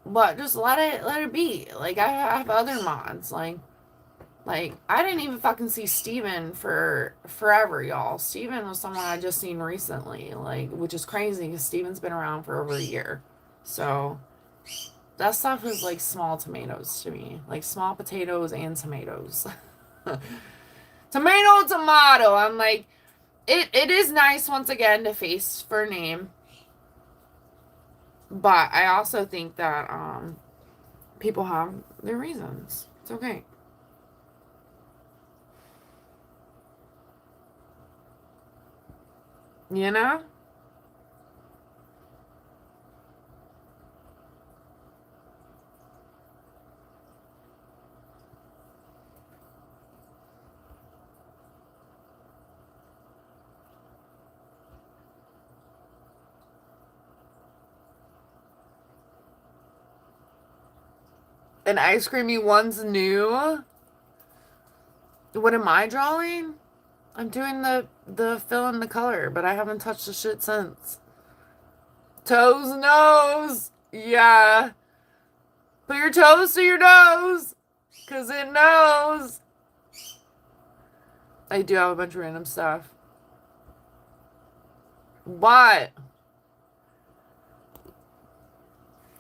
But just let it be. Like I have other mods, like I didn't even fucking see Steven for forever, y'all. Steven was someone I just seen recently, like, which is crazy because Steven's been around for over a year. So that stuff is like small tomatoes to me, like small potatoes and tomatoes. Tomato. I'm like, it is nice once again to face for a name, but I also think that people have their reasons. It's okay. You know? An ice creamy one's new. What am I drawing? I'm doing the fill in the color, but I haven't touched the shit since. Toes, nose. Yeah. Put your toes to your nose. Because it knows. I do have a bunch of random stuff. What?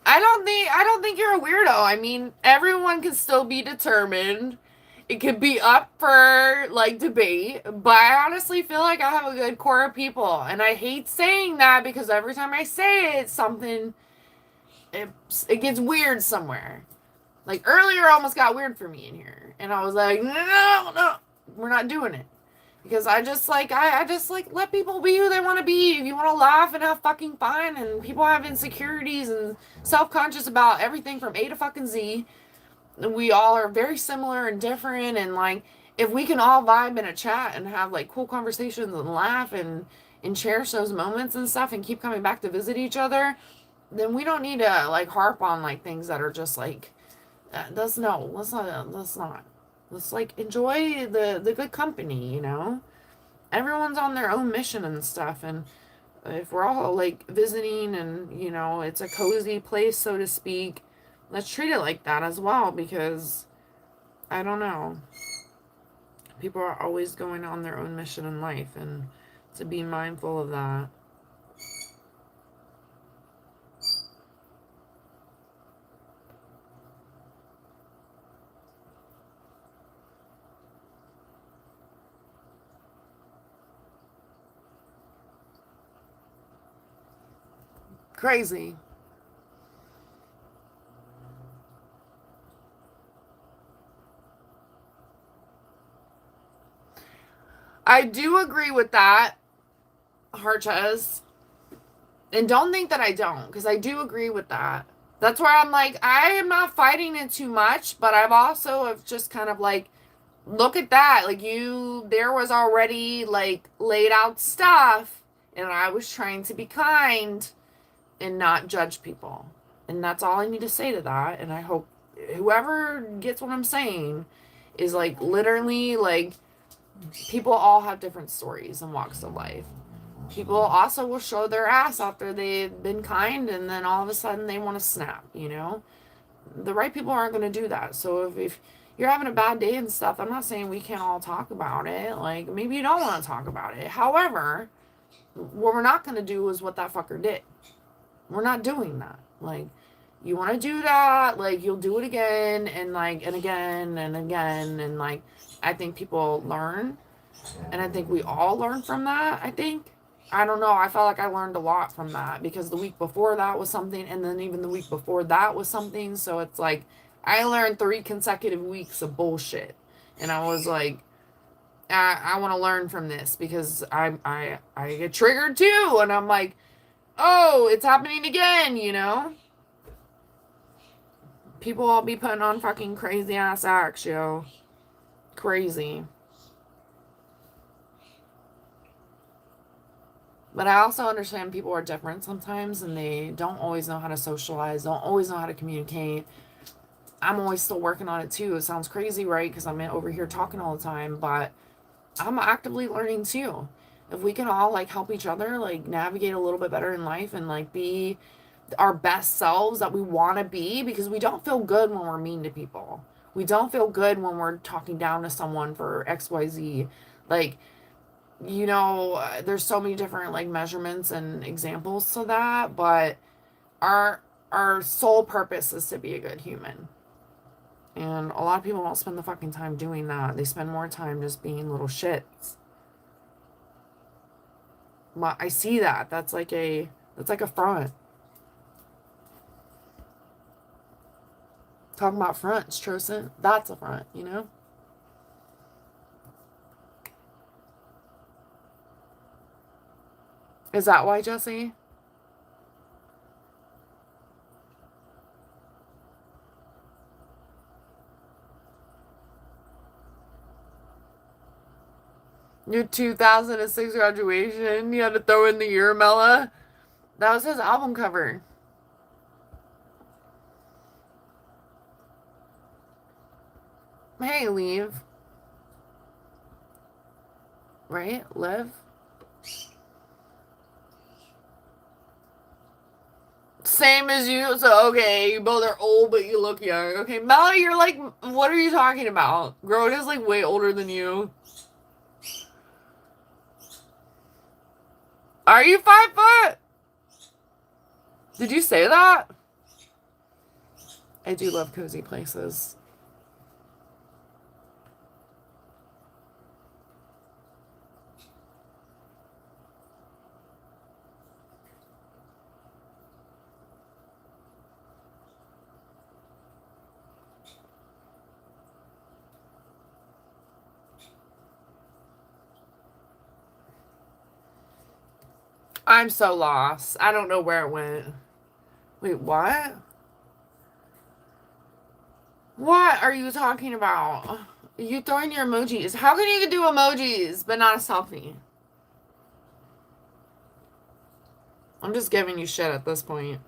I don't think you're a weirdo. I mean, everyone can still be determined. It could be up for like debate, but I honestly feel like I have a good core of people, and I hate saying that because every time I say it, something it gets weird somewhere. Like earlier, almost got weird for me in here, and I was like, no, we're not doing it. Because I just like let people be who they want to be. If you want to laugh and have fucking fun, and people have insecurities and self-conscious about everything from A to fucking Z, we all are very similar and different, and like if we can all vibe in a chat and have like cool conversations and laugh and cherish those moments and stuff and keep coming back to visit each other, then we don't need to like harp on like things that are just like that's no, let's not. Let's like enjoy the good company, you know? Everyone's on their own mission and stuff, and if we're all like visiting and you know it's a cozy place, so to speak, let's treat it like that as well, because I don't know, people are always going on their own mission in life, and to be mindful of that. Crazy. I do agree with that, Harches. And don't think that I don't, because I do agree with that. That's where I'm like, I am not fighting it too much, but I've also have just kind of like, look at that. Like there was already like laid out stuff, and I was trying to be kind and not judge people. And that's all I need to say to that. And I hope whoever gets what I'm saying is like literally like people all have different stories and walks of life. People also will show their ass after they've been kind, and then all of a sudden they want to snap, you know? The right people aren't going to do that. So if you're having a bad day and stuff, I'm not saying we can't all talk about it. Like, maybe you don't want to talk about it. However, what we're not going to do is what that fucker did. We're not doing that. Like, you want to do that, like, you'll do it again and, like, and again and again. And, like, I think people learn. And I think we all learn from that, I think. I don't know. I felt like I learned a lot from that because the week before that was something. And then even the week before that was something. So it's like, I learned 3 consecutive weeks of bullshit. And I was like, I want to learn from this because I get triggered too. And I'm like, oh, it's happening again, you know? People all be putting on fucking crazy ass acts, yo. Crazy. But I also understand people are different sometimes and they don't always know how to socialize, don't always know how to communicate. I'm always still working on it too. It sounds crazy, right? Because I'm over here talking all the time, but I'm actively learning too. If we can all like help each other, like navigate a little bit better in life and like be our best selves that we want to be, because we don't feel good when we're mean to people. We don't feel good when we're talking down to someone for XYZ. Like, you know, there's so many different like measurements and examples to that, but our our sole purpose is to be a good human. And a lot of people don't spend the fucking time doing that. They spend more time just being little shits. But I see that. That's like a front. Talking about fronts, Trosen. That's a front, you know? Is that why, Jesse? Your 2006 graduation, you had to throw in the Uramella. That was his album cover. Hey, leave. Right? Live. Same as you. So, okay, you both are old, but you look young. Okay, Melody, you're like, what are you talking about? Groda's like way older than you. Are you 5 foot? Did you say that? I do love cozy places. I'm so lost. I don't know where it went. Wait, what? What are you talking about? You throwing your emojis. How can you do emojis but not a selfie? I'm just giving you shit at this point.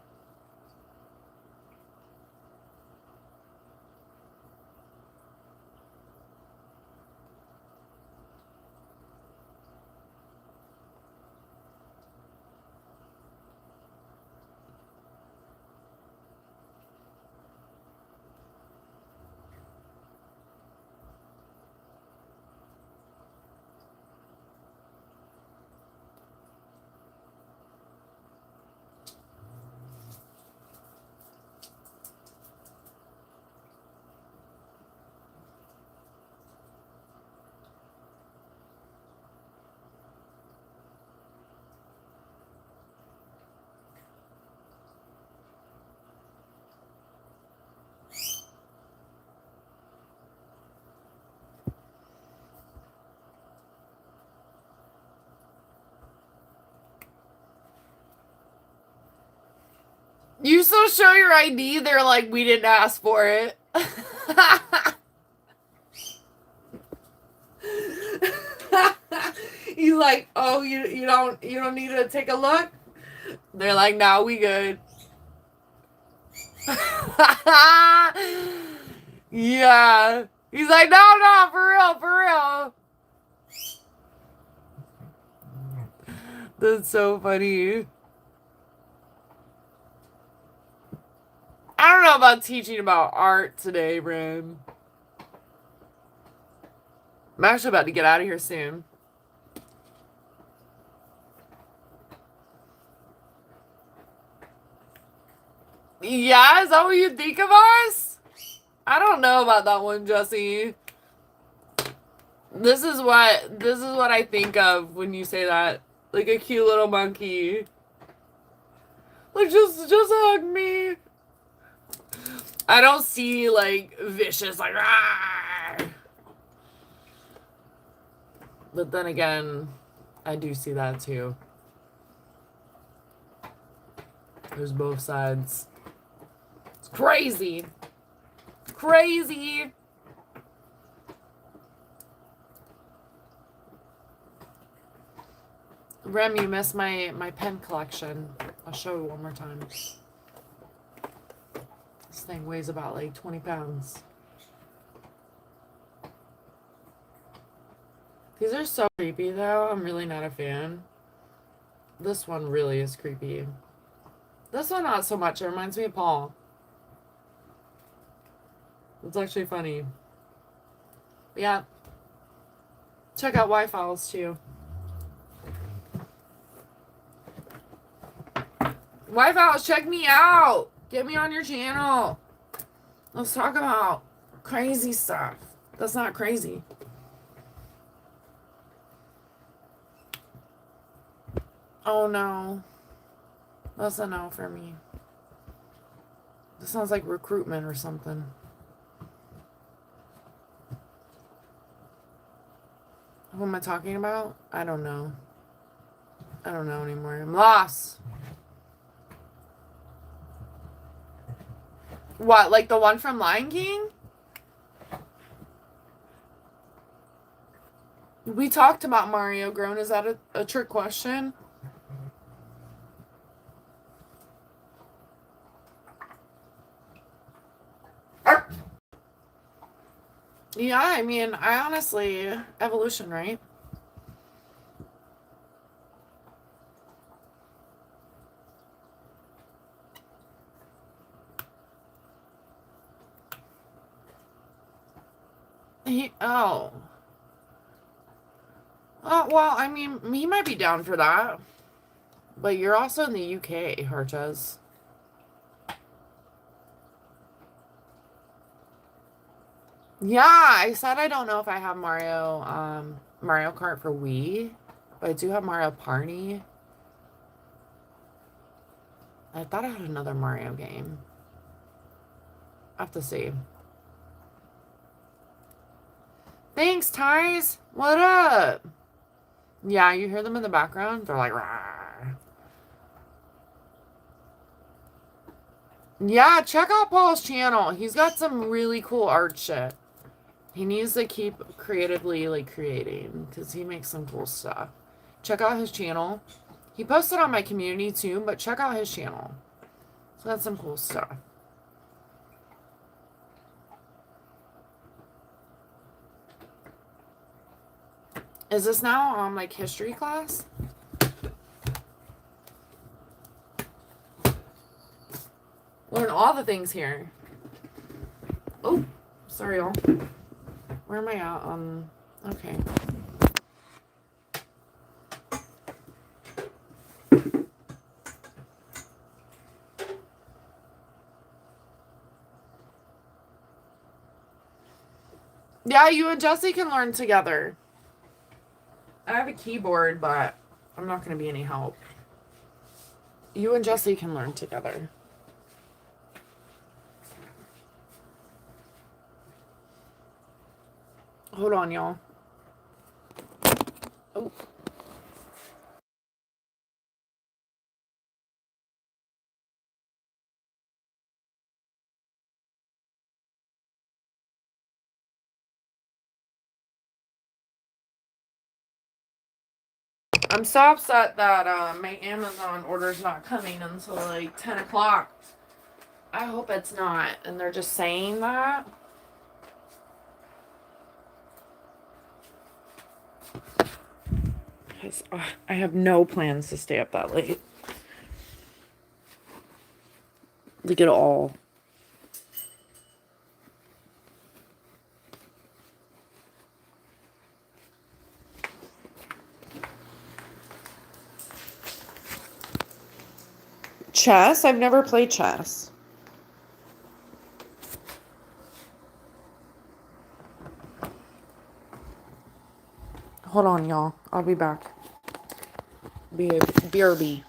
You still show your ID, they're like, we didn't ask for it. He's like, oh, you don't need to take a look? They're like, no, we good. Yeah. He's like, no, for real, for real. That's so funny. I don't know about teaching about art today, Brim. I'm actually about to get out of here soon. Yeah, is that what you think of us? I don't know about that one, Jesse. This is what I think of when you say that. Like a cute little monkey. Like just hug me. I don't see like vicious like Rawr! But then again, I do see that too. There's both sides. It's crazy. Crazy. Rem, you missed my pen collection. I'll show you one more time. This thing weighs about like 20 pounds. These are so creepy though. I'm really not a fan. This one really is creepy. This one not so much. It reminds me of Paul. It's actually funny. But yeah. Check out Y-Files too. Y-Files, check me out. Get me on your channel. Let's talk about crazy stuff. That's not crazy. Oh no. That's a no for me. This sounds like recruitment or something. Who am I talking about? I don't know. I don't know anymore. I'm lost. What, like the one from Lion King? We talked about Mario grown. Is that a trick question? Yeah, I mean, I honestly, evolution, right? Oh. Well, I mean, he might be down for that. But you're also in the UK, Harchas. Yeah, I said I don't know if I have Mario Kart for Wii, but I do have Mario Party. I thought I had another Mario game. I have to see. Thanks, Ties. What up? Yeah, you hear them in the background? They're like, rawr. Yeah, check out Paul's channel. He's got some really cool art shit. He needs to keep creatively, like, creating, because he makes some cool stuff. Check out his channel. He posted on my community, too, but check out his channel. So that's some cool stuff. Is this now on, like, history class? Learn all the things here. Oh, sorry, y'all. Where am I at? Okay. Yeah, you and Jesse can learn together. I have a keyboard, but I'm not going to be any help. You and Jesse can learn together. Hold on, y'all. Oh. I'm so upset that my Amazon order's not coming until like 10 o'clock. I hope it's not. And they're just saying that. Because I have no plans to stay up that late. Like at all. Chess? I've never played chess. Hold on, y'all. I'll be back. BRB.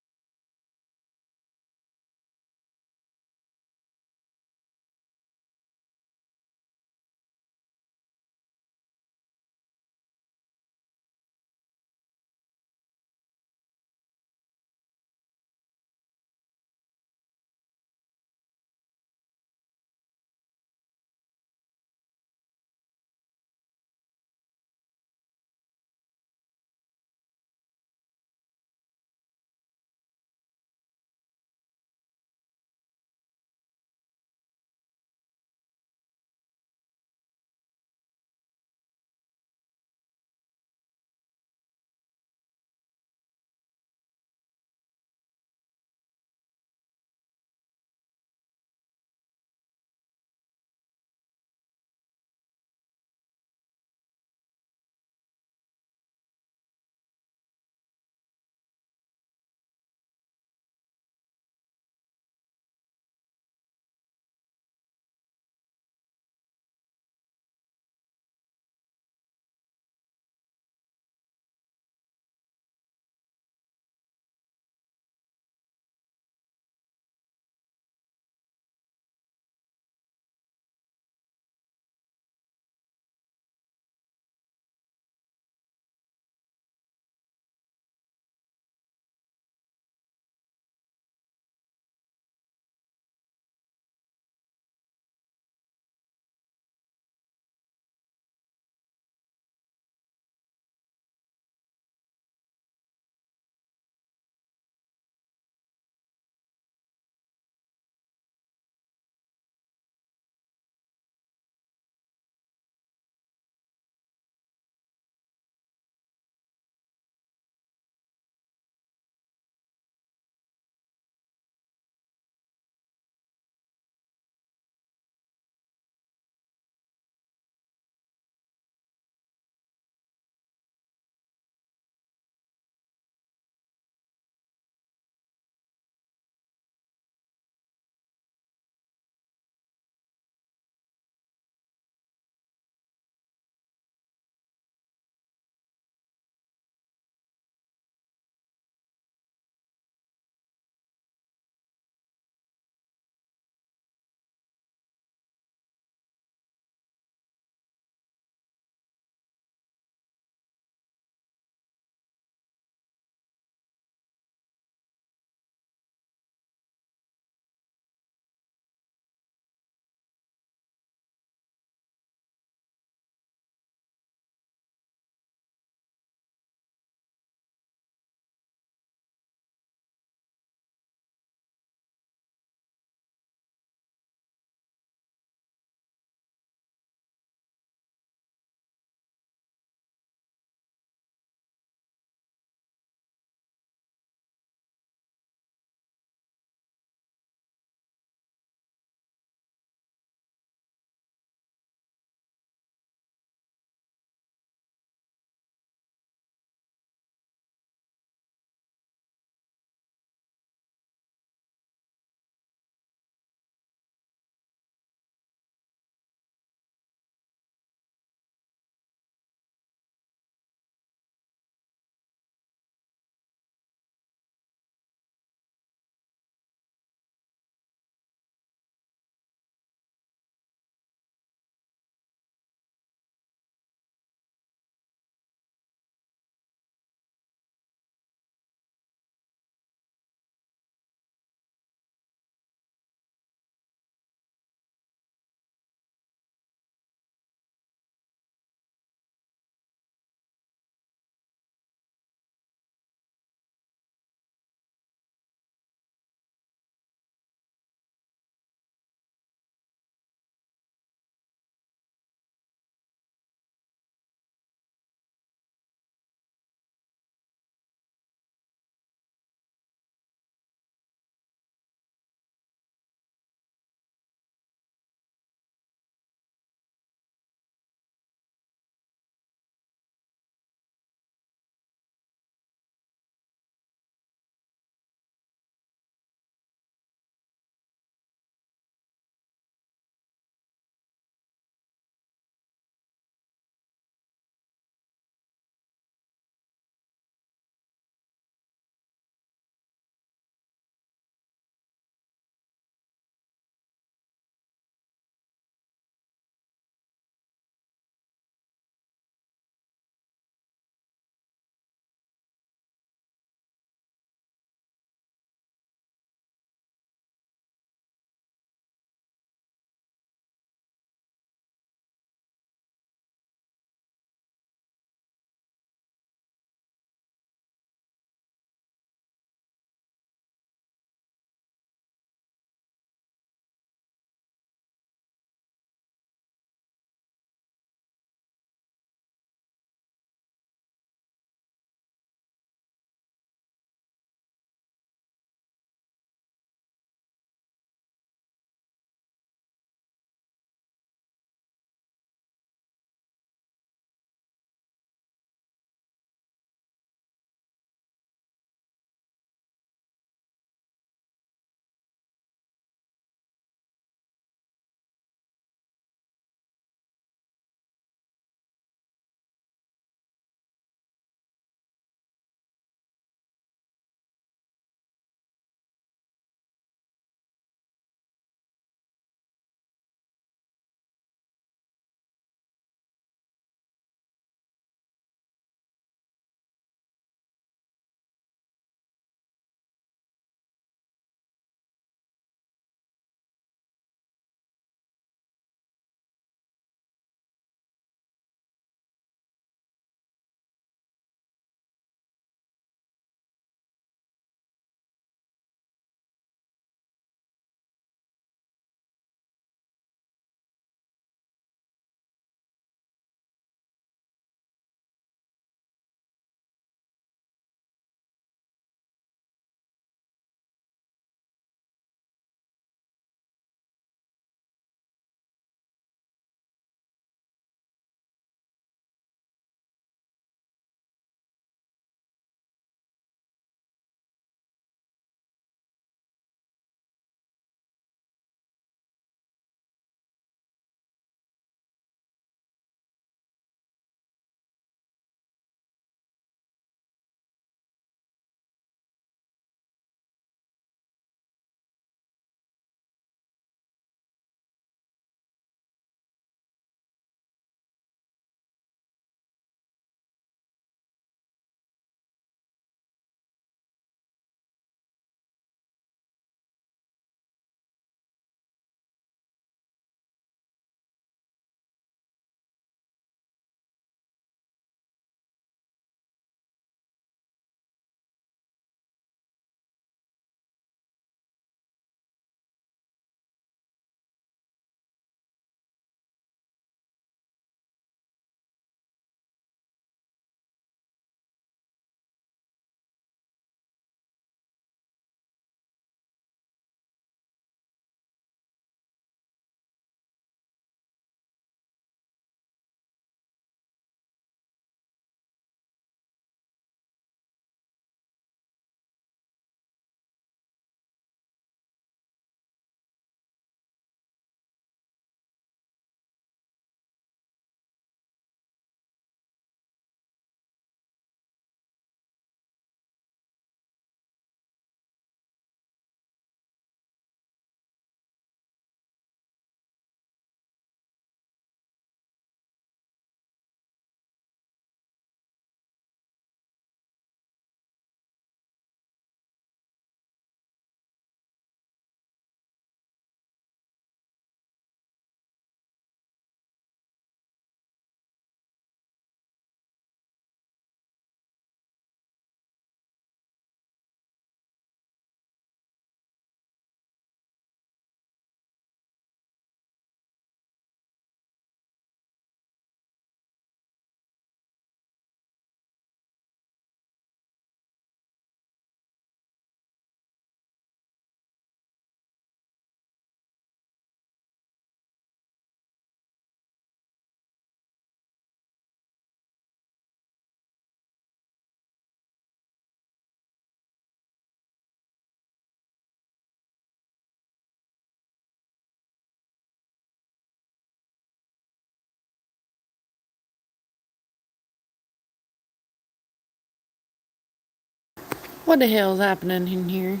What the hell's happening in here?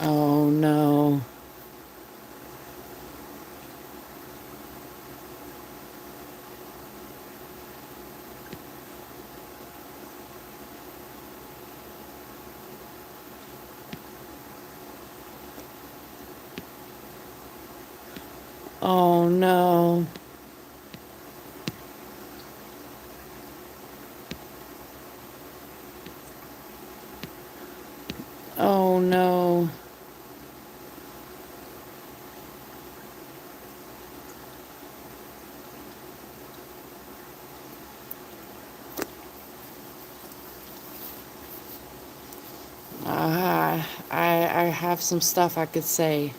Oh no. Oh no. Oh no. I have some stuff I could say.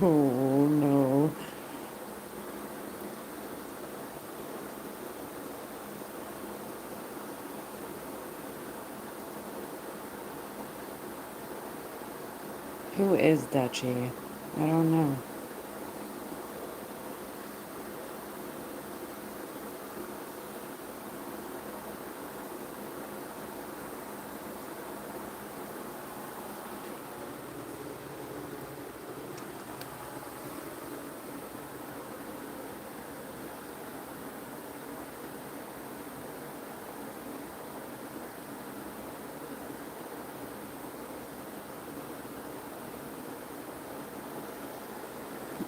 Oh no. Who is Dutchy? I don't know.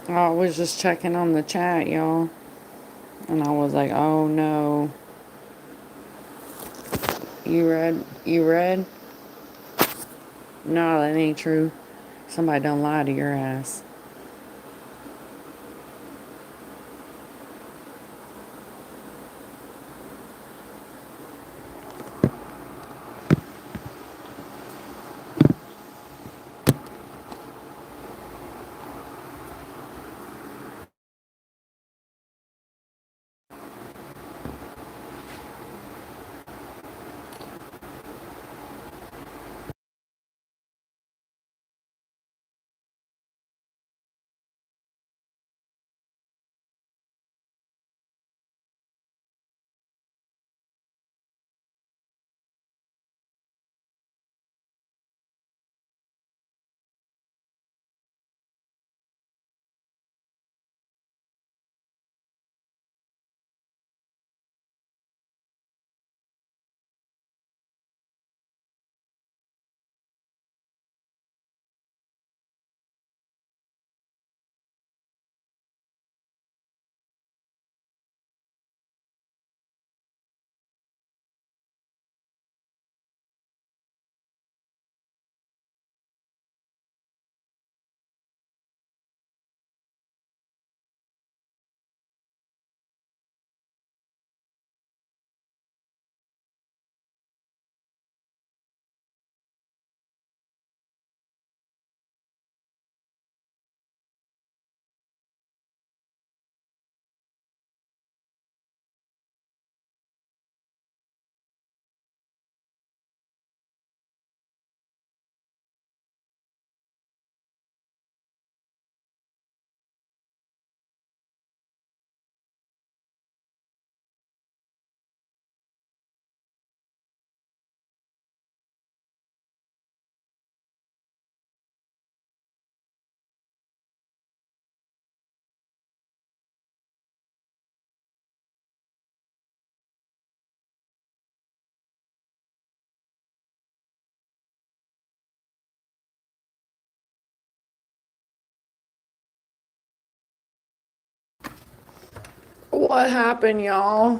I was just checking on the chat, y'all. And I was like, oh no. You read? You read? No, that ain't true. Somebody done lie to your ass. What happened, y'all?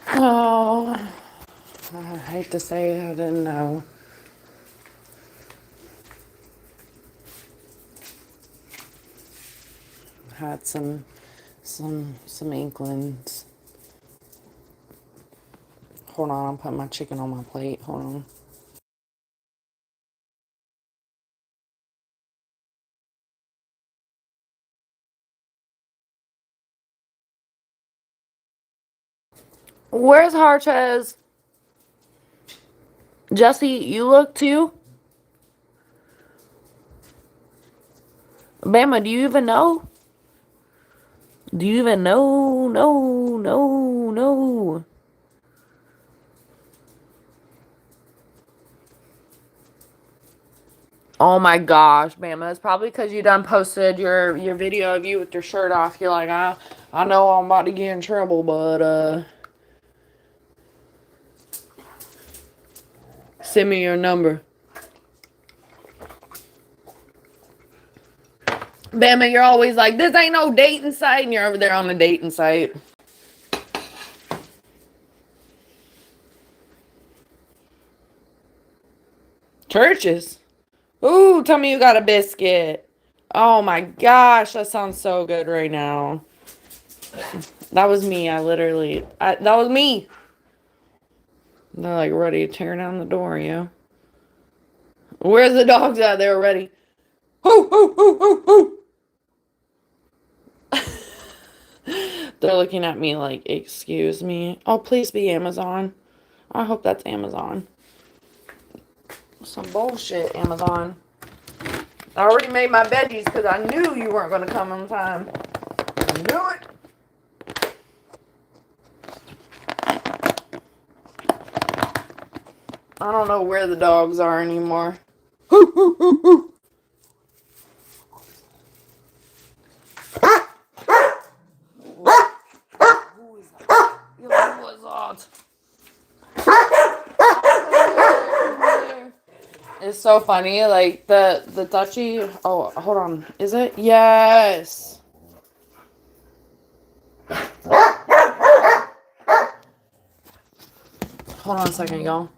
Oh, I hate to say I didn't know. Had some inklings. Hold on, I'm putting my chicken on my plate. Hold on. Where's Harchez? Jesse, you look too? Bama, do you even know? Do you even know? No, no, no. Oh my gosh, Bama, it's probably because you done posted your video of you with your shirt off. You're like, I know I'm about to get in trouble, but send me your number. Bama, you're always like, this ain't no dating site, and you're over there on the dating site. Churches? Ooh, tell me you got a biscuit. Oh my gosh, that sounds so good right now. That was me. That was me. They're like ready to tear down the door, yo. Where's the dogs at? They were ready. Hoo, hoo, hoo, hoo, hoo. They're looking at me like, excuse me. Oh, please be Amazon. I hope that's Amazon. Some bullshit, Amazon. I already made my veggies because I knew you weren't going to come on time. I knew it. I don't know where the dogs are anymore. Hoo, hoo, hoo, hoo. Who is that? Who was that? It's so funny, like the touchy. Oh, hold on. Is it? Yes. Hold on a second, y'all.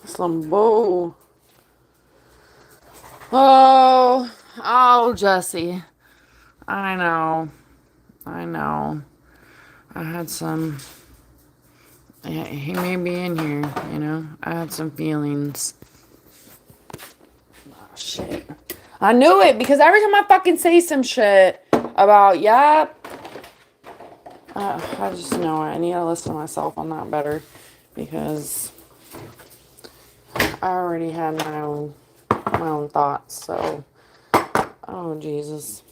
Some bull. Oh, Jesse. I know. I know. I had some. He may be in here, you know. I had some feelings. Oh, shit. I knew it because every time I fucking say some shit about, yep. I just know I need to listen to myself on that better because I already had my own thoughts. So, oh Jesus.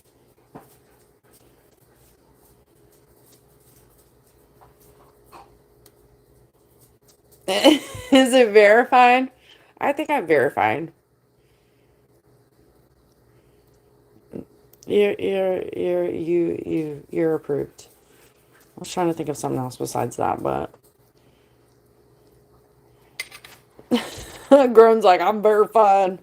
Is it verified? I think I verified. You're approved. I was trying to think of something else besides that, but Grown's like, I'm verified.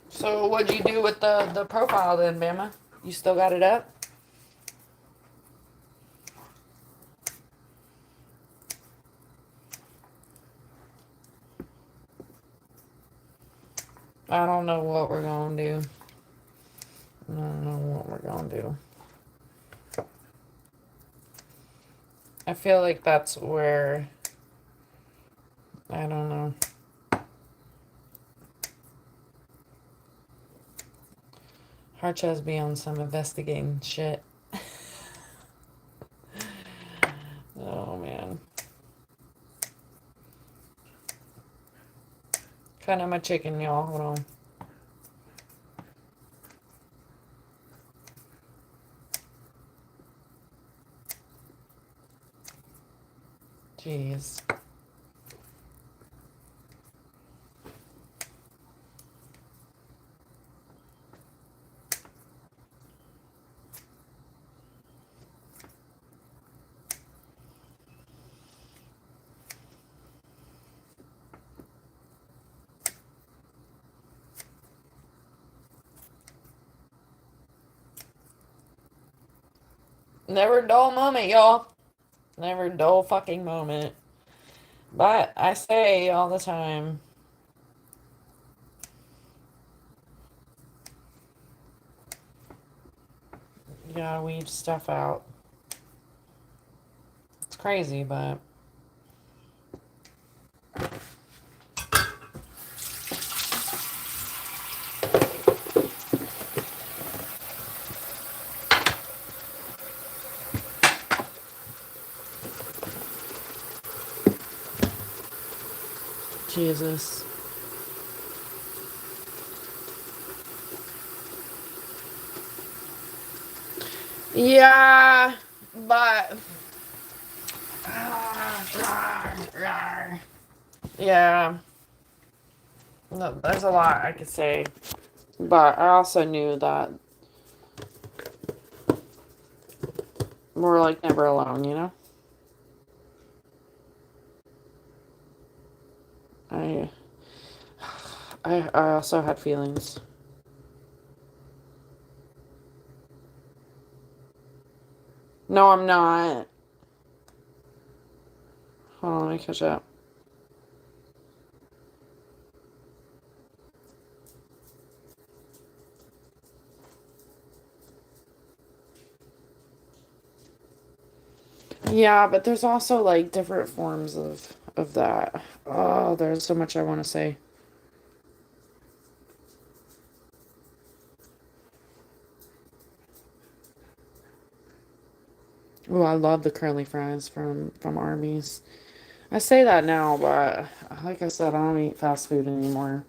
So what'd you do with the profile then, Bama? You still got it up? I don't know what we're gonna do. I don't know what we're gonna do. I feel like that's where, I don't know. Harchaz be on some investigating shit. Oh man. Cut out my chicken, y'all. Hold on. Jeez. Never a dull moment, y'all. Never a dull fucking moment. But I say all the time, you gotta weed stuff out. It's crazy, but Jesus. Yeah, but yeah, no, there's a lot I could say, but I also knew that we're like never alone, you know. I I also had feelings. No, I'm not. Hold on, let me catch up. Yeah, but there's also like different forms of that. Oh, there's so much I want to say. Oh, I love the curly fries from Arby's. I say that now, but like I said, I don't eat fast food anymore.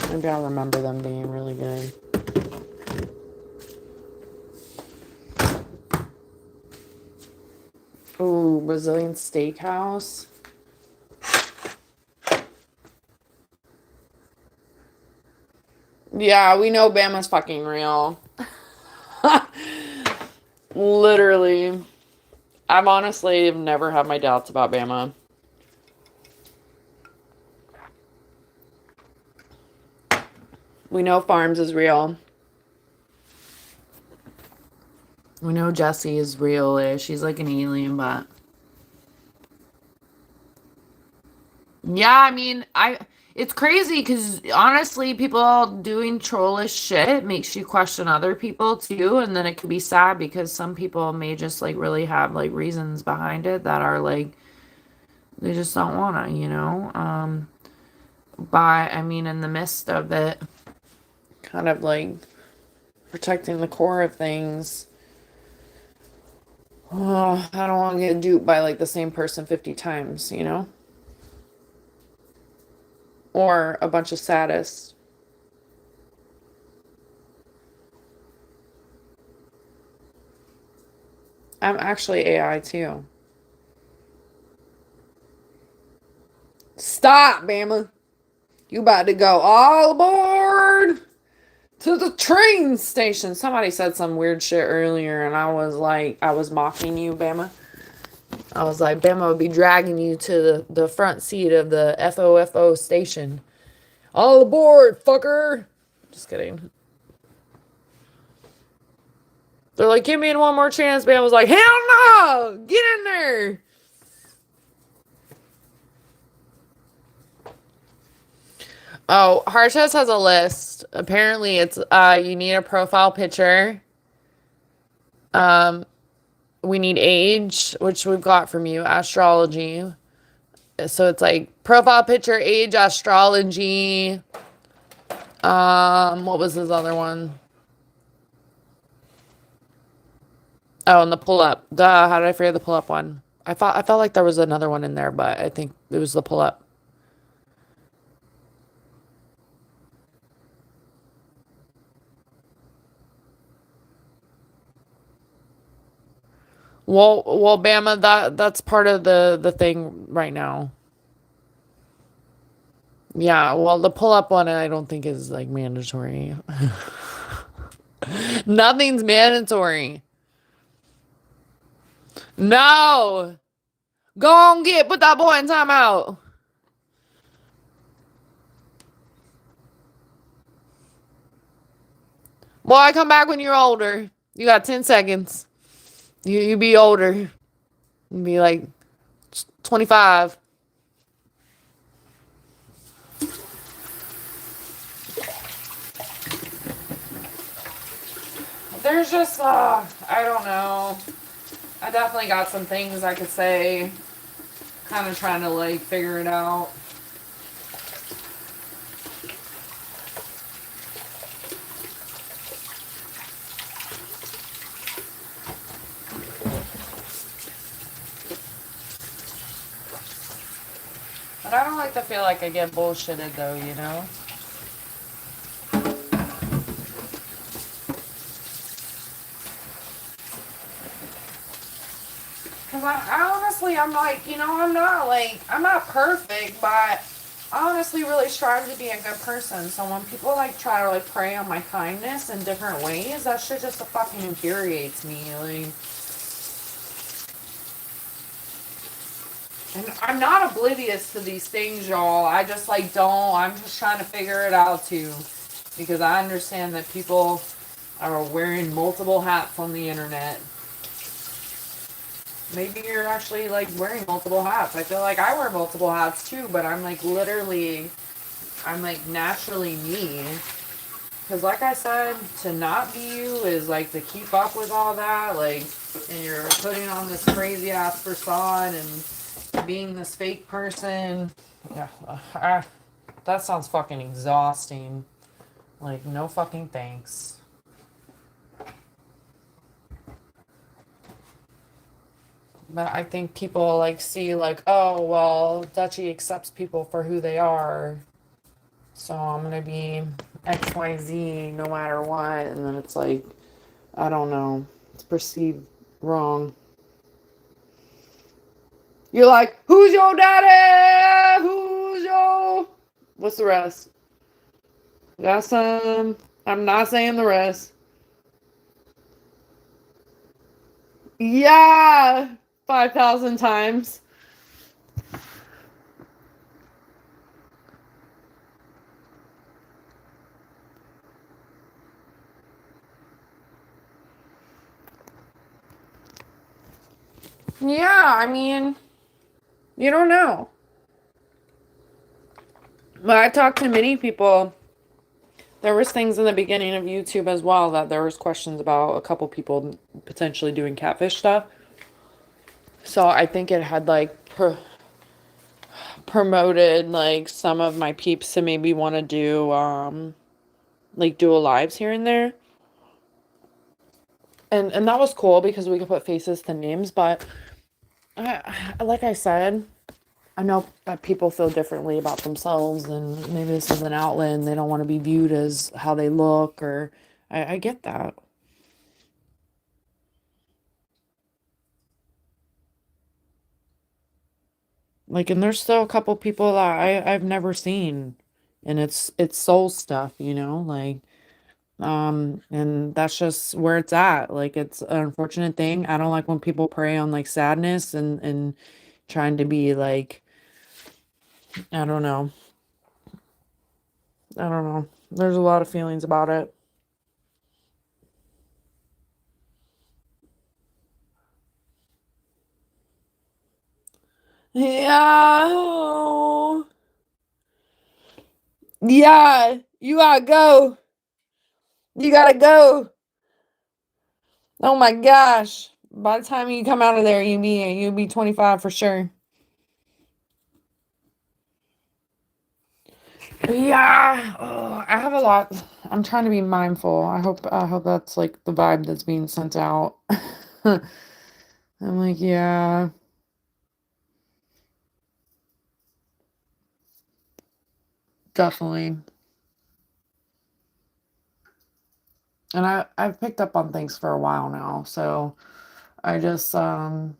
Maybe I'll remember them being really good. Ooh, Brazilian steakhouse. Yeah, we know Bama's fucking real. Literally. I've honestly never had my doubts about Bama. We know Farms is real. We know Jessie is real. She's like an alien, but yeah, I mean, it's crazy because honestly, people doing trollish shit makes you question other people too, and then it could be sad because some people may just like really have like reasons behind it that are like they just don't wanna, you know. But I mean, in the midst of it, kind of like protecting the core of things. Oh, I don't want to get duped by like the same person 50 times, you know? Or a bunch of sadists. I'm actually AI too. Stop, Bama. You about to go all aboard to the train station. Somebody said some weird shit earlier, and I was like, I was mocking you, Bama. I was like, Bama would be dragging you to the front seat of the FOFO station. All aboard, fucker. Just kidding. They're like, give me one more chance. Bama was like, hell no! Get in there! Oh, Harshas has a list. Apparently it's you need a profile picture. Um we need age, which we've got from you, astrology. So it's like profile picture, age, astrology. What was his other one? Oh, and the pull up. Duh, how did I forget the pull up one? I felt like there was another one in there, but I think it was the pull up. Well, Bama, that's part of the thing right now. Yeah, well, the pull up one I don't think is like mandatory. Nothing's mandatory. No, go on get put that boy in timeout. Boy, come back when you're older. You got 10 seconds. You be older. You be like 25. There's just I don't know. I definitely got some things I could say. Kind of trying to like figure it out. But I don't like to feel like I get bullshitted though, you know? Because I honestly, I'm like, I'm not perfect, but I honestly really strive to be a good person. So when people like try to like prey on my kindness in different ways, that shit just fucking infuriates me. Like, and I'm not oblivious to these things, y'all. I just like don't. I'm just trying to figure it out too. Because I understand that people are wearing multiple hats on the internet. Maybe you're actually like wearing multiple hats. I feel like I wear multiple hats too, but I'm like literally, I'm like naturally me. Because like I said, to not be you is like to keep up with all that. Like, and you're putting on this crazy ass facade and being this fake person. Yeah, that sounds fucking exhausting. Like, no fucking thanks. But I think people like see like, oh well, Dutchy accepts people for who they are. So I'm gonna be XYZ no matter what, and then it's like, I don't know. It's perceived wrong. You're like, who's your daddy? Who's your what's the rest? Got some I'm not saying the rest. Yeah, 5,000 times. Yeah, I mean, you don't know. But I talked to many people. There was things in the beginning of YouTube as well that there was questions about a couple people potentially doing catfish stuff. So I think it had like promoted like some of my peeps to maybe want to do like dual lives here and there. And that was cool because we could put faces to names, but like I said, I know that people feel differently about themselves, and maybe this is an outlet and they don't want to be viewed as how they look, or I get that. Like, and there's still a couple people that I've never seen, and it's soul stuff, you know, like and that's just where it's at. Like, it's an unfortunate thing. I don't like when people prey on like sadness and trying to be like, I don't know. I don't know. There's a lot of feelings about it. Yeah. Yeah, you gotta go. You gotta go. Oh my gosh. By the time you come out of there, you be 25 for sure. Yeah. Oh, I have a lot. I'm trying to be mindful. I hope that's like the vibe that's being sent out. I'm like, yeah, definitely. And I've picked up on things for a while now, so I just um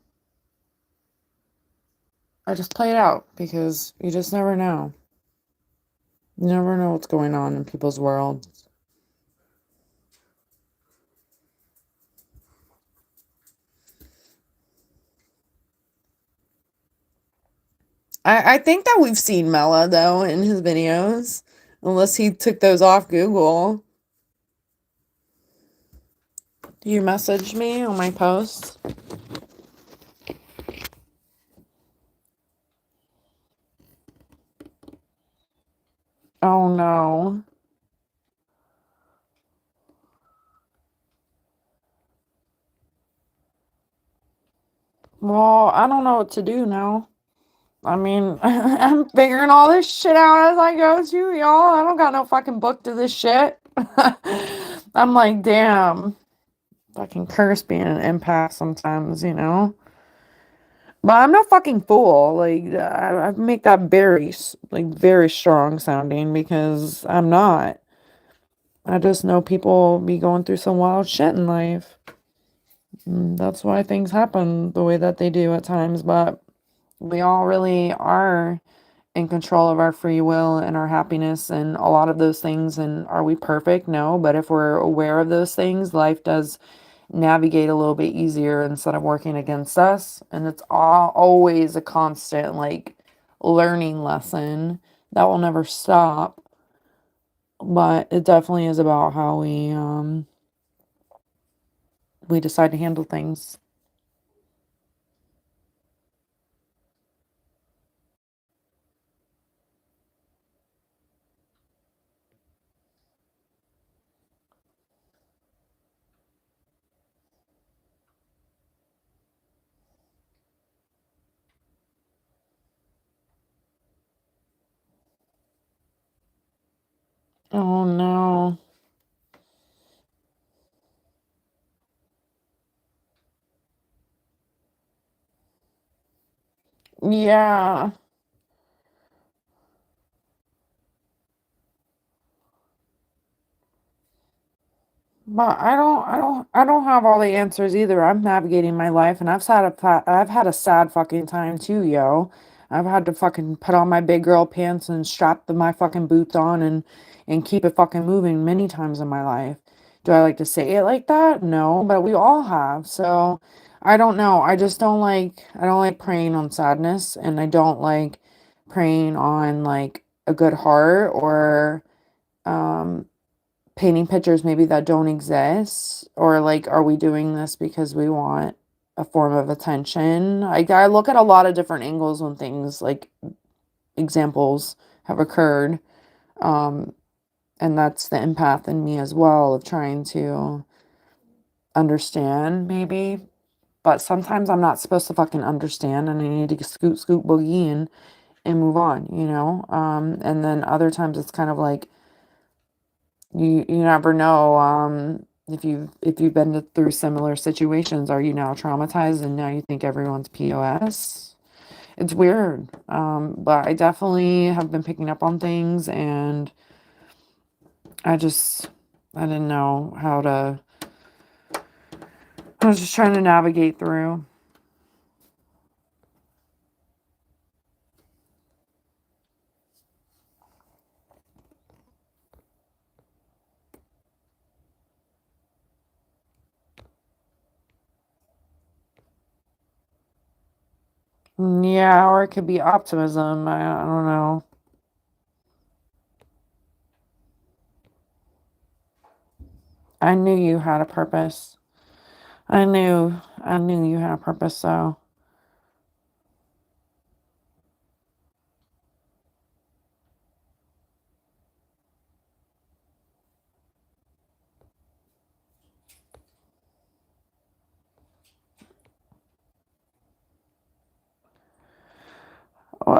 I just play it out because you just never know. You never know what's going on in people's worlds. I think that we've seen Mela though in his videos, unless he took those off Google. You messaged me on my post. Oh no. Well, I don't know what to do now. I mean, I'm figuring all this shit out as I go too, y'all. I don't got no fucking book to this shit. I'm like, damn, fucking curse being an empath sometimes, you know? But I'm no fucking fool. Like, I make that like, very strong sounding because I'm not. I just know people be going through some wild shit in life. That's why things happen the way that they do at times, but we all really are in control of our free will and our happiness and a lot of those things. And are we perfect? No, but if we're aware of those things, life does navigate a little bit easier instead of working against us. And it's always a constant, like, learning lesson that will never stop. But it definitely is about how we decide to handle things. Oh no. Yeah. But I don't have all the answers either. I'm navigating my life and I've had a sad fucking time too, yo. I've had to fucking put on my big girl pants and strap my fucking boots on and keep it fucking moving many times in my life. Do I like to say it like that? No, but we all have. So I don't know. I don't like preying on sadness and I don't like preying on like a good heart or um painting pictures maybe that don't exist, or like are we doing this because we want a form of attention? I look at a lot of different angles when things like examples have occurred, um and that's the empath in me as well of trying to understand maybe, but sometimes I'm not supposed to fucking understand and I need to scoot scoot boogie and move on, and then other times it's kind of like you never know, if you've been through similar situations. Are you now traumatized and now you think everyone's POS? It's weird. But I definitely have been picking up on things and I just I didn't know how to I was just trying to navigate through. Yeah, or it could be optimism. I don't know. I knew you had a purpose. I knew you had a purpose, so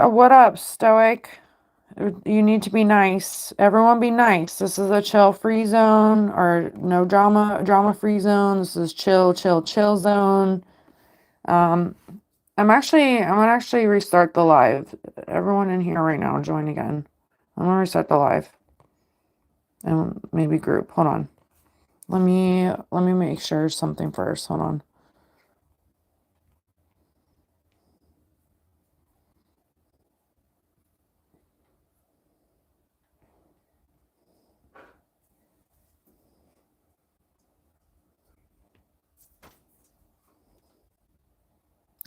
What up, Stoic? You need to be nice. Everyone be nice. This is a chill free zone or no drama free zone. This is chill zone. Um, I'm gonna actually restart the live. Everyone in here right now, join again. I'm gonna restart the live and maybe group. Hold on. Let me make sure something first. Hold on.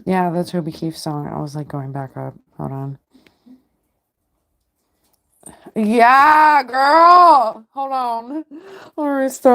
Yeah, the Toby Keith song. I was like going back up. Hold on. Yeah, girl. Hold on. I'll restart.